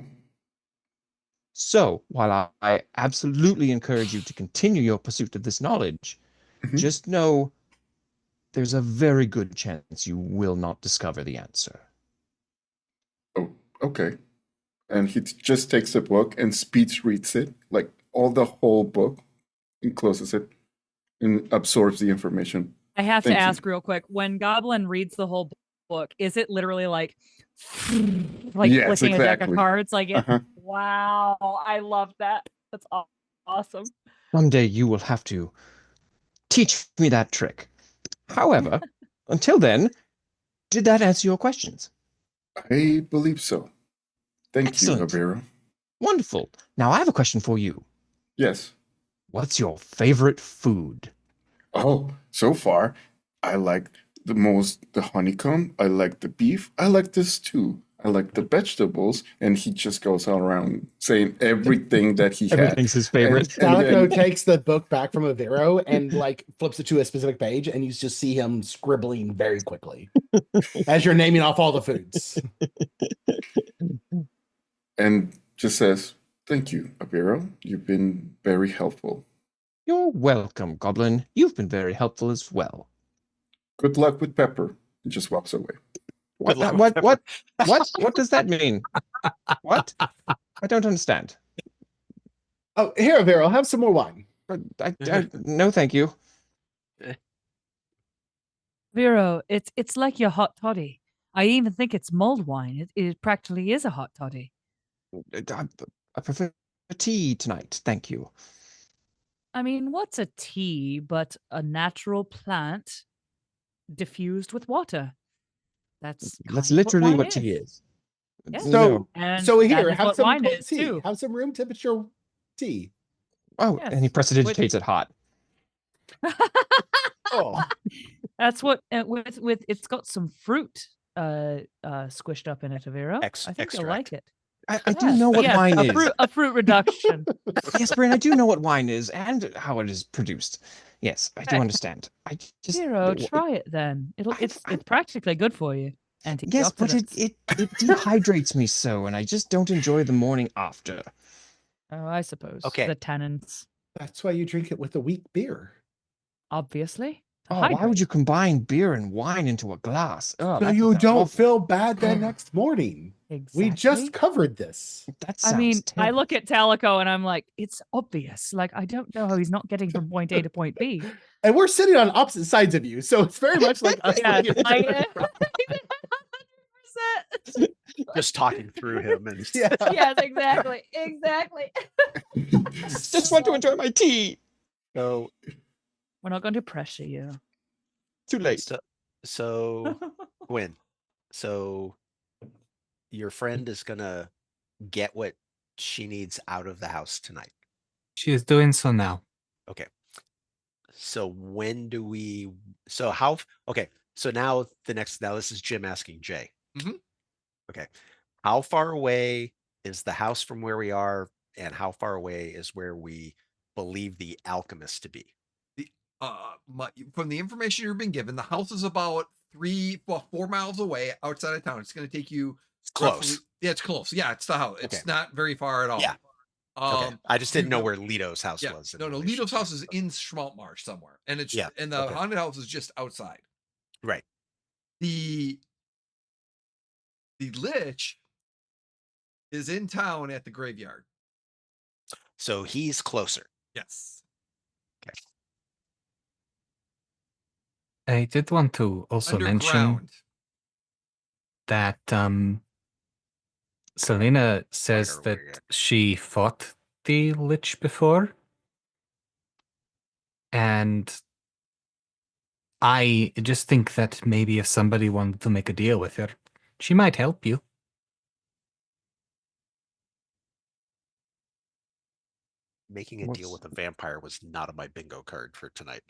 [SPEAKER 6] So, while I absolutely encourage you to continue your pursuit of this knowledge, just know there's a very good chance you will not discover the answer.
[SPEAKER 8] Oh, okay. And he just takes the book and speed reads it, like the whole book, and closes it and absorbs the information.
[SPEAKER 3] I have
[SPEAKER 8] Thank
[SPEAKER 3] to
[SPEAKER 8] you.
[SPEAKER 3] ask real quick, when Goblin reads the whole book, is it literally like
[SPEAKER 8] Yes,
[SPEAKER 3] flicking a deck of
[SPEAKER 8] exactly.
[SPEAKER 3] cards? Like it.
[SPEAKER 8] Uh-huh.
[SPEAKER 3] Wow, I love that. That's awesome.
[SPEAKER 6] Someday you will have to teach me that trick. However, until then, did that answer your questions?
[SPEAKER 8] I believe so. Thank
[SPEAKER 6] Excellent.
[SPEAKER 8] you, Aviro.
[SPEAKER 6] Wonderful. Now I have a question for you.
[SPEAKER 8] Yes.
[SPEAKER 6] What's your favorite food?
[SPEAKER 8] Oh, so far, I like the honeycomb. I like the beef. I like the stew. I like the vegetables. And he just goes all around saying everything that he had.
[SPEAKER 6] Everything's his favorite.
[SPEAKER 4] Calico takes the book back from Aviro and like flips it to a specific page, and you just see him scribbling very quickly as you're naming off all the foods.
[SPEAKER 8] And just says, "Thank you, Aviro. You've been very helpful.
[SPEAKER 6] You're welcome, Goblin. You've been very helpful as well.
[SPEAKER 8] Good luck with Pepper." And just walks away.
[SPEAKER 6] What does that mean? What? I don't understand.
[SPEAKER 4] Oh, here, Aviro, have some more wine.
[SPEAKER 6] No, thank you.
[SPEAKER 3] Vero, it's like your hot toddy. I even think it's mulled wine. It practically is a hot toddy.
[SPEAKER 6] I prefer tea tonight, thank you.
[SPEAKER 3] I mean, what's a tea but a natural plant diffused with water? That's
[SPEAKER 6] literally what tea is.
[SPEAKER 3] Yes.
[SPEAKER 6] No.
[SPEAKER 4] So here,
[SPEAKER 3] that is
[SPEAKER 4] have
[SPEAKER 3] what
[SPEAKER 4] some
[SPEAKER 3] wine
[SPEAKER 4] cold
[SPEAKER 3] is,
[SPEAKER 4] tea.
[SPEAKER 3] too.
[SPEAKER 4] Have some room temperature tea.
[SPEAKER 6] Oh,
[SPEAKER 3] Yes.
[SPEAKER 6] and he prestidigitates it hot.
[SPEAKER 4] Oh,
[SPEAKER 3] That's what with it's got some fruit squished up in it, Aviro. I think you'll like it.
[SPEAKER 6] I do know what
[SPEAKER 3] Yes,
[SPEAKER 6] wine is.
[SPEAKER 3] A fruit reduction.
[SPEAKER 6] Yes, Brynn, I do know what wine is and how it is produced. Yes, I do understand. I just
[SPEAKER 3] Vero, try it then. It's practically good for you.
[SPEAKER 6] Yes, but
[SPEAKER 3] Antioxidants.
[SPEAKER 6] it dehydrates me so, and I just don't enjoy the morning after.
[SPEAKER 3] Oh, I suppose.
[SPEAKER 5] Okay.
[SPEAKER 3] The tannins,
[SPEAKER 4] that's why you drink it with a weak beer.
[SPEAKER 3] obviously. to
[SPEAKER 6] Oh, why
[SPEAKER 3] hydrate.
[SPEAKER 6] would you combine beer and wine into a glass? Oh,
[SPEAKER 4] So
[SPEAKER 6] that
[SPEAKER 4] you
[SPEAKER 6] sounds
[SPEAKER 4] don't
[SPEAKER 6] awful.
[SPEAKER 4] feel bad the next morning.
[SPEAKER 3] Exactly.
[SPEAKER 4] We just covered this.
[SPEAKER 6] That
[SPEAKER 3] I
[SPEAKER 6] sounds
[SPEAKER 3] mean, I
[SPEAKER 6] terrible.
[SPEAKER 3] look at Talico and I'm like, it's obvious. Like, I don't know how he's not getting from point A to point B.
[SPEAKER 4] And we're sitting on opposite sides of you, so it's very much like us.
[SPEAKER 3] Yeah,
[SPEAKER 4] looking at
[SPEAKER 3] I,
[SPEAKER 4] you.
[SPEAKER 3] 100%.
[SPEAKER 5] Just talking through him and
[SPEAKER 4] Yeah.
[SPEAKER 3] Yes, exactly. Exactly.
[SPEAKER 6] Just want to enjoy my tea.
[SPEAKER 5] so
[SPEAKER 3] We're not going to pressure you.
[SPEAKER 6] Too late.
[SPEAKER 5] so Gwyn, so your friend is gonna get what she needs out of the house tonight.
[SPEAKER 2] She is doing so now.
[SPEAKER 5] Okay. So when do we? So how? Okay. So now this is Jim asking Jay.
[SPEAKER 1] Mhm.
[SPEAKER 5] Okay. How far away is the house from where we are, and how far away is where we believe the alchemist to be?
[SPEAKER 1] From the information you've been given, the house is about 4 miles away outside of town. It's going to take you
[SPEAKER 5] It's close.
[SPEAKER 1] roughly- yeah, it's close. Yeah, it's the house. It's
[SPEAKER 5] Okay.
[SPEAKER 1] not very far at all.
[SPEAKER 5] Yeah. Okay. I just didn't
[SPEAKER 1] you
[SPEAKER 5] know
[SPEAKER 1] go-
[SPEAKER 5] where Lito's house
[SPEAKER 1] Yeah,
[SPEAKER 5] was. in
[SPEAKER 1] no,
[SPEAKER 5] relation
[SPEAKER 1] Lito's
[SPEAKER 5] to
[SPEAKER 1] house
[SPEAKER 5] it,
[SPEAKER 1] is
[SPEAKER 5] but-
[SPEAKER 1] in Schmaltmarsh somewhere, and it's
[SPEAKER 5] Yeah,
[SPEAKER 1] and the
[SPEAKER 5] okay.
[SPEAKER 1] haunted house is just outside.
[SPEAKER 5] Right.
[SPEAKER 1] The Lich is in town at the graveyard.
[SPEAKER 5] So he's closer.
[SPEAKER 1] Yes.
[SPEAKER 2] I did want to also mention
[SPEAKER 1] Underground.
[SPEAKER 2] that Selena says
[SPEAKER 5] Fire
[SPEAKER 2] that
[SPEAKER 5] away.
[SPEAKER 2] she fought the Lich before. And I just think that maybe if somebody wanted to make a deal with her, she might help you.
[SPEAKER 5] Making a deal with a vampire was not on my bingo card for tonight.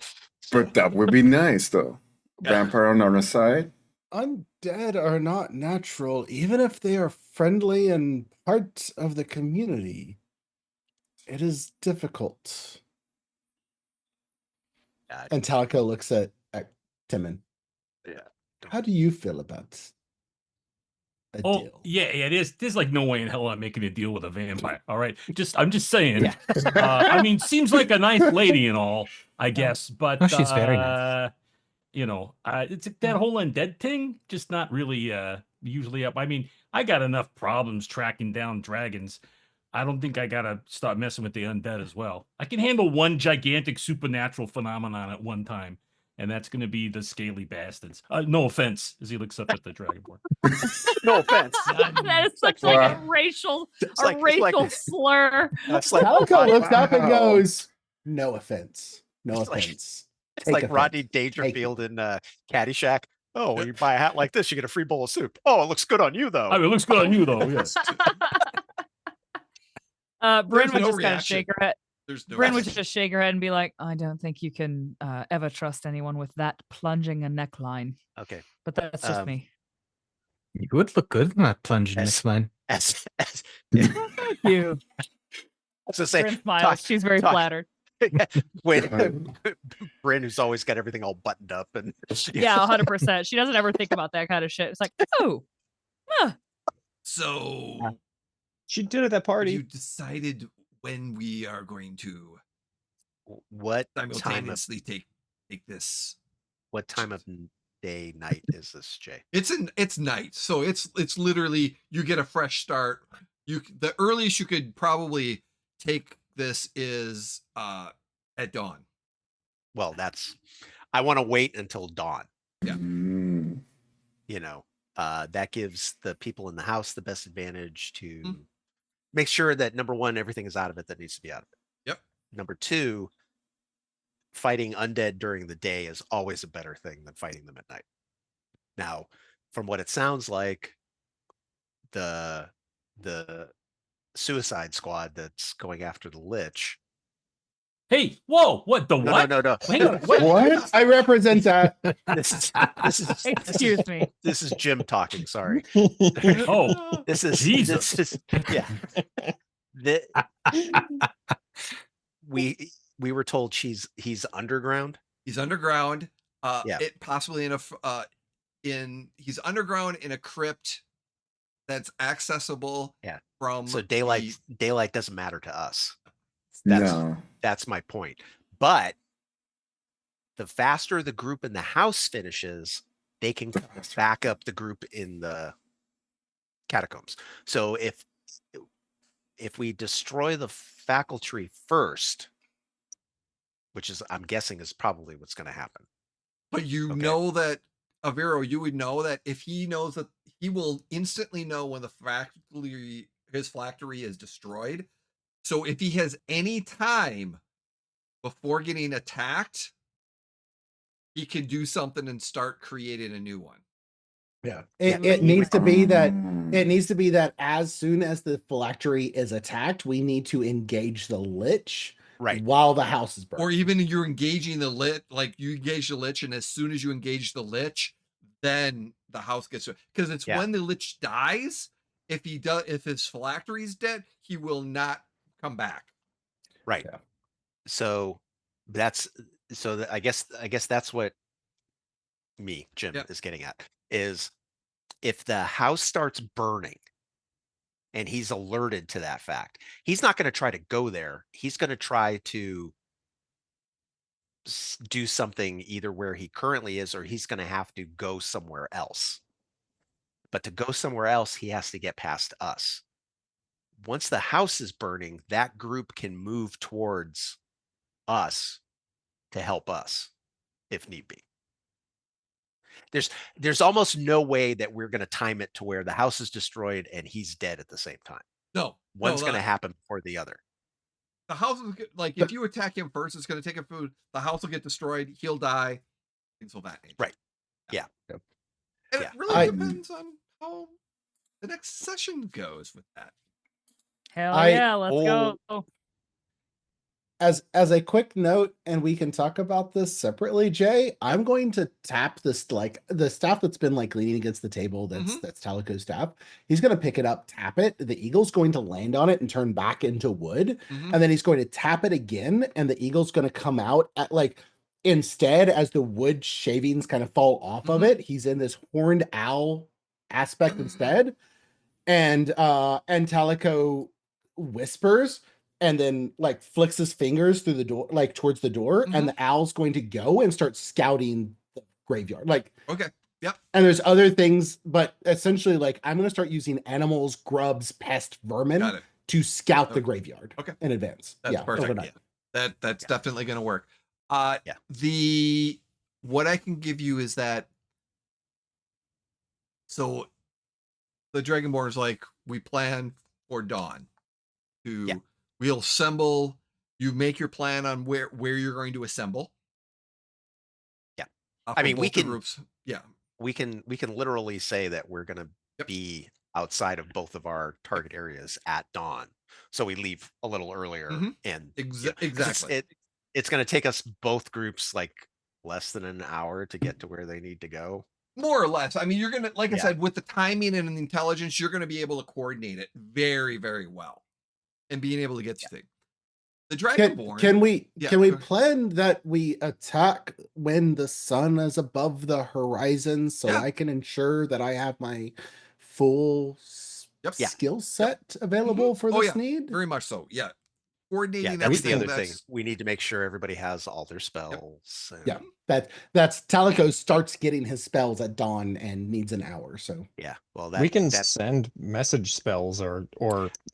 [SPEAKER 8] But that would be nice, though.
[SPEAKER 5] Yeah.
[SPEAKER 8] Vampire on our side.
[SPEAKER 4] Undead are not natural, even if they are friendly and part of the community. It is difficult.
[SPEAKER 5] Yeah,
[SPEAKER 4] And Talico looks at Timon.
[SPEAKER 5] yeah.
[SPEAKER 4] How do you feel about a
[SPEAKER 7] Oh,
[SPEAKER 4] deal?
[SPEAKER 7] yeah, there's like no way in hell I'm making a deal with a vampire. All right. I'm just saying.
[SPEAKER 4] Yeah.
[SPEAKER 7] I mean, seems like a nice lady and all, I guess, but
[SPEAKER 2] Oh, she's very nice.
[SPEAKER 7] it's that whole undead thing, just not really usually up. I mean, I got enough problems tracking down dragons. I don't think I gotta start messing with the undead as well. I can handle one gigantic supernatural phenomenon at one time, and that's going to be the scaly bastards. No offense, as he looks up at the dragonborn.
[SPEAKER 5] No offense.
[SPEAKER 3] That is such like a racial slur.
[SPEAKER 4] Calico looks up and goes, "No offense, no offense."
[SPEAKER 5] It's like Rodney Dangerfield in Caddyshack. Oh, when you buy a hat like this, you get a free bowl of soup. Oh, it looks good on you, though.
[SPEAKER 7] I mean, it looks good on you, though. Yes.
[SPEAKER 3] Brynn would just kind of shake her head.
[SPEAKER 1] Brynn
[SPEAKER 3] would just shake her head and be like, "I don't think you can ever trust anyone with that plunging a neckline."
[SPEAKER 5] Okay,
[SPEAKER 3] but that's just me.
[SPEAKER 2] You would look good in that plunging neckline.
[SPEAKER 3] Thank you.
[SPEAKER 5] So say,
[SPEAKER 3] Brynn smiles. She's very flattered.
[SPEAKER 5] Brynn, who's always got everything all buttoned up, and
[SPEAKER 3] 100%. She doesn't ever think about that kind of shit. It's like,
[SPEAKER 1] So
[SPEAKER 6] she did at that party.
[SPEAKER 1] You decided when we are going to
[SPEAKER 5] what
[SPEAKER 1] simultaneously take this.
[SPEAKER 5] What time of day, night is this, Jay?
[SPEAKER 1] It's night, so it's literally you get a fresh start. The earliest you could probably take this is at dawn.
[SPEAKER 5] Well, I want to wait until dawn.
[SPEAKER 1] Yeah.
[SPEAKER 5] You know, that gives the people in the house the best advantage to make sure that, number one, everything is out of it that needs to be out of it.
[SPEAKER 1] Yep.
[SPEAKER 5] Number two, fighting undead during the day is always a better thing than fighting them at night. Now, from what it sounds like, the Suicide Squad that's going after the Lich.
[SPEAKER 7] Hey, whoa! What the what?
[SPEAKER 5] No.
[SPEAKER 7] Hang on,
[SPEAKER 4] what? I represent that.
[SPEAKER 5] This is
[SPEAKER 3] excuse me.
[SPEAKER 5] This is Jim talking. Sorry.
[SPEAKER 7] Oh,
[SPEAKER 5] this is
[SPEAKER 7] Jesus.
[SPEAKER 5] This is, yeah. We were told he's underground.
[SPEAKER 1] He's underground.
[SPEAKER 5] Yeah.
[SPEAKER 1] It possibly he's underground in a crypt that's accessible.
[SPEAKER 5] Yeah.
[SPEAKER 1] From
[SPEAKER 5] so daylight doesn't matter to us.
[SPEAKER 8] No.
[SPEAKER 5] That's my point. But the faster the group in the house finishes, they can back up the group in the catacombs. So if we destroy the faculty first, which is, I'm guessing, is probably what's going to happen.
[SPEAKER 1] But know that, Aviro, you would know that if he knows that, he will instantly know when his phylactery is destroyed. So if he has any time before getting attacked, he can do something and start creating a new one.
[SPEAKER 4] Yeah. It needs to be that as soon as the phylactery is attacked, we need to engage the Lich while the house is burning.
[SPEAKER 1] Or even you're engaging the Lich, like you engage the Lich, and as soon as you engage the Lich, then the house gets, because it's when the Lich dies, if his phylactery is dead, he will not come back.
[SPEAKER 5] Right. Yeah. So I guess that's what Jim is getting at, is if the house starts burning and he's alerted to that fact, he's not going to try to go there. He's going to try to do something either where he currently is, or he's going to have to go somewhere else. But to go somewhere else, he has to get past us. Once the house is burning, that group can move towards us to help us if need be. There's almost no way that we're going to time it to where the house is destroyed and he's dead at the same time.
[SPEAKER 1] No.
[SPEAKER 5] One's going to happen before the other.
[SPEAKER 1] The house is like, if you attack him first, it's going to take him food. The house will get destroyed. He'll die. Things of that nature.
[SPEAKER 5] Right. Yeah.
[SPEAKER 1] And it really depends on how the next session goes with that.
[SPEAKER 3] Hell yeah, let's go.
[SPEAKER 4] As a quick note, and we can talk about this separately, Jay, I'm going to tap this, like the staff that's been like leaning against the table. That's Talico's staff. He's going to pick it up, tap it. The eagle's going to land on it and turn back into wood. And then he's going to tap it again. And the eagle's going to come out at instead, as the wood shavings kind of fall off of it, he's in this horned owl aspect instead. And Talico whispers and then flicks his fingers through the door, towards the door, and the owl's going to go and start scouting the graveyard.
[SPEAKER 1] Okay. Yep.
[SPEAKER 4] And there's other things, but essentially, like, I'm going to start using animals, grubs, pest, vermin
[SPEAKER 1] Got it.
[SPEAKER 4] to scout the
[SPEAKER 1] Okay.
[SPEAKER 4] graveyard
[SPEAKER 1] Okay.
[SPEAKER 4] in advance.
[SPEAKER 1] That's perfect.
[SPEAKER 4] Overnight.
[SPEAKER 1] That's
[SPEAKER 5] Yeah.
[SPEAKER 1] definitely going to work.
[SPEAKER 5] Yeah.
[SPEAKER 1] What I can give you is that. So the Dragonborn is like, we plan for dawn. We'll assemble. You make your plan on where you're going to assemble.
[SPEAKER 5] Yeah.
[SPEAKER 1] For
[SPEAKER 5] I mean, we
[SPEAKER 1] both the
[SPEAKER 5] can.
[SPEAKER 1] groups. Yeah.
[SPEAKER 5] We can literally say that we're going to
[SPEAKER 1] Yep.
[SPEAKER 5] be outside of both of our target areas at dawn, so we leave a little earlier.
[SPEAKER 1] Mhm.
[SPEAKER 5] And
[SPEAKER 1] Exactly.
[SPEAKER 5] it's going to take us both groups like less than an hour to get to where they need to go.
[SPEAKER 1] More or less. I mean, you're gonna, like I
[SPEAKER 5] Yeah.
[SPEAKER 1] said, with the timing and the intelligence, you're gonna be able to coordinate it very, very well, and being able to get to things. The Dragonborn.
[SPEAKER 4] Can we
[SPEAKER 1] Yeah,
[SPEAKER 4] can we
[SPEAKER 1] go ahead.
[SPEAKER 4] plan that we attack when the sun is above the horizon, so
[SPEAKER 1] Yeah.
[SPEAKER 4] I can ensure that I have my full
[SPEAKER 1] Yep.
[SPEAKER 5] Yeah.
[SPEAKER 4] skill set available for
[SPEAKER 1] Oh,
[SPEAKER 4] this
[SPEAKER 1] yeah.
[SPEAKER 4] need?
[SPEAKER 1] Very much so. Yeah. Coordinating
[SPEAKER 5] Yeah, that's the
[SPEAKER 1] everything.
[SPEAKER 5] other thing. We need to make sure everybody has all their spells.
[SPEAKER 4] Yeah. That's Talico starts getting his spells at dawn and needs an hour. So
[SPEAKER 5] Yeah. Well,
[SPEAKER 6] we can
[SPEAKER 5] that
[SPEAKER 6] send message spells or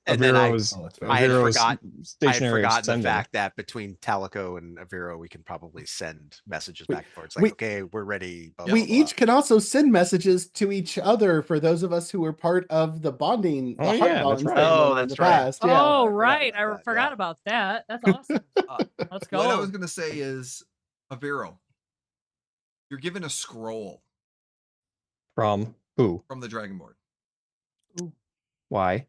[SPEAKER 5] And then I-
[SPEAKER 6] Aviro's,
[SPEAKER 4] Oh, that's fair.
[SPEAKER 5] I had
[SPEAKER 6] Aviro's
[SPEAKER 5] I had
[SPEAKER 6] stationary
[SPEAKER 5] forgotten the
[SPEAKER 6] sending.
[SPEAKER 5] fact that between Talico and Aviro, we can probably send messages
[SPEAKER 4] We-
[SPEAKER 5] back and forth. It's like,
[SPEAKER 4] we-
[SPEAKER 5] okay, we're ready. Blah,
[SPEAKER 4] we
[SPEAKER 5] blah,
[SPEAKER 4] each
[SPEAKER 5] blah.
[SPEAKER 4] can also send messages to each other for those of us who were part of the bonding, the
[SPEAKER 6] Oh,
[SPEAKER 4] heart
[SPEAKER 6] yeah,
[SPEAKER 4] bond
[SPEAKER 6] that's right.
[SPEAKER 4] ceremony
[SPEAKER 5] Oh,
[SPEAKER 4] in
[SPEAKER 5] that's
[SPEAKER 4] the
[SPEAKER 5] right.
[SPEAKER 4] past. Yeah.
[SPEAKER 3] Oh,
[SPEAKER 5] I forgot
[SPEAKER 3] right.
[SPEAKER 5] about
[SPEAKER 3] I
[SPEAKER 5] that,
[SPEAKER 3] forgot
[SPEAKER 5] yeah.
[SPEAKER 3] about that. That's awesome. Let's go.
[SPEAKER 1] What I was gonna say is, Aviro, you're given a scroll
[SPEAKER 6] From who?
[SPEAKER 1] from the Dragonborn.
[SPEAKER 6] Why?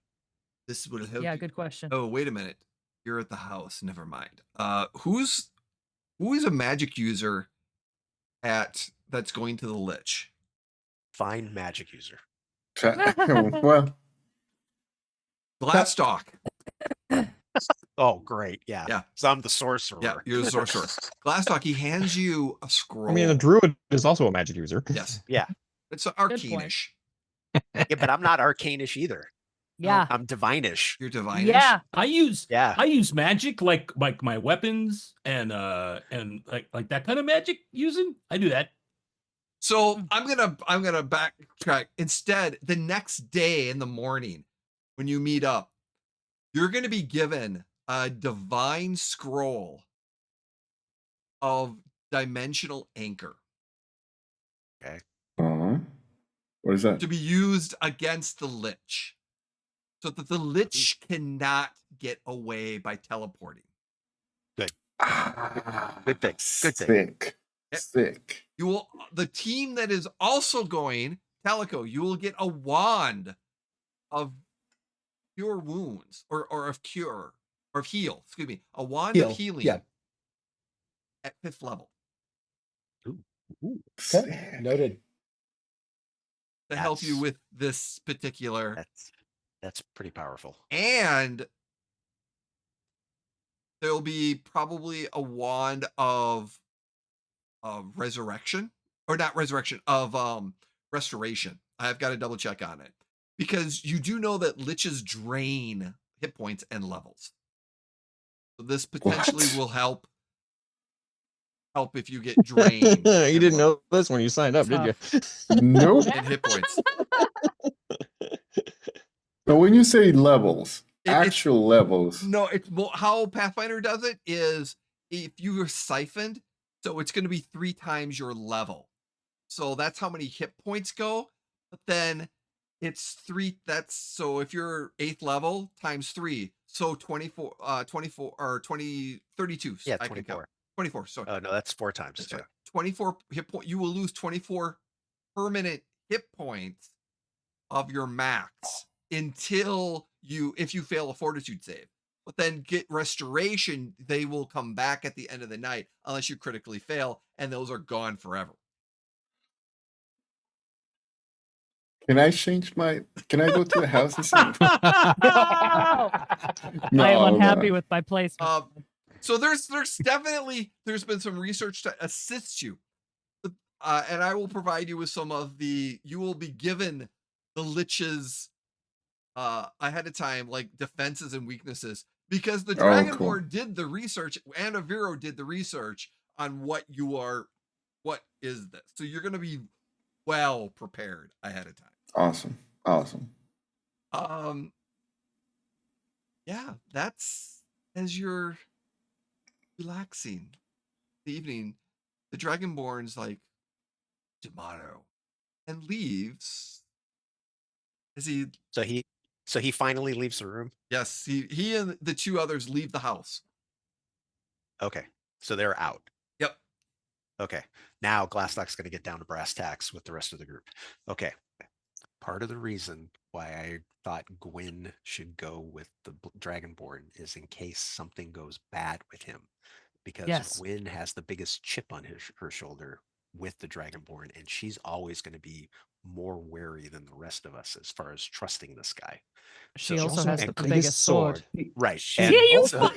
[SPEAKER 1] This would help.
[SPEAKER 3] Yeah,
[SPEAKER 1] you.
[SPEAKER 3] good question.
[SPEAKER 1] Oh, wait a minute. You're at the house. Never mind. Who is a magic user that's going to the Lich?
[SPEAKER 5] Find magic user.
[SPEAKER 8] Well,
[SPEAKER 1] Glastoc.
[SPEAKER 5] Oh, great. Yeah.
[SPEAKER 1] Yeah.
[SPEAKER 5] So I'm the sorcerer.
[SPEAKER 1] Yeah, you're the sorcerer. Glastoc, he hands you a scroll.
[SPEAKER 6] I mean, a druid is also a magic user.
[SPEAKER 1] Yes.
[SPEAKER 5] Yeah.
[SPEAKER 1] It's arcanish.
[SPEAKER 5] Yeah, but I'm not arcanish either.
[SPEAKER 3] Yeah.
[SPEAKER 5] I'm divinish.
[SPEAKER 1] You're divinish.
[SPEAKER 3] Yeah.
[SPEAKER 7] I use
[SPEAKER 5] Yeah.
[SPEAKER 7] magic like my weapons and like that kind of magic using. I do that.
[SPEAKER 1] So I'm gonna backtrack. Instead, the next day in the morning, when you meet up, you're gonna be given a divine scroll of dimensional anchor
[SPEAKER 8] what is that?
[SPEAKER 1] to be used against the Lich, so that the Lich cannot get away by teleporting.
[SPEAKER 5] Good thing. Good thing.
[SPEAKER 8] Sick.
[SPEAKER 1] Yep.
[SPEAKER 8] Sick.
[SPEAKER 1] You will, the team that is also going, Talico, you will get a wand of cure wounds or of cure or of heal. Excuse me, a wand of healing.
[SPEAKER 4] Yeah.
[SPEAKER 1] At 5th level
[SPEAKER 4] Okay.
[SPEAKER 8] Sick.
[SPEAKER 4] Noted.
[SPEAKER 1] to help you
[SPEAKER 5] That's-
[SPEAKER 1] with this particular.
[SPEAKER 5] That's pretty powerful.
[SPEAKER 1] And there'll be probably a wand of resurrection, or not resurrection, of restoration. I've got to double check on it, because you do know that liches drain hit points and levels. So this potentially
[SPEAKER 8] What?
[SPEAKER 1] will help if you get drained.
[SPEAKER 6] You
[SPEAKER 1] and
[SPEAKER 6] didn't know this when you signed up, did you?
[SPEAKER 8] Nope.
[SPEAKER 1] and hit points.
[SPEAKER 8] But when you say levels,
[SPEAKER 1] It's-
[SPEAKER 8] actual levels,
[SPEAKER 1] No, it's how Pathfinder does it is if you are siphoned, so it's going to be 3 times your level. So that's how many hit points go. But then it's 3. That's so if you're 8th level times 3, so 24 or 20, 32.
[SPEAKER 5] Yeah,
[SPEAKER 1] I can count.
[SPEAKER 5] 24.
[SPEAKER 1] 24. Sorry.
[SPEAKER 5] Oh no, that's 4 times.
[SPEAKER 1] That's
[SPEAKER 5] Yeah.
[SPEAKER 1] right. 24 hit point. You will lose 24 permanent hit points of your max until if you fail a fortitude save. But then get restoration, they will come back at the end of the night unless you critically fail, and those are gone forever.
[SPEAKER 8] can I change my? Can I go to the house and see?
[SPEAKER 3] I am unhappy
[SPEAKER 8] no.
[SPEAKER 3] with my placement.
[SPEAKER 1] So there's been some research to assist you, and I will provide you with some of you will be given the liches ahead of time, like defenses and weaknesses, because the Dragonborn
[SPEAKER 8] cool.
[SPEAKER 1] did the research and Aviro did the research on what is this. So you're going to be well prepared ahead of time.
[SPEAKER 8] Awesome.
[SPEAKER 1] Yeah, that's as you're relaxing the evening, the Dragonborn's like, tomorrow, and leaves as he,
[SPEAKER 5] So he finally leaves the room.
[SPEAKER 1] yes, he and the two others leave the house.
[SPEAKER 5] Okay, so they're out.
[SPEAKER 1] Yep.
[SPEAKER 5] Okay, now Glastock's going to get down to brass tacks with the rest of the group. Okay, part of the reason why I thought Gwyn should go with the Dragonborn is in case something goes bad with him, because
[SPEAKER 3] Yes.
[SPEAKER 5] Gwyn has the biggest chip on her shoulder with the Dragonborn, and she's always going to be more wary than the rest of us as far as trusting this guy.
[SPEAKER 3] She
[SPEAKER 5] So-
[SPEAKER 3] also has
[SPEAKER 5] and
[SPEAKER 3] the biggest sword.
[SPEAKER 5] Right.
[SPEAKER 3] Yeah,
[SPEAKER 5] And
[SPEAKER 3] you
[SPEAKER 5] also-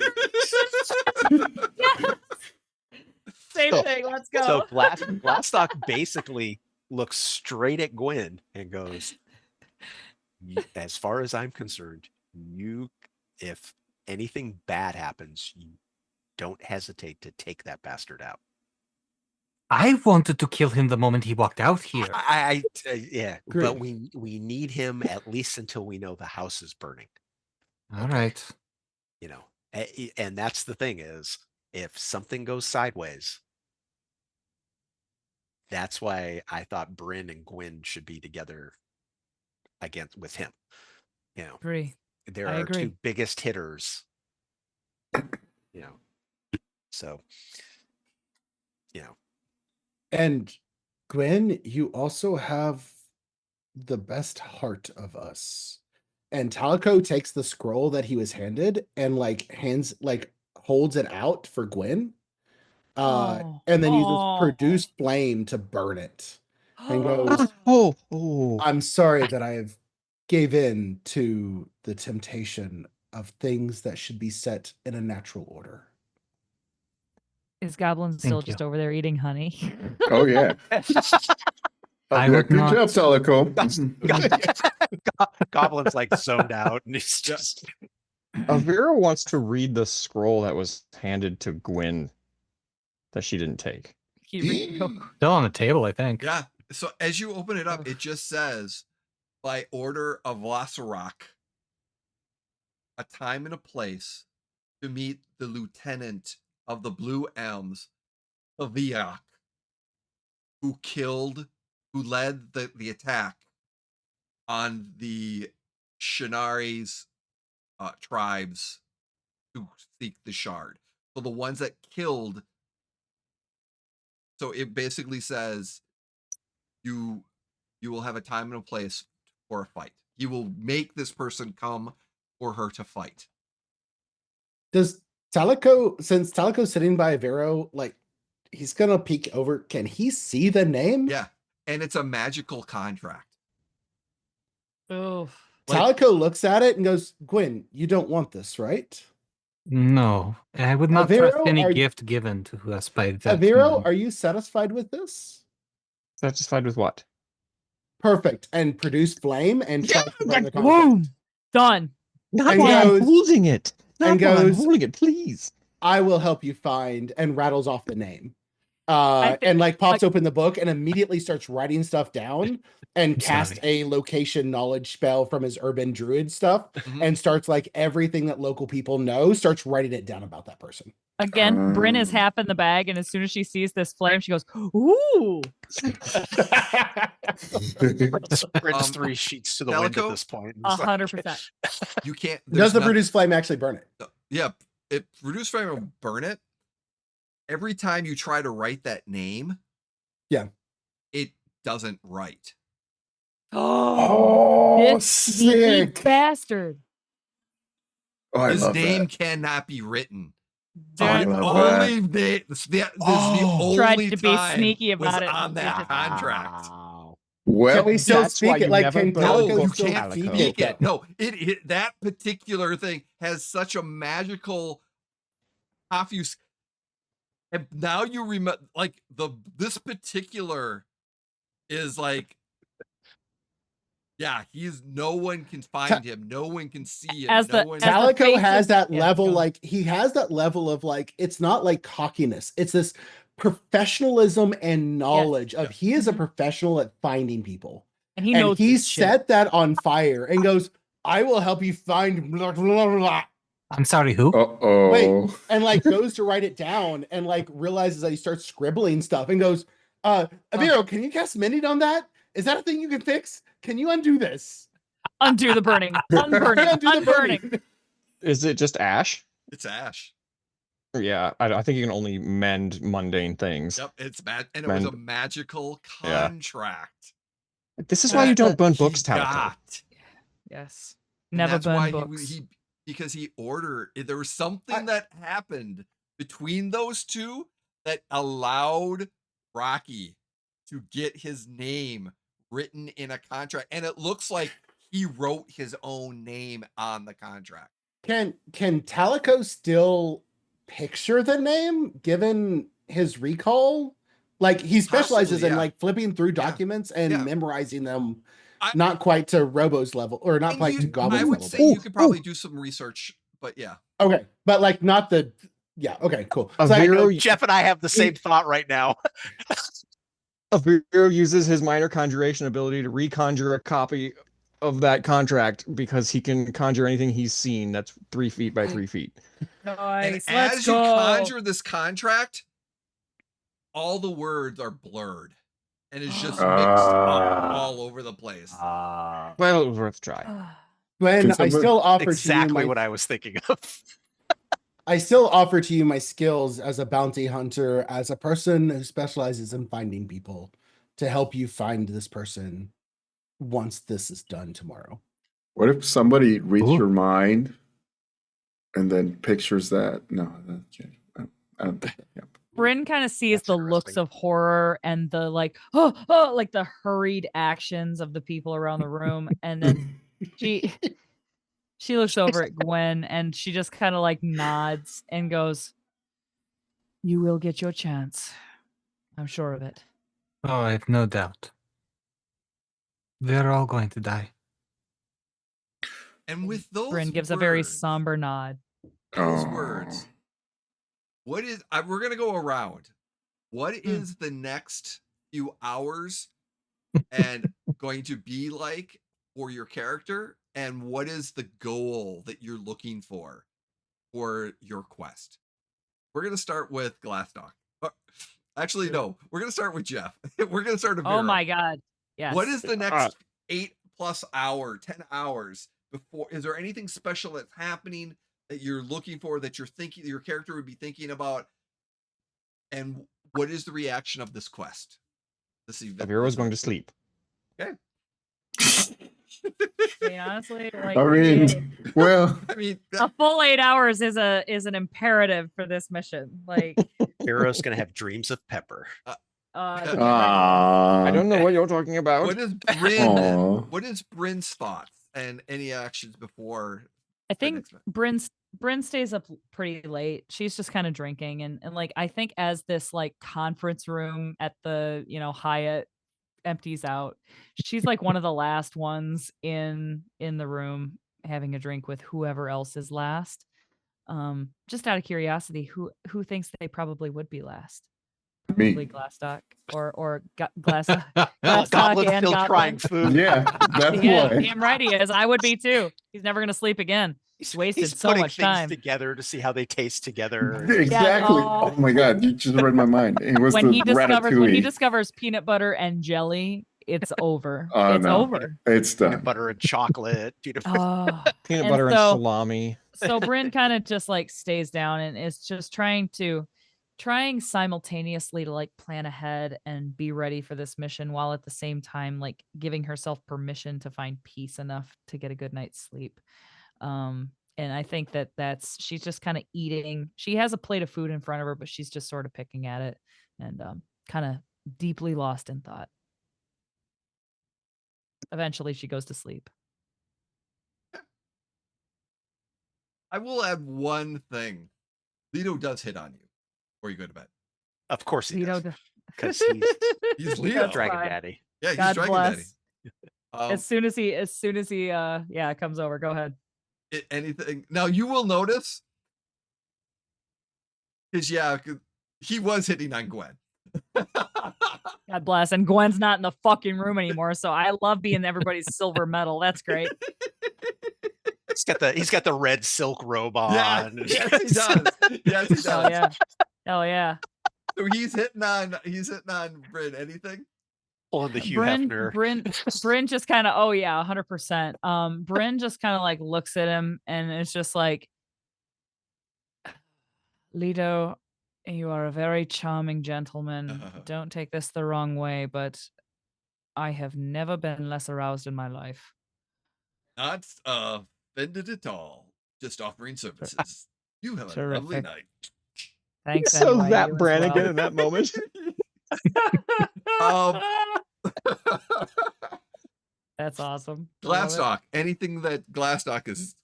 [SPEAKER 3] Yes. Same
[SPEAKER 5] So-
[SPEAKER 3] thing. Let's go.
[SPEAKER 5] So Glastock basically looks straight at Gwyn and goes, as far as I'm concerned, if anything bad happens, you don't hesitate to take that bastard out.
[SPEAKER 2] I wanted to kill him the moment he walked out here.
[SPEAKER 5] Yeah,
[SPEAKER 4] Great.
[SPEAKER 5] but we need him at least until we know the house is burning.
[SPEAKER 2] All right.
[SPEAKER 5] You know, and that's the thing is, if something goes sideways, that's why I thought Brynn and Gwyn should be together with him. You know,
[SPEAKER 3] Agree.
[SPEAKER 5] there
[SPEAKER 3] I
[SPEAKER 5] are
[SPEAKER 3] agree.
[SPEAKER 5] two biggest hitters. You know, so
[SPEAKER 4] And Gwyn, you also have the best heart of us. And Talico takes the scroll that he was handed and holds it out for Gwyn.
[SPEAKER 3] Oh.
[SPEAKER 4] And then uses
[SPEAKER 3] Oh.
[SPEAKER 4] produce flame to burn it. And goes,
[SPEAKER 6] Oh.
[SPEAKER 4] I'm sorry that I have gave in to the temptation of things that should be set in a natural order.
[SPEAKER 3] Is Goblin still
[SPEAKER 2] Thank you.
[SPEAKER 3] just over there eating honey?
[SPEAKER 8] Oh yeah.
[SPEAKER 2] I
[SPEAKER 8] Yeah,
[SPEAKER 2] would
[SPEAKER 8] good
[SPEAKER 2] not-
[SPEAKER 8] job, Talico.
[SPEAKER 5] Goblin's like zoned out, and he's just
[SPEAKER 6] Aviro wants to read the scroll that was handed to Gwyn that she didn't take.
[SPEAKER 3] Can you read real quick?
[SPEAKER 2] Still on the table, I think.
[SPEAKER 1] Yeah. So as you open it up, it just says, by order of Lasarok, a time and a place to meet the lieutenant of the Blue Elms, Aviro, who led the attack on the Shinari's tribes to seek the shard. So the ones that killed. So it basically says you will have a time and a place for a fight. You will make this person come or her to fight.
[SPEAKER 4] Does Talico, since Talico's sitting by Aviro, he's gonna peek over, can he see the name?
[SPEAKER 1] Yeah. And it's a magical contract.
[SPEAKER 3] Oh.
[SPEAKER 4] Talico looks at it and goes, Gwyn, you don't want this, right?
[SPEAKER 2] No, I would not trust
[SPEAKER 4] Aviro,
[SPEAKER 2] any
[SPEAKER 4] are-
[SPEAKER 2] gift given to us by that.
[SPEAKER 4] Aviro,
[SPEAKER 2] man.
[SPEAKER 4] are you satisfied with this?
[SPEAKER 6] Satisfied with what?
[SPEAKER 4] Perfect. And produce flame and try to burn the contract.
[SPEAKER 3] Boom. Done.
[SPEAKER 6] Not
[SPEAKER 4] And
[SPEAKER 6] while
[SPEAKER 4] goes-
[SPEAKER 6] I'm holding it. Not
[SPEAKER 4] and
[SPEAKER 6] while I'm
[SPEAKER 4] goes-
[SPEAKER 6] holding it, please.
[SPEAKER 4] I will help you find, and rattles off the name.
[SPEAKER 3] I
[SPEAKER 4] And
[SPEAKER 3] think-
[SPEAKER 4] pops open the book and immediately starts writing stuff down and
[SPEAKER 2] I'm
[SPEAKER 4] cast
[SPEAKER 2] sorry.
[SPEAKER 4] a location knowledge spell from his urban druid stuff
[SPEAKER 1] Mhm.
[SPEAKER 4] and starts everything that local people know, starts writing it down about that person.
[SPEAKER 3] Again, Brynn is half in the bag, and as soon as she sees this flame, she goes, "Ooh!"
[SPEAKER 5] Bryn's 3 sheets to the wind at
[SPEAKER 1] Calico?
[SPEAKER 5] this point. It's like-
[SPEAKER 3] 100%.
[SPEAKER 1] You can't.
[SPEAKER 4] Does
[SPEAKER 1] there's
[SPEAKER 4] the
[SPEAKER 1] no-
[SPEAKER 4] produce flame actually burn it?
[SPEAKER 1] Yeah. It reduce flame will burn it. Every time you try to write that name,
[SPEAKER 4] Yeah.
[SPEAKER 1] it doesn't write.
[SPEAKER 3] Oh,
[SPEAKER 8] Oh,
[SPEAKER 3] this sneaky
[SPEAKER 8] sick.
[SPEAKER 3] bastard.
[SPEAKER 8] Oh, I
[SPEAKER 1] His
[SPEAKER 8] love
[SPEAKER 1] name
[SPEAKER 8] that.
[SPEAKER 1] cannot be written.
[SPEAKER 8] Oh, I
[SPEAKER 1] The
[SPEAKER 8] love that.
[SPEAKER 1] only day, this is the
[SPEAKER 8] Oh.
[SPEAKER 1] only
[SPEAKER 3] Tried to be
[SPEAKER 1] time
[SPEAKER 3] sneaky
[SPEAKER 1] was
[SPEAKER 3] about it.
[SPEAKER 1] on that contract.
[SPEAKER 5] Wow.
[SPEAKER 8] Well,
[SPEAKER 4] Can we still
[SPEAKER 6] that's why
[SPEAKER 4] speak it?
[SPEAKER 6] you never
[SPEAKER 4] Can
[SPEAKER 6] burn
[SPEAKER 1] No,
[SPEAKER 4] Talico
[SPEAKER 1] you
[SPEAKER 4] still
[SPEAKER 1] can't
[SPEAKER 4] speak
[SPEAKER 1] speak
[SPEAKER 4] it?
[SPEAKER 1] it. No, it that particular thing has such a magical obvious. And now you remember, this particular is yeah, no one can find him, no one can see him.
[SPEAKER 3] As
[SPEAKER 1] no
[SPEAKER 3] the-
[SPEAKER 1] one.
[SPEAKER 3] as the
[SPEAKER 4] Talico
[SPEAKER 3] face
[SPEAKER 4] has
[SPEAKER 3] of-
[SPEAKER 4] that
[SPEAKER 3] yeah,
[SPEAKER 4] level,
[SPEAKER 3] go on.
[SPEAKER 4] he has that level of it's not cockiness. It's this professionalism and knowledge of
[SPEAKER 1] Yeah.
[SPEAKER 4] he is a
[SPEAKER 3] Mhm.
[SPEAKER 4] professional at finding people.
[SPEAKER 3] And he
[SPEAKER 4] And
[SPEAKER 3] knows
[SPEAKER 4] he
[SPEAKER 3] his shit.
[SPEAKER 4] set that on fire and goes, I will help you find blah, blah, blah, blah.
[SPEAKER 2] I'm sorry, who?
[SPEAKER 8] Uh-oh.
[SPEAKER 4] Wait, and like goes to write it down and like realizes that he starts scribbling stuff and goes, Aviro, can you cast mending on that? Is that a thing you can fix? Can you undo this?
[SPEAKER 3] Undo the burning. Unburning.
[SPEAKER 4] Undo the
[SPEAKER 3] Unburning.
[SPEAKER 4] burning.
[SPEAKER 6] Is it just ash?
[SPEAKER 1] It's ash.
[SPEAKER 6] Yeah, I think you can only mend mundane things.
[SPEAKER 1] Yep, it's bad, and it was a
[SPEAKER 6] Mend-
[SPEAKER 1] magical
[SPEAKER 6] Yeah.
[SPEAKER 1] contract.
[SPEAKER 6] This is why you don't burn books,
[SPEAKER 1] he
[SPEAKER 6] Talico.
[SPEAKER 1] got.
[SPEAKER 3] Yes.
[SPEAKER 1] And
[SPEAKER 3] Never
[SPEAKER 1] that's why
[SPEAKER 3] burn books.
[SPEAKER 1] he because he ordered. There was something that happened between those two that allowed Rocky to get his name written in a contract, and it looks like he wrote his own name on the contract.
[SPEAKER 4] Can Talico still picture the name given his recall? Like he specializes
[SPEAKER 1] Possibly,
[SPEAKER 4] in
[SPEAKER 1] yeah.
[SPEAKER 4] like flipping through
[SPEAKER 1] Yeah.
[SPEAKER 4] documents and
[SPEAKER 1] Yeah.
[SPEAKER 4] memorizing them,
[SPEAKER 1] I-
[SPEAKER 4] not quite to Robo's level, or not
[SPEAKER 1] And
[SPEAKER 4] quite to Goblin's
[SPEAKER 1] I would
[SPEAKER 4] level.
[SPEAKER 1] say
[SPEAKER 4] but-
[SPEAKER 1] you could probably do some research, but yeah.
[SPEAKER 4] Okay, but like not the. Yeah. Okay. Cool. So I know-
[SPEAKER 6] Aviro,
[SPEAKER 5] Jeff and I have the same thought right now.
[SPEAKER 6] Aviro uses his minor conjuration ability to reconjure a copy of that contract because he can conjure anything he's seen that's 3 feet by 3 feet.
[SPEAKER 3] Nice.
[SPEAKER 1] And
[SPEAKER 3] Let's
[SPEAKER 1] as you
[SPEAKER 3] go.
[SPEAKER 1] conjure this contract, all the words are blurred, and it's just mixed up all over the place.
[SPEAKER 6] Well, it was worth a try.
[SPEAKER 4] Gwen,
[SPEAKER 8] Can
[SPEAKER 4] I
[SPEAKER 8] somebody-
[SPEAKER 4] still offer to
[SPEAKER 5] Exactly
[SPEAKER 4] you
[SPEAKER 5] what
[SPEAKER 4] my,
[SPEAKER 5] I was thinking of.
[SPEAKER 4] I still offer to you my skills as a bounty hunter, as a person who specializes in finding people, to help you find this person once this is done tomorrow.
[SPEAKER 8] What if somebody reads
[SPEAKER 2] Ooh.
[SPEAKER 8] your mind and then pictures that? No, that can't. I don't think that. Yeah.
[SPEAKER 3] Brynn kind of sees
[SPEAKER 5] That's
[SPEAKER 3] the looks
[SPEAKER 5] interesting.
[SPEAKER 3] of horror and the like the hurried actions of the people around the room, and then she looks over at Gwen and she just kind of like nods and goes, "You will get your chance. I'm sure of it."
[SPEAKER 2] Oh, I have no doubt. We're all going to die.
[SPEAKER 1] And with those
[SPEAKER 3] Brynn gives a very
[SPEAKER 1] words,
[SPEAKER 3] somber nod.
[SPEAKER 1] those words, what is? We're gonna go around. What is the next few hours and going to be like for your character? And what is the goal that you're looking for your quest? We're gonna start with Glastoc. Actually, no. We're gonna start with Jeff. We're gonna start with
[SPEAKER 3] Oh my god. Yes.
[SPEAKER 1] What is the next 8+ hour, 10 hours before? Is there anything special that's happening that you're looking for, that you're thinking your character would be thinking about? And what is the reaction of this quest?
[SPEAKER 6] Aviro is going to sleep.
[SPEAKER 3] I mean, honestly, like
[SPEAKER 8] I mean, well,
[SPEAKER 1] I mean,
[SPEAKER 3] a full 8 hours is an imperative for this mission. Like
[SPEAKER 5] Hero's gonna have dreams of Pepper.
[SPEAKER 6] I don't know what you're talking about.
[SPEAKER 1] what is Brynn?
[SPEAKER 8] Aw.
[SPEAKER 1] What is Bryn's thoughts and any actions before?
[SPEAKER 3] I
[SPEAKER 1] the
[SPEAKER 3] think
[SPEAKER 1] next one?
[SPEAKER 3] Brynn stays up pretty late. She's just kind of drinking and like I think as this like conference room at the Hyatt empties out, she's like one of the last ones in the room having a drink with whoever else is last. Just out of curiosity, who thinks they probably would be last? Probably
[SPEAKER 8] Me.
[SPEAKER 3] Glastoc or Glastoc
[SPEAKER 5] Goblin's
[SPEAKER 3] and
[SPEAKER 5] still
[SPEAKER 3] Goblin.
[SPEAKER 5] trying food.
[SPEAKER 8] Yeah, that's
[SPEAKER 3] Yeah,
[SPEAKER 8] why.
[SPEAKER 3] damn right he is. I would be too. He's never gonna sleep again. He's wasted so
[SPEAKER 5] putting
[SPEAKER 3] much
[SPEAKER 5] things
[SPEAKER 3] time.
[SPEAKER 5] together to see how they taste together.
[SPEAKER 8] Exactly.
[SPEAKER 3] oh.
[SPEAKER 8] Oh my god, you just read my mind. It was
[SPEAKER 3] When
[SPEAKER 8] the
[SPEAKER 3] he
[SPEAKER 8] ratatouille.
[SPEAKER 3] discovers peanut butter and jelly, it's over.
[SPEAKER 8] Oh,
[SPEAKER 3] It's
[SPEAKER 8] no.
[SPEAKER 3] over.
[SPEAKER 8] It's
[SPEAKER 5] Peanut
[SPEAKER 8] done.
[SPEAKER 5] butter and chocolate.
[SPEAKER 3] Oh.
[SPEAKER 6] Peanut
[SPEAKER 3] And
[SPEAKER 6] butter and
[SPEAKER 3] so-
[SPEAKER 6] salami.
[SPEAKER 3] So Brynn kind of just like stays down and is just trying simultaneously to like plan ahead and be ready for this mission while at the same time like giving herself permission to find peace enough to get a good night's sleep. And I think that's she's just kind of eating. She has a plate of food in front of her, but she's just sort of picking at it and kind of deeply lost in thought. Eventually she goes to sleep.
[SPEAKER 1] I will add one thing. Leto does hit on you before you go to bed.
[SPEAKER 5] Of course he
[SPEAKER 3] Leto
[SPEAKER 5] does.
[SPEAKER 3] does.
[SPEAKER 5] Because
[SPEAKER 1] He's
[SPEAKER 3] That's
[SPEAKER 1] Leto.
[SPEAKER 5] Dragon
[SPEAKER 3] fine.
[SPEAKER 5] Daddy.
[SPEAKER 1] Yeah, he's
[SPEAKER 3] God
[SPEAKER 1] Dragon
[SPEAKER 3] bless.
[SPEAKER 1] Daddy.
[SPEAKER 3] As soon as he comes over, go ahead.
[SPEAKER 1] Anything now, you will notice because He was hitting on Gwen.
[SPEAKER 3] God bless. And Gwen's not in the fucking room anymore, so I love being everybody's silver medal. That's great.
[SPEAKER 5] He's got the red silk robe on.
[SPEAKER 1] Yeah, yes, he does. Yes, he does.
[SPEAKER 3] Hell yeah. Hell yeah.
[SPEAKER 1] So he's hitting on Brynn. Anything?
[SPEAKER 5] On the Hugh Hefner.
[SPEAKER 3] Brynn just kind of, oh yeah, 100%. Brynn just kind of like looks at him and it's just like, Lido, you are a very charming gentleman. Don't take this the wrong way, but I have never been less aroused in my life.
[SPEAKER 1] Not offended at all. Just offering services. You have a lovely
[SPEAKER 3] Terrific.
[SPEAKER 1] night.
[SPEAKER 3] Thanks.
[SPEAKER 6] So
[SPEAKER 3] anyway,
[SPEAKER 6] that
[SPEAKER 3] you as
[SPEAKER 6] Brannigan
[SPEAKER 3] well.
[SPEAKER 6] in that moment.
[SPEAKER 3] That's awesome.
[SPEAKER 1] Glastoc. Anything that Glastoc is.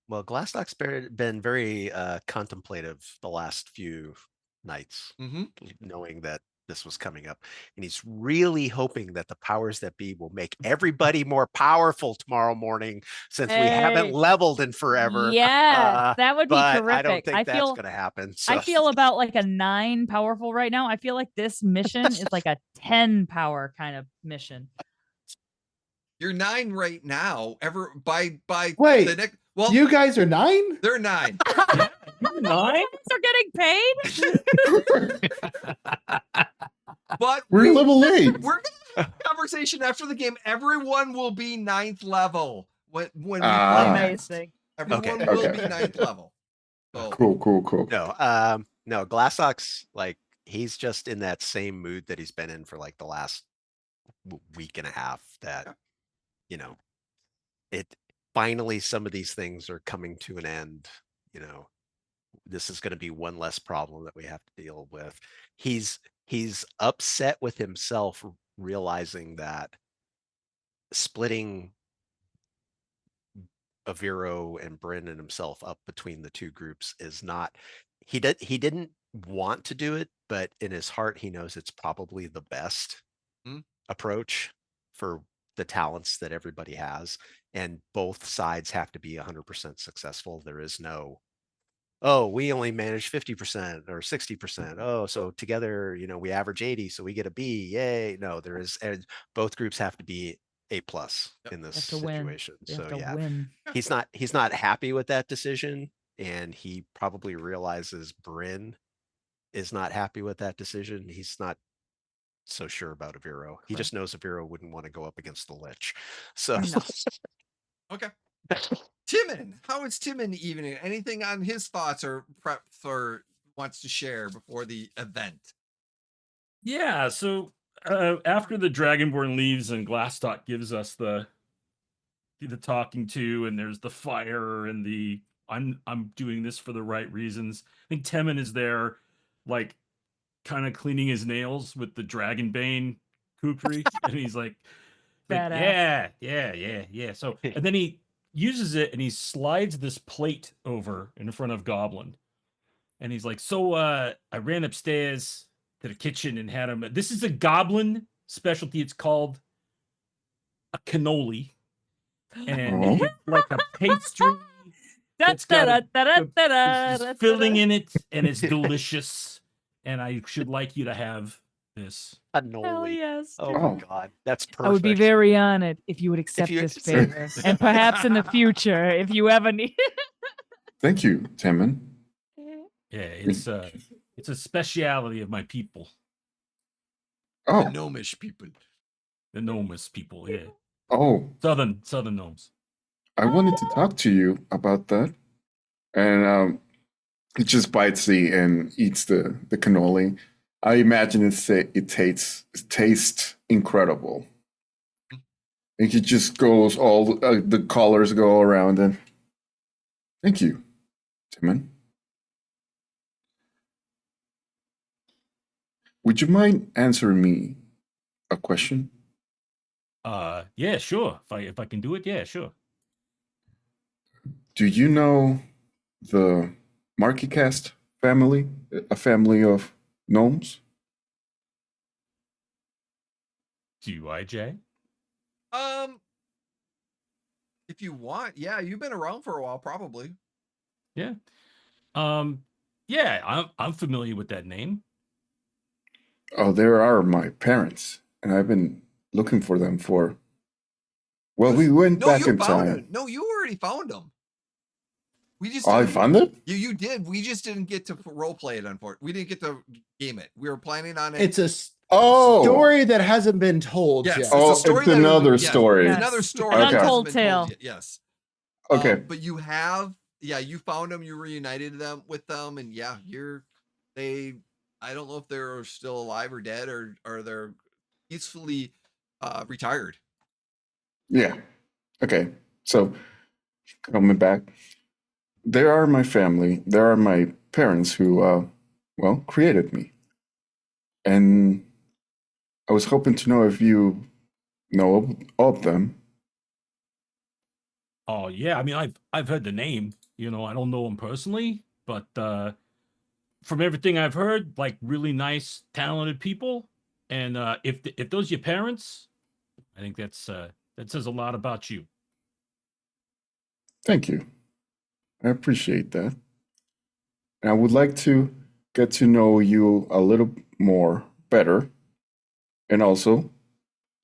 [SPEAKER 5] Well, Glastoc's been very contemplative the last few nights, knowing that this was coming up, and he's really hoping that the powers that be will make everybody more powerful tomorrow morning, since we haven't leveled in forever.
[SPEAKER 3] Yes, that would be
[SPEAKER 5] but
[SPEAKER 3] terrific.
[SPEAKER 5] I don't think that's going to happen. So.
[SPEAKER 3] I feel about like a 9 powerful right now. I feel like this mission is like a 10 power kind of mission.
[SPEAKER 1] You're 9 right now. By
[SPEAKER 4] Wait,
[SPEAKER 1] the next. Well,
[SPEAKER 4] you guys are 9?
[SPEAKER 1] They're 9.
[SPEAKER 7] 9?
[SPEAKER 3] They're getting paid.
[SPEAKER 1] But
[SPEAKER 8] We're level 8.
[SPEAKER 1] We're gonna have a conversation after the game. Everyone will be 9th level when we play next.
[SPEAKER 3] Amazing.
[SPEAKER 1] Everyone
[SPEAKER 5] Okay.
[SPEAKER 1] will be 9th level. So,
[SPEAKER 8] Cool.
[SPEAKER 5] No, Glastoc's like, he's just in that same mood that he's been in for like the last week and a half, that it finally, some of these things are coming to an end. This is going to be one less problem that we have to deal with. He's upset with himself, realizing that splitting Aviro and Brynn and himself up between the two groups is not, he didn't want to do it, but in his heart he knows it's probably the best approach for the talents that everybody has, and both sides have to be 100% successful. There is no, oh, we only manage 50% or 60%. Oh, so together, we average 80, so we get a B. Yay. No, there is, both groups have to be A+ in this situation. So yeah,
[SPEAKER 3] win.
[SPEAKER 5] he's not happy with that decision, and he probably realizes Brynn is not happy with that decision. He's not so sure about Aviro. He just knows Aviro wouldn't want to go up against the Lich. So
[SPEAKER 1] okay. Timon, how is Timon evening? Anything on his thoughts or preps or wants to share before the event?
[SPEAKER 7] Yeah, so after the Dragonborn leaves and Glastoc gives us the talking to, and there's the fire and the I'm doing this for the right reasons. I think Timon is there, like, kind of cleaning his nails with the Dragonbane kukri, and he's like yeah. So, and then he uses it and he slides this plate over in front of Goblin, and he's like, so I ran upstairs to the kitchen and had him. This is a Goblin specialty. It's called a cannoli, and it's like a pastry. It's got there's filling in it, and it's delicious. And I should like you to have this.
[SPEAKER 3] Hell yes.
[SPEAKER 5] Oh my God, that's perfect.
[SPEAKER 3] I would be very honored if you would accept this favor, and perhaps in the future, if you ever need.
[SPEAKER 8] Thank you, Timon.
[SPEAKER 7] Yeah, it's a speciality of my people.
[SPEAKER 8] Oh,
[SPEAKER 1] The gnomish people.
[SPEAKER 7] The gnomes people, yeah.
[SPEAKER 8] Oh,
[SPEAKER 7] Southern gnomes.
[SPEAKER 8] I wanted to talk to you about that. And he just bites and eats the cannoli. I imagine it tastes incredible. And he just goes, all the colors go around, and thank you, Timon. Would you mind answering me a question?
[SPEAKER 7] Yeah, sure. If I can do it, yeah, sure.
[SPEAKER 8] Do you know the Markicast family, a family of gnomes?
[SPEAKER 7] Do I, Jay?
[SPEAKER 1] If you want, yeah, you've been around for a while, probably.
[SPEAKER 7] Yeah. Yeah, I'm familiar with that name.
[SPEAKER 8] Oh, there are my parents, and I've been looking for them for. Well, we went
[SPEAKER 1] No,
[SPEAKER 8] back
[SPEAKER 1] you
[SPEAKER 8] in
[SPEAKER 1] found
[SPEAKER 8] time.
[SPEAKER 1] it. No, you already found them. We just
[SPEAKER 8] Oh, I
[SPEAKER 1] didn't-
[SPEAKER 8] found it.
[SPEAKER 1] You did. We just didn't get to role play it. Unfortunately, we didn't get to game it. We were planning on it.
[SPEAKER 4] It's a
[SPEAKER 8] Oh,
[SPEAKER 4] story that hasn't been told
[SPEAKER 1] Yes,
[SPEAKER 4] yet.
[SPEAKER 1] it's a
[SPEAKER 8] Oh,
[SPEAKER 1] story
[SPEAKER 8] it's
[SPEAKER 1] that
[SPEAKER 8] another
[SPEAKER 1] yes,
[SPEAKER 8] story.
[SPEAKER 1] It's
[SPEAKER 3] Yes.
[SPEAKER 1] another story.
[SPEAKER 8] An
[SPEAKER 1] that hasn't
[SPEAKER 3] untold
[SPEAKER 1] been
[SPEAKER 3] tale.
[SPEAKER 1] told yet. Yes.
[SPEAKER 8] Okay.
[SPEAKER 1] But you have, you found them. You reunited them with them, and I don't know if they're still alive or dead, or they're peacefully retired.
[SPEAKER 8] Yeah. Okay. So coming back, there are my family. There are my parents who, well, created me, and I was hoping to know if you know of them.
[SPEAKER 7] Oh yeah, I mean I've heard the name. You know, I don't know him personally, but from everything I've heard, like really nice, talented people. And if those are your parents, I think that says a lot about you.
[SPEAKER 8] Thank you. I appreciate that. And I would like to get to know you a little more better, and also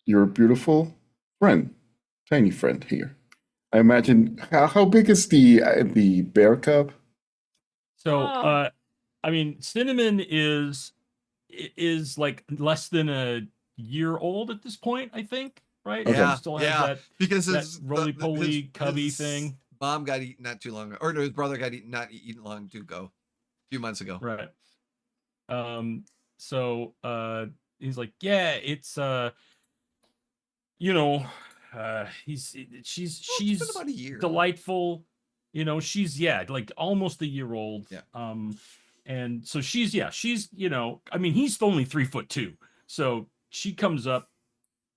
[SPEAKER 8] your beautiful friend, tiny friend here. I imagine how big is the bear cub?
[SPEAKER 7] So
[SPEAKER 3] Oh.
[SPEAKER 7] I mean, Cinnamon is like less than a year old at this point, I think, right?
[SPEAKER 8] Okay.
[SPEAKER 1] Yeah,
[SPEAKER 7] Still has that
[SPEAKER 1] because
[SPEAKER 7] that
[SPEAKER 1] his
[SPEAKER 7] roly poly cubby
[SPEAKER 1] his
[SPEAKER 7] thing.
[SPEAKER 1] mom got eaten not too long ago, or no, his brother got not eaten long ago, a few months ago.
[SPEAKER 7] Right. So he's like, yeah, it's you know, she's
[SPEAKER 1] It's been about a year.
[SPEAKER 7] delightful. You know, she's like almost a year old.
[SPEAKER 1] Yeah.
[SPEAKER 7] And so she's I mean, he's only 3'2", so she comes up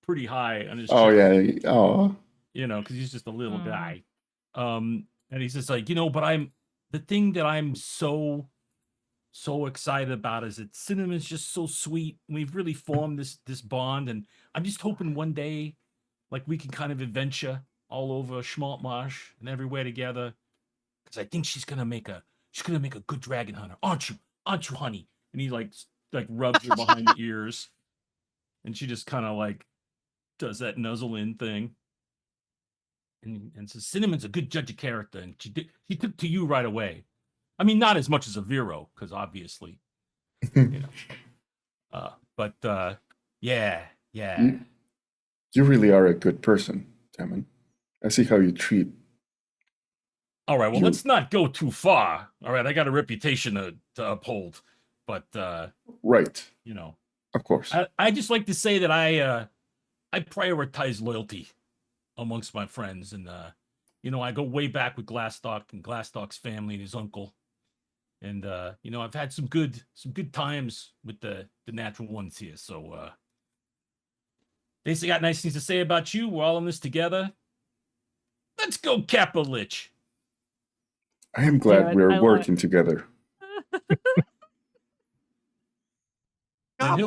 [SPEAKER 7] pretty high on his
[SPEAKER 8] Oh
[SPEAKER 7] chest.
[SPEAKER 8] yeah. Oh.
[SPEAKER 7] You know, because he's just a little
[SPEAKER 3] Mm.
[SPEAKER 7] guy. And he's just like, but the thing that I'm so excited about is that Cinnamon's just so sweet. We've really formed this bond, and I'm just hoping one day, like, we can kind of adventure all over Schmaltmarsh and everywhere together. Because I think she's gonna make a good dragon hunter, aren't you, honey? And he like rubs her behind the ears, and she just kind of like does that nuzzle in thing. And says, Cinnamon's a good judge of character, and she took to you right away. I mean, not as much as Aviro, because obviously, you know. But yeah.
[SPEAKER 8] You really are a good person, Damon. I see how you treat.
[SPEAKER 7] All right, well,
[SPEAKER 8] You-
[SPEAKER 7] let's not go too far. All right, I got a reputation to uphold, but
[SPEAKER 8] Right,
[SPEAKER 7] you know,
[SPEAKER 8] of course.
[SPEAKER 7] I just like to say that I prioritize loyalty amongst my friends, and I go way back with Glastoc and Glastoc's family and his uncle, and I've had some good times with the natural ones here. So basically, got nice things to say about you. We're all in this together. Let's go, Kappa Lich.
[SPEAKER 8] I am glad
[SPEAKER 3] I
[SPEAKER 8] we're
[SPEAKER 3] love it.
[SPEAKER 8] working together.
[SPEAKER 7] And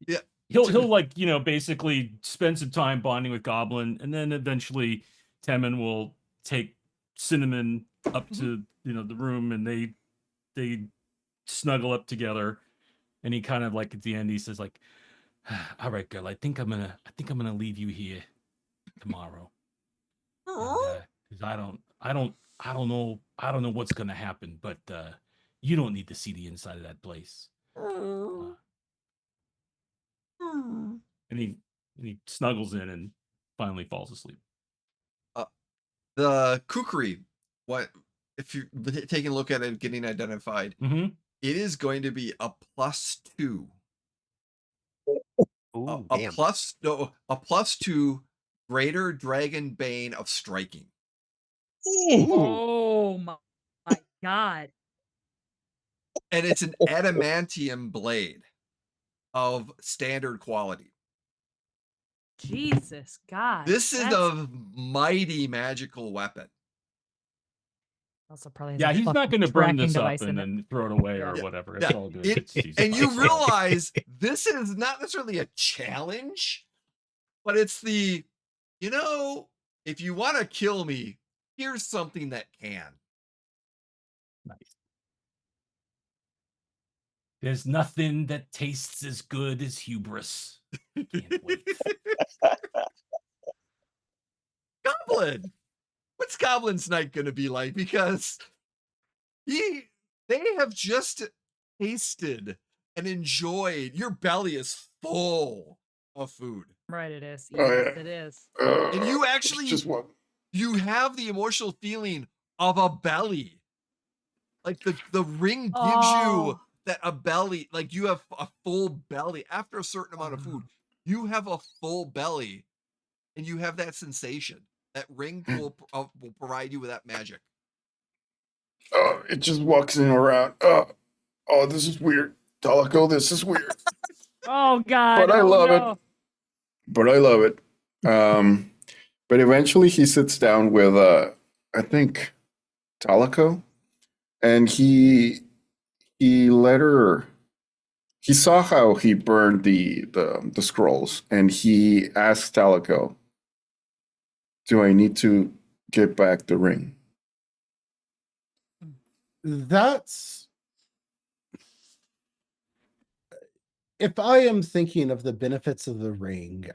[SPEAKER 1] Yeah.
[SPEAKER 7] he'll like basically spend some time bonding with Goblin, and then eventually Temin will take Cinnamon up to the room, and they snuggle up together, and he kind of like at the end he says like, all right, girl, I think I'm gonna leave you here tomorrow. Because I don't know what's gonna happen, but you don't need to see the inside of that place. And he snuggles in and finally falls asleep.
[SPEAKER 1] The kukri, what if you're taking a look at it, getting identified?
[SPEAKER 7] Mm-hmm.
[SPEAKER 1] It is going to be a +2.
[SPEAKER 5] Ooh,
[SPEAKER 1] A
[SPEAKER 5] damn.
[SPEAKER 1] +2 greater dragon bane of striking.
[SPEAKER 3] Oh my god.
[SPEAKER 1] And it's an adamantium blade of standard quality.
[SPEAKER 3] Jesus God.
[SPEAKER 1] This is
[SPEAKER 3] that's
[SPEAKER 1] a mighty magical weapon.
[SPEAKER 3] also probably has
[SPEAKER 7] Yeah,
[SPEAKER 3] a
[SPEAKER 7] he's not
[SPEAKER 3] fucking
[SPEAKER 7] going to burn
[SPEAKER 3] tracking
[SPEAKER 7] this up
[SPEAKER 3] device in
[SPEAKER 7] and
[SPEAKER 3] it.
[SPEAKER 7] then throw it away or
[SPEAKER 3] Yeah.
[SPEAKER 7] whatever.
[SPEAKER 1] Yeah,
[SPEAKER 7] It's all good. He's
[SPEAKER 1] And you
[SPEAKER 7] fine.
[SPEAKER 1] realize this is not necessarily a challenge, but it's the, if you want to kill me, here's something that can.
[SPEAKER 7] Nice. There's nothing that tastes as good as hubris. Can't wait.
[SPEAKER 1] Goblin. What's Goblin's night going to be like? Because they have just tasted and enjoyed. Your belly is full of food.
[SPEAKER 3] Right, it is.
[SPEAKER 8] Oh,
[SPEAKER 3] Yes,
[SPEAKER 8] yeah.
[SPEAKER 3] it is.
[SPEAKER 1] And you actually
[SPEAKER 8] just one.
[SPEAKER 1] you have the emotional feeling of a belly. Like the ring gives you
[SPEAKER 3] Oh.
[SPEAKER 1] that a belly, like you have a full belly after a certain amount of food. You have a full belly, and you have that sensation. That ring will provide you with that magic.
[SPEAKER 8] It just walks in around. Oh, this is weird. Dalico, this is weird.
[SPEAKER 3] Oh God.
[SPEAKER 8] But I
[SPEAKER 3] oh,
[SPEAKER 8] love
[SPEAKER 3] no.
[SPEAKER 8] it. But I love it. But eventually he sits down with I think Dalico, and he let her. He saw how he burned the scrolls, and he asked Dalico, "Do I need to get back the ring?"
[SPEAKER 4] That's if I am thinking of the benefits of the ring,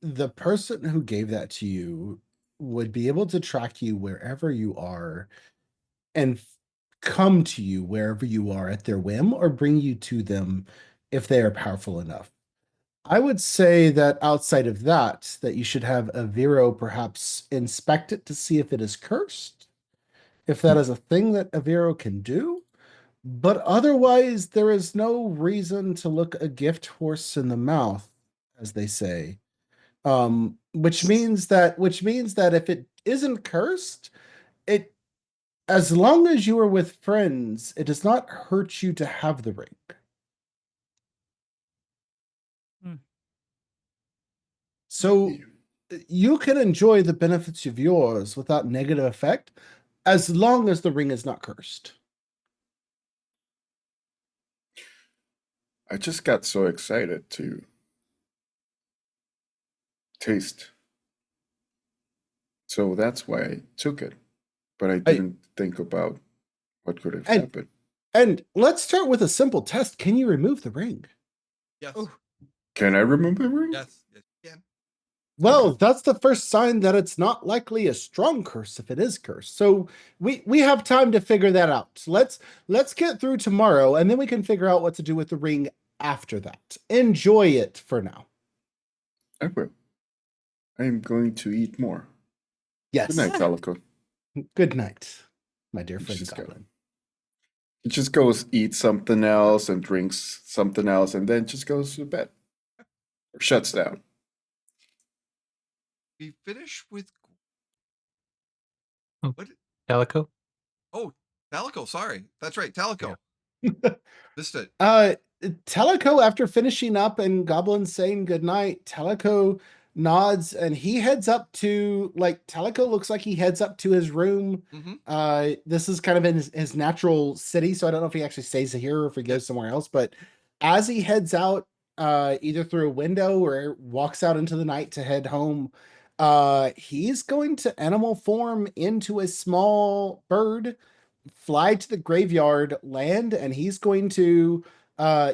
[SPEAKER 4] the person who gave that to you would be able to track you wherever you are and come to you wherever you are at their whim or bring you to them if they are powerful enough. I would say that outside of that, that you should have Aviro perhaps inspect it to see if it is cursed, if that is a thing that Aviro can do. But otherwise, there is no reason to look a gift horse in the mouth, as they say. Which means that if it isn't cursed, it as long as you are with friends, it does not hurt you to have the ring.
[SPEAKER 3] Hmm.
[SPEAKER 4] So you can enjoy the benefits of yours without negative effect, as long as the ring is not cursed.
[SPEAKER 8] I just got so excited to taste. So that's why I took it. But I didn't think about what could have happened.
[SPEAKER 4] And let's start with a simple test. Can you remove the ring?
[SPEAKER 1] Yes.
[SPEAKER 8] Can I remove the ring?
[SPEAKER 1] Yes. Yes, you can.
[SPEAKER 4] Well, that's the first sign that it's not likely a strong curse if it is cursed. So we have time to figure that out. Let's get through tomorrow, and then we can figure out what to do with the ring after that. Enjoy it for now.
[SPEAKER 8] I will. I am going to eat more.
[SPEAKER 4] Yes.
[SPEAKER 8] Good night, Dalico.
[SPEAKER 4] Good night, my dear friend
[SPEAKER 8] Just go.
[SPEAKER 4] Goblin.
[SPEAKER 8] He just goes eat something else and drinks something else, and then just goes to bed or shuts down.
[SPEAKER 1] We finish with
[SPEAKER 2] Oh.
[SPEAKER 1] what?
[SPEAKER 2] Dalico?
[SPEAKER 1] Oh, Talico. Sorry, that's right, Talico. Missed it.
[SPEAKER 4] Teleco, after finishing up and Goblin saying goodnight, Teleco nods and he heads up to, like, Teleco looks like he heads up to his room.
[SPEAKER 1] Mhm.
[SPEAKER 4] This is kind of in his natural city, so I don't know if he actually stays here or if he goes somewhere else, but as he heads out, either through a window or walks out into the night to head home, he's going to animal form into a small bird, fly to the graveyard, land, and he's going to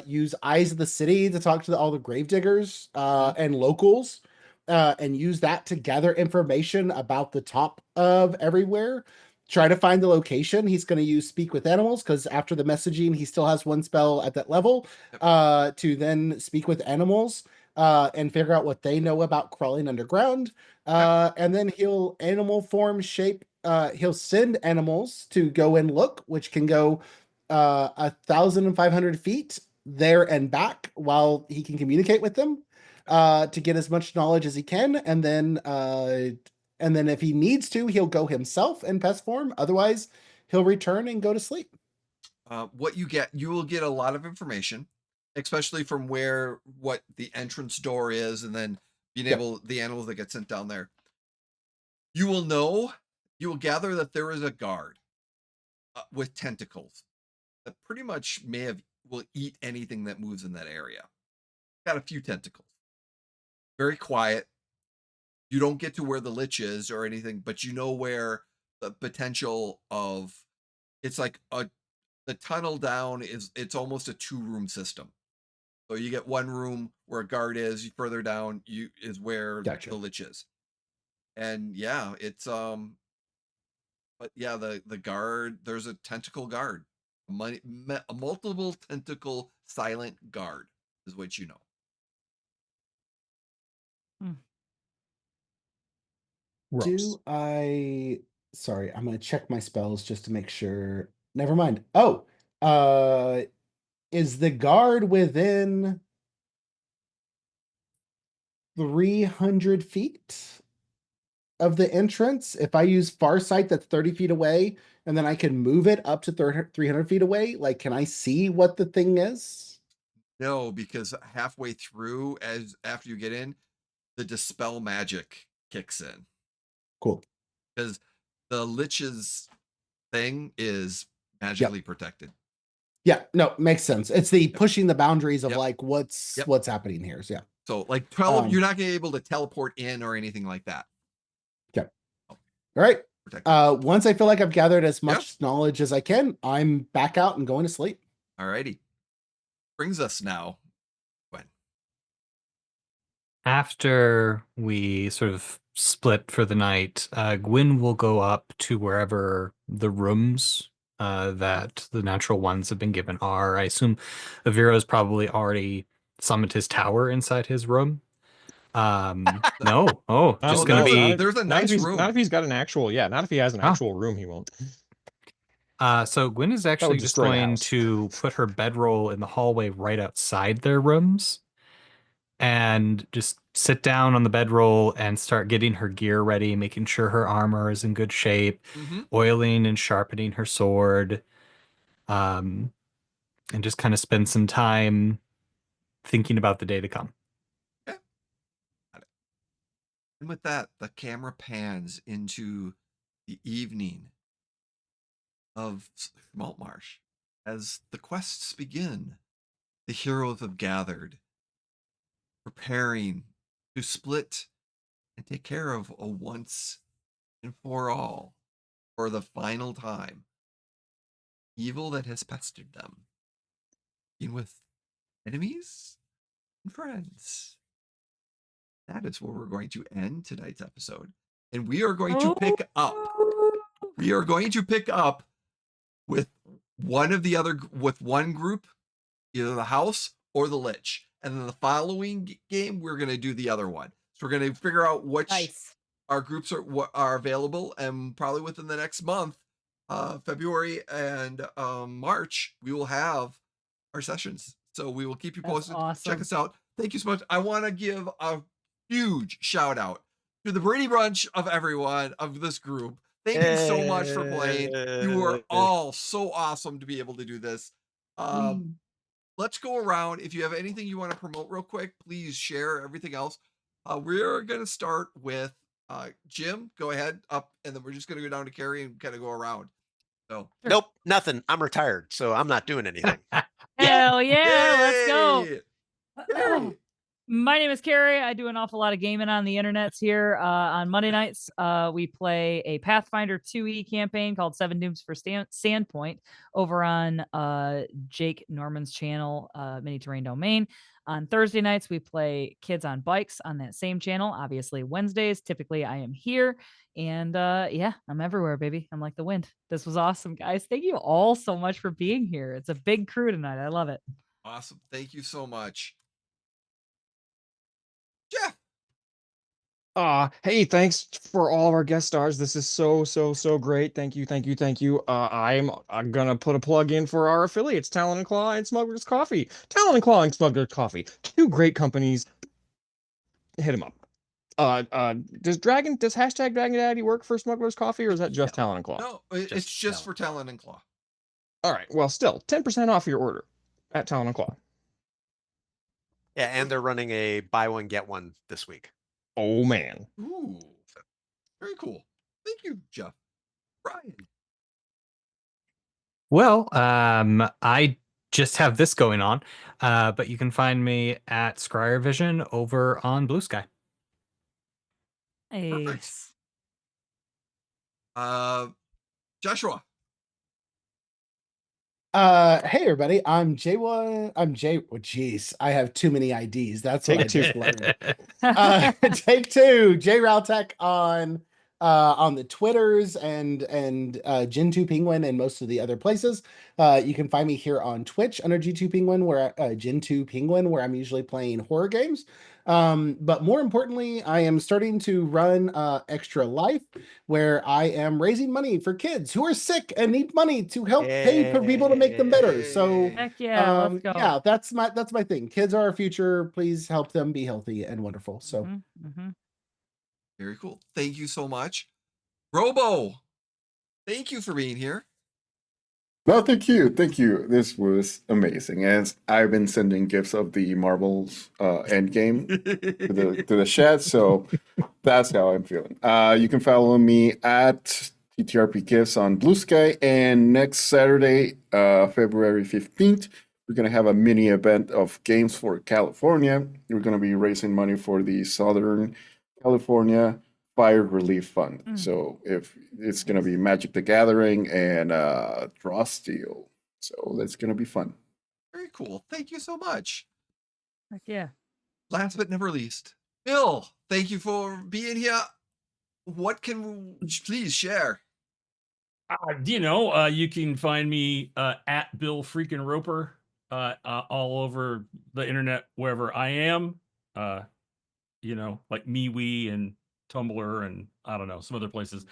[SPEAKER 4] use Eyes of the City to talk to all the gravediggers and locals, and use that to gather information about the top of everywhere. Try to find the location. He's going to use Speak with Animals because after the messaging, he still has one spell at that level to then speak with animals and figure out what they know about crawling underground. And then he'll animal form shape. He'll send animals to go and look, which can go 1,500 feet there and back while he can communicate with them to get as much knowledge as he can. And then if he needs to, he'll go himself in pest form. Otherwise, he'll return and go to sleep.
[SPEAKER 1] What you will get a lot of information, especially from what the entrance door is, and then being able the animals that get sent down there. You will gather that there is a guard with tentacles that pretty much will eat anything that moves in that area. Got a few tentacles. Very quiet. You don't get to where the lich is or anything, but you know where the potential of it's like the tunnel down it's almost a 2-room system. So you get one room where a guard is. Further down, is where
[SPEAKER 4] Gotcha.
[SPEAKER 1] the lich is. And yeah, it's but yeah, the guard. There's a tentacle guard, a multiple tentacle silent guard is what you know.
[SPEAKER 6] Gross.
[SPEAKER 4] Do I? Sorry, I'm gonna check my spells just to make sure. Never mind. Oh, is the guard within 300 feet of the entrance? If I use Farsight, that's 30 feet away, and then I can move it up to 300 feet away. Like, can I see what the thing is?
[SPEAKER 1] No, because halfway through, after you get in, the dispel magic kicks in.
[SPEAKER 4] Cool.
[SPEAKER 1] Because the lich's thing is magically protected.
[SPEAKER 4] Yeah, no, makes sense. It's the pushing the boundaries of
[SPEAKER 1] Yep.
[SPEAKER 4] like what's
[SPEAKER 1] Yep.
[SPEAKER 4] what's happening here. So yeah.
[SPEAKER 1] So like you're not gonna be able to teleport in or anything like that.
[SPEAKER 4] Okay. All right.
[SPEAKER 1] Protected.
[SPEAKER 4] Once I feel like I've gathered as much knowledge as I can, I'm back out and going to sleep.
[SPEAKER 1] All righty. Brings us now. When?
[SPEAKER 2] After we sort of split for the night, Gwyn will go up to wherever the rooms that the natural ones have been given are. I assume Aviro's probably already summoned his tower inside his room. No. Oh, just gonna be.
[SPEAKER 1] There's a nice room.
[SPEAKER 6] Not if he's got an actual. Yeah, not if he has an actual room. He won't.
[SPEAKER 2] So Gwyn is actually just going to put her bedroll in the hallway right outside their rooms, and just sit down on the bedroll and start getting her gear ready, making sure her armor is in good shape, oiling and sharpening her sword, and just kind of spend some time thinking about the day to come.
[SPEAKER 1] Okay. Got it. And with that, the camera pans into the evening of Maltmarsh. As the quests begin, the heroes have gathered, preparing to split and take care of a once and for all, for the final time, evil that has pestered them, being with enemies and friends. That is where we're going to end tonight's episode. And we are going to pick up. We are going to pick up with one group, either the house or the lich. And then the following game, we're going to do the other one. So we're going to figure out which our groups are available. And probably within the next month, February and March, we will have our sessions. So we will keep you posted.
[SPEAKER 3] Awesome.
[SPEAKER 1] Check us out. Thank you so much. I want to give a huge shout out to the Brady Bunch of everyone of this group. Thank you so much for playing. You were all so awesome to be able to do this. Let's go around. If you have anything you want to promote real quick, please share everything else. We're going to start with Jim. Go ahead up, and then we're just going to go down to Carrie and kind of go around. So
[SPEAKER 5] Nope, nothing. I'm retired, so I'm not doing anything.
[SPEAKER 3] Hell yeah, let's go.
[SPEAKER 1] Yay.
[SPEAKER 3] My name is Carrie. I do an awful lot of gaming on the internets here. On Monday nights, we play a Pathfinder 2e campaign called 7 Dooms for Sandpoint over on Jake Norman's channel, Mini Terrain Domain. On Thursday nights, we play Kids on Bikes on that same channel. Obviously, Wednesdays, typically I am here. And yeah, I'm everywhere, baby. I'm like the wind. This was awesome, guys. Thank you all so much for being here. It's a big crew tonight. I love it.
[SPEAKER 1] Awesome. Thank you so much. Jeff.
[SPEAKER 6] Hey, thanks for all of our guest stars. This is so great. Thank you. I'm gonna put a plug in for our affiliates, Talon and Claw and Smuggler's Coffee. Talon and Claw and Smuggler's Coffee, 2 great companies. Hit them up. Does hashtag Dragon Daddy work for Smuggler's Coffee, or is that just Talon and Claw?
[SPEAKER 1] No, it's just for Talon and Claw.
[SPEAKER 6] All right. Well, still 10% off your order at Talon and Claw.
[SPEAKER 5] Yeah, and they're running a buy one get one this week.
[SPEAKER 6] Oh man.
[SPEAKER 1] Ooh, very cool. Thank you, Jeff. Brian.
[SPEAKER 2] Well, I just have this going on, but you can find me at Scryer Vision over on Blue Sky.
[SPEAKER 3] Nice.
[SPEAKER 1] Joshua.
[SPEAKER 4] Hey everybody, I'm J1. I'm J. Oh, geez, I have too many IDs. That's what I just learned. Take two, J Raltech on the Twitters and Gen2 Penguin and most of the other places. You can find me here on Twitch under G2 Penguin, where Gen2 Penguin, where I'm usually playing horror games. But more importantly, I am starting to run Extra Life, where I am raising money for kids who are sick and need money to help pay for people to make them better. So
[SPEAKER 3] Heck yeah, let's go.
[SPEAKER 4] yeah, that's my thing. Kids are our future. Please help them be healthy and wonderful. So
[SPEAKER 1] Very cool. Thank you so much. Robo, thank you for being here.
[SPEAKER 8] No, thank you. Thank you. This was amazing. As I've been sending gifts of the Marvel's Endgame to the chat, so that's how I'm feeling. You can follow me at TTRP Gifts on Blue Sky, and next Saturday, February 15th, we're going to have a mini event of Games for California. We're going to be raising money for the Southern California Fire Relief Fund. So if it's going to be Magic the Gathering and Draw Steel. So that's going to be fun.
[SPEAKER 1] Very cool. Thank you so much.
[SPEAKER 3] Heck yeah.
[SPEAKER 1] Last but never least, Bill, thank you for being here. What can we please share?
[SPEAKER 7] You can find me at Bill freaking Roper all over the internet wherever I am. Like MeWe and Tumblr and I don't know, some other places.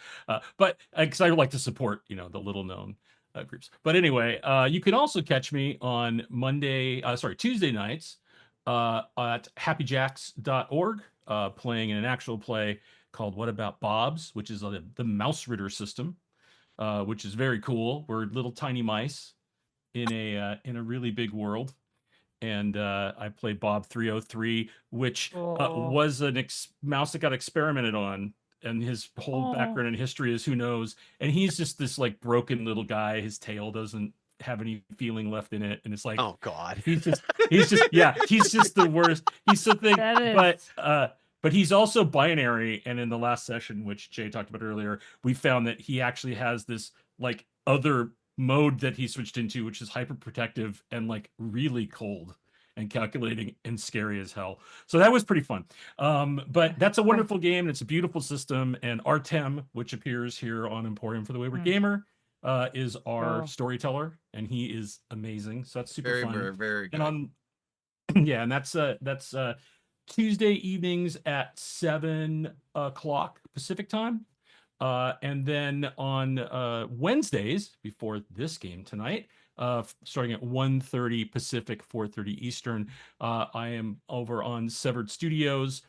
[SPEAKER 7] But because I would like to support, the little known groups. But anyway, you can also catch me on Tuesday nights at happyjacks.org, playing in an actual play called What About Bob's, which is the Mouse Ritter system, which is very cool. We're little tiny mice in a really big world. And I played Bob 303, which was a mouse that got experimented on, and his whole background and history is who knows. And he's just this like broken little guy. His tail doesn't have any feeling left in it, and it's like,
[SPEAKER 5] Oh God,
[SPEAKER 7] he's just he's just the worst. He's something, but he's also binary. And in the last session, which Jay talked about earlier, we found that he actually has this like other mode that he switched into, which is hyper protective and like really cold and calculating and scary as hell. So that was pretty fun. But that's a wonderful game, and it's a beautiful system. And Artem, which appears here on Emporium for the Wayward Gamer, is our storyteller, and he is amazing. So that's super fun.
[SPEAKER 1] Very, very good.
[SPEAKER 7] And and that's Tuesday evenings at 7 o'clock Pacific time. And then on Wednesdays, before this game tonight, starting at 1:30 Pacific, 4:30 Eastern, I am over on Severed Studios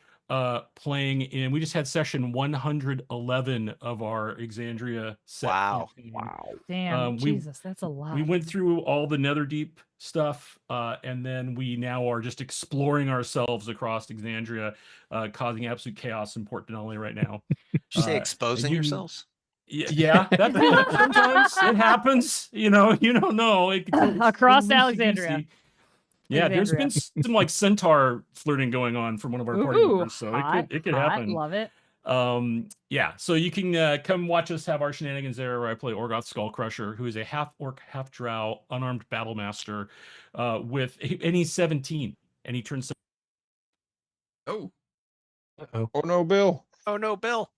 [SPEAKER 7] playing in. We just had session 111 of our Exandria set.
[SPEAKER 5] Wow.
[SPEAKER 3] Damn, Jesus, that's a lot.
[SPEAKER 7] We went through all the Netherdeep stuff, and then we now are just exploring ourselves across Exandria, causing absolute chaos in Port Denali right now.
[SPEAKER 5] Did you say exposing yourselves?
[SPEAKER 7] Yeah, that sometimes it happens. You don't know.
[SPEAKER 3] Across Alexandria.
[SPEAKER 7] Yeah, there's been some like centaur flirting going on from one of our party members, so it could happen.
[SPEAKER 3] Love it.
[SPEAKER 7] Yeah, so you can come watch us have our shenanigans there, where I play Orgoth Skullcrusher, who is a half orc, half drow, unarmed battle master, and he's 17, and he turns.
[SPEAKER 1] Oh
[SPEAKER 6] no, Bill.
[SPEAKER 5] Oh no, Bill.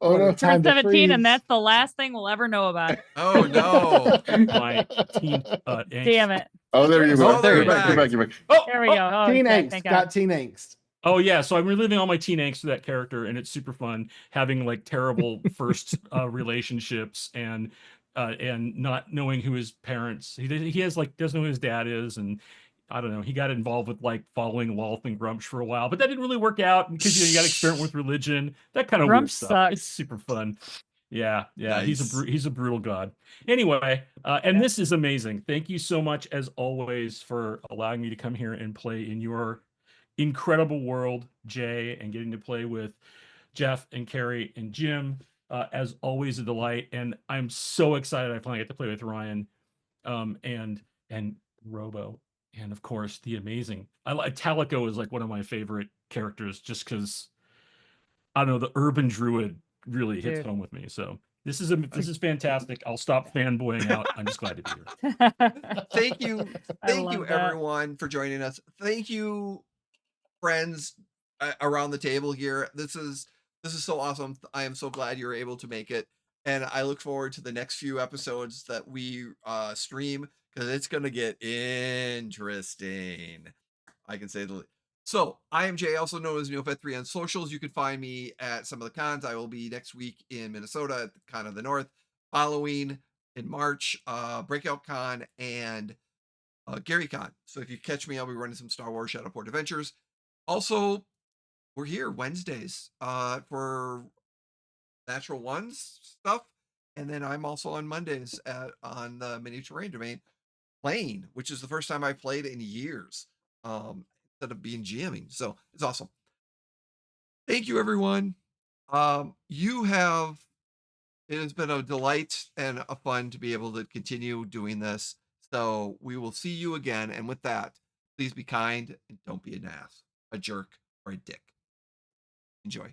[SPEAKER 4] Oh no, time to
[SPEAKER 3] 17,
[SPEAKER 4] freeze.
[SPEAKER 3] and that's the last thing we'll ever know about.
[SPEAKER 1] Oh no.
[SPEAKER 7] My teen,
[SPEAKER 3] Damn it.
[SPEAKER 8] Oh, there you go.
[SPEAKER 1] Oh, there
[SPEAKER 8] You're
[SPEAKER 1] you're
[SPEAKER 8] back.
[SPEAKER 1] back.
[SPEAKER 8] You're back.
[SPEAKER 3] There we go. Oh,
[SPEAKER 4] Teen
[SPEAKER 3] okay,
[SPEAKER 4] angst.
[SPEAKER 3] thank
[SPEAKER 4] Got
[SPEAKER 3] God.
[SPEAKER 4] teen angst.
[SPEAKER 7] Oh yeah, so I'm reliving all my teen angst to that character, and it's super fun having like terrible first relationships and not knowing who his parents. He has like doesn't know who his dad is, and I don't know. He got involved with like following Lolth and Grumsh for a while, but that didn't really work out because you got to experiment with religion. That kind of weird stuff.
[SPEAKER 3] Sucks.
[SPEAKER 7] It's super fun. Yeah.
[SPEAKER 1] Nice.
[SPEAKER 7] He's a brutal god. Anyway, and this is amazing. Thank you so much as always for allowing me to come here and play in your incredible world, Jay, and getting to play with Jeff and Carrie and Jim. As always, a delight, and I'm so excited I finally get to play with Ryan, and Robo, and of course the amazing. Talico is like one of my favorite characters, just because I don't know, the urban druid really hits home with me. So This is fantastic. I'll stop fanboying out. I'm just glad to be here.
[SPEAKER 1] Thank you,
[SPEAKER 3] I love that.
[SPEAKER 1] everyone, for joining us. Thank you, friends around the table here. This is so awesome. I am so glad you were able to make it, and I look forward to the next few episodes that we stream, because it's gonna get interesting. I can say the least. So I am Jay, also known as Neopet3 on socials. You can find me at some of the cons. I will be next week in Minnesota at the Con of the North, following in March, Breakout Con and Gary Con. So if you catch me, I'll be running some Star Wars Shadowport Adventures. Also, we're here Wednesdays for Natural Ones stuff. And then I'm also on Mondays on the Mini Terrain Domain playing, which is the first time I've played in years. Instead of being GMing. So it's awesome. Thank you, everyone. It has been a delight and a fun to be able to continue doing this. So we will see you again. And with that, please be kind and don't be an ass, a jerk, or a dick. Enjoy.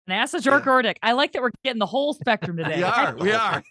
[SPEAKER 3] An ass, a jerk, or a dick. I like that we're getting the whole spectrum today.
[SPEAKER 1] We are.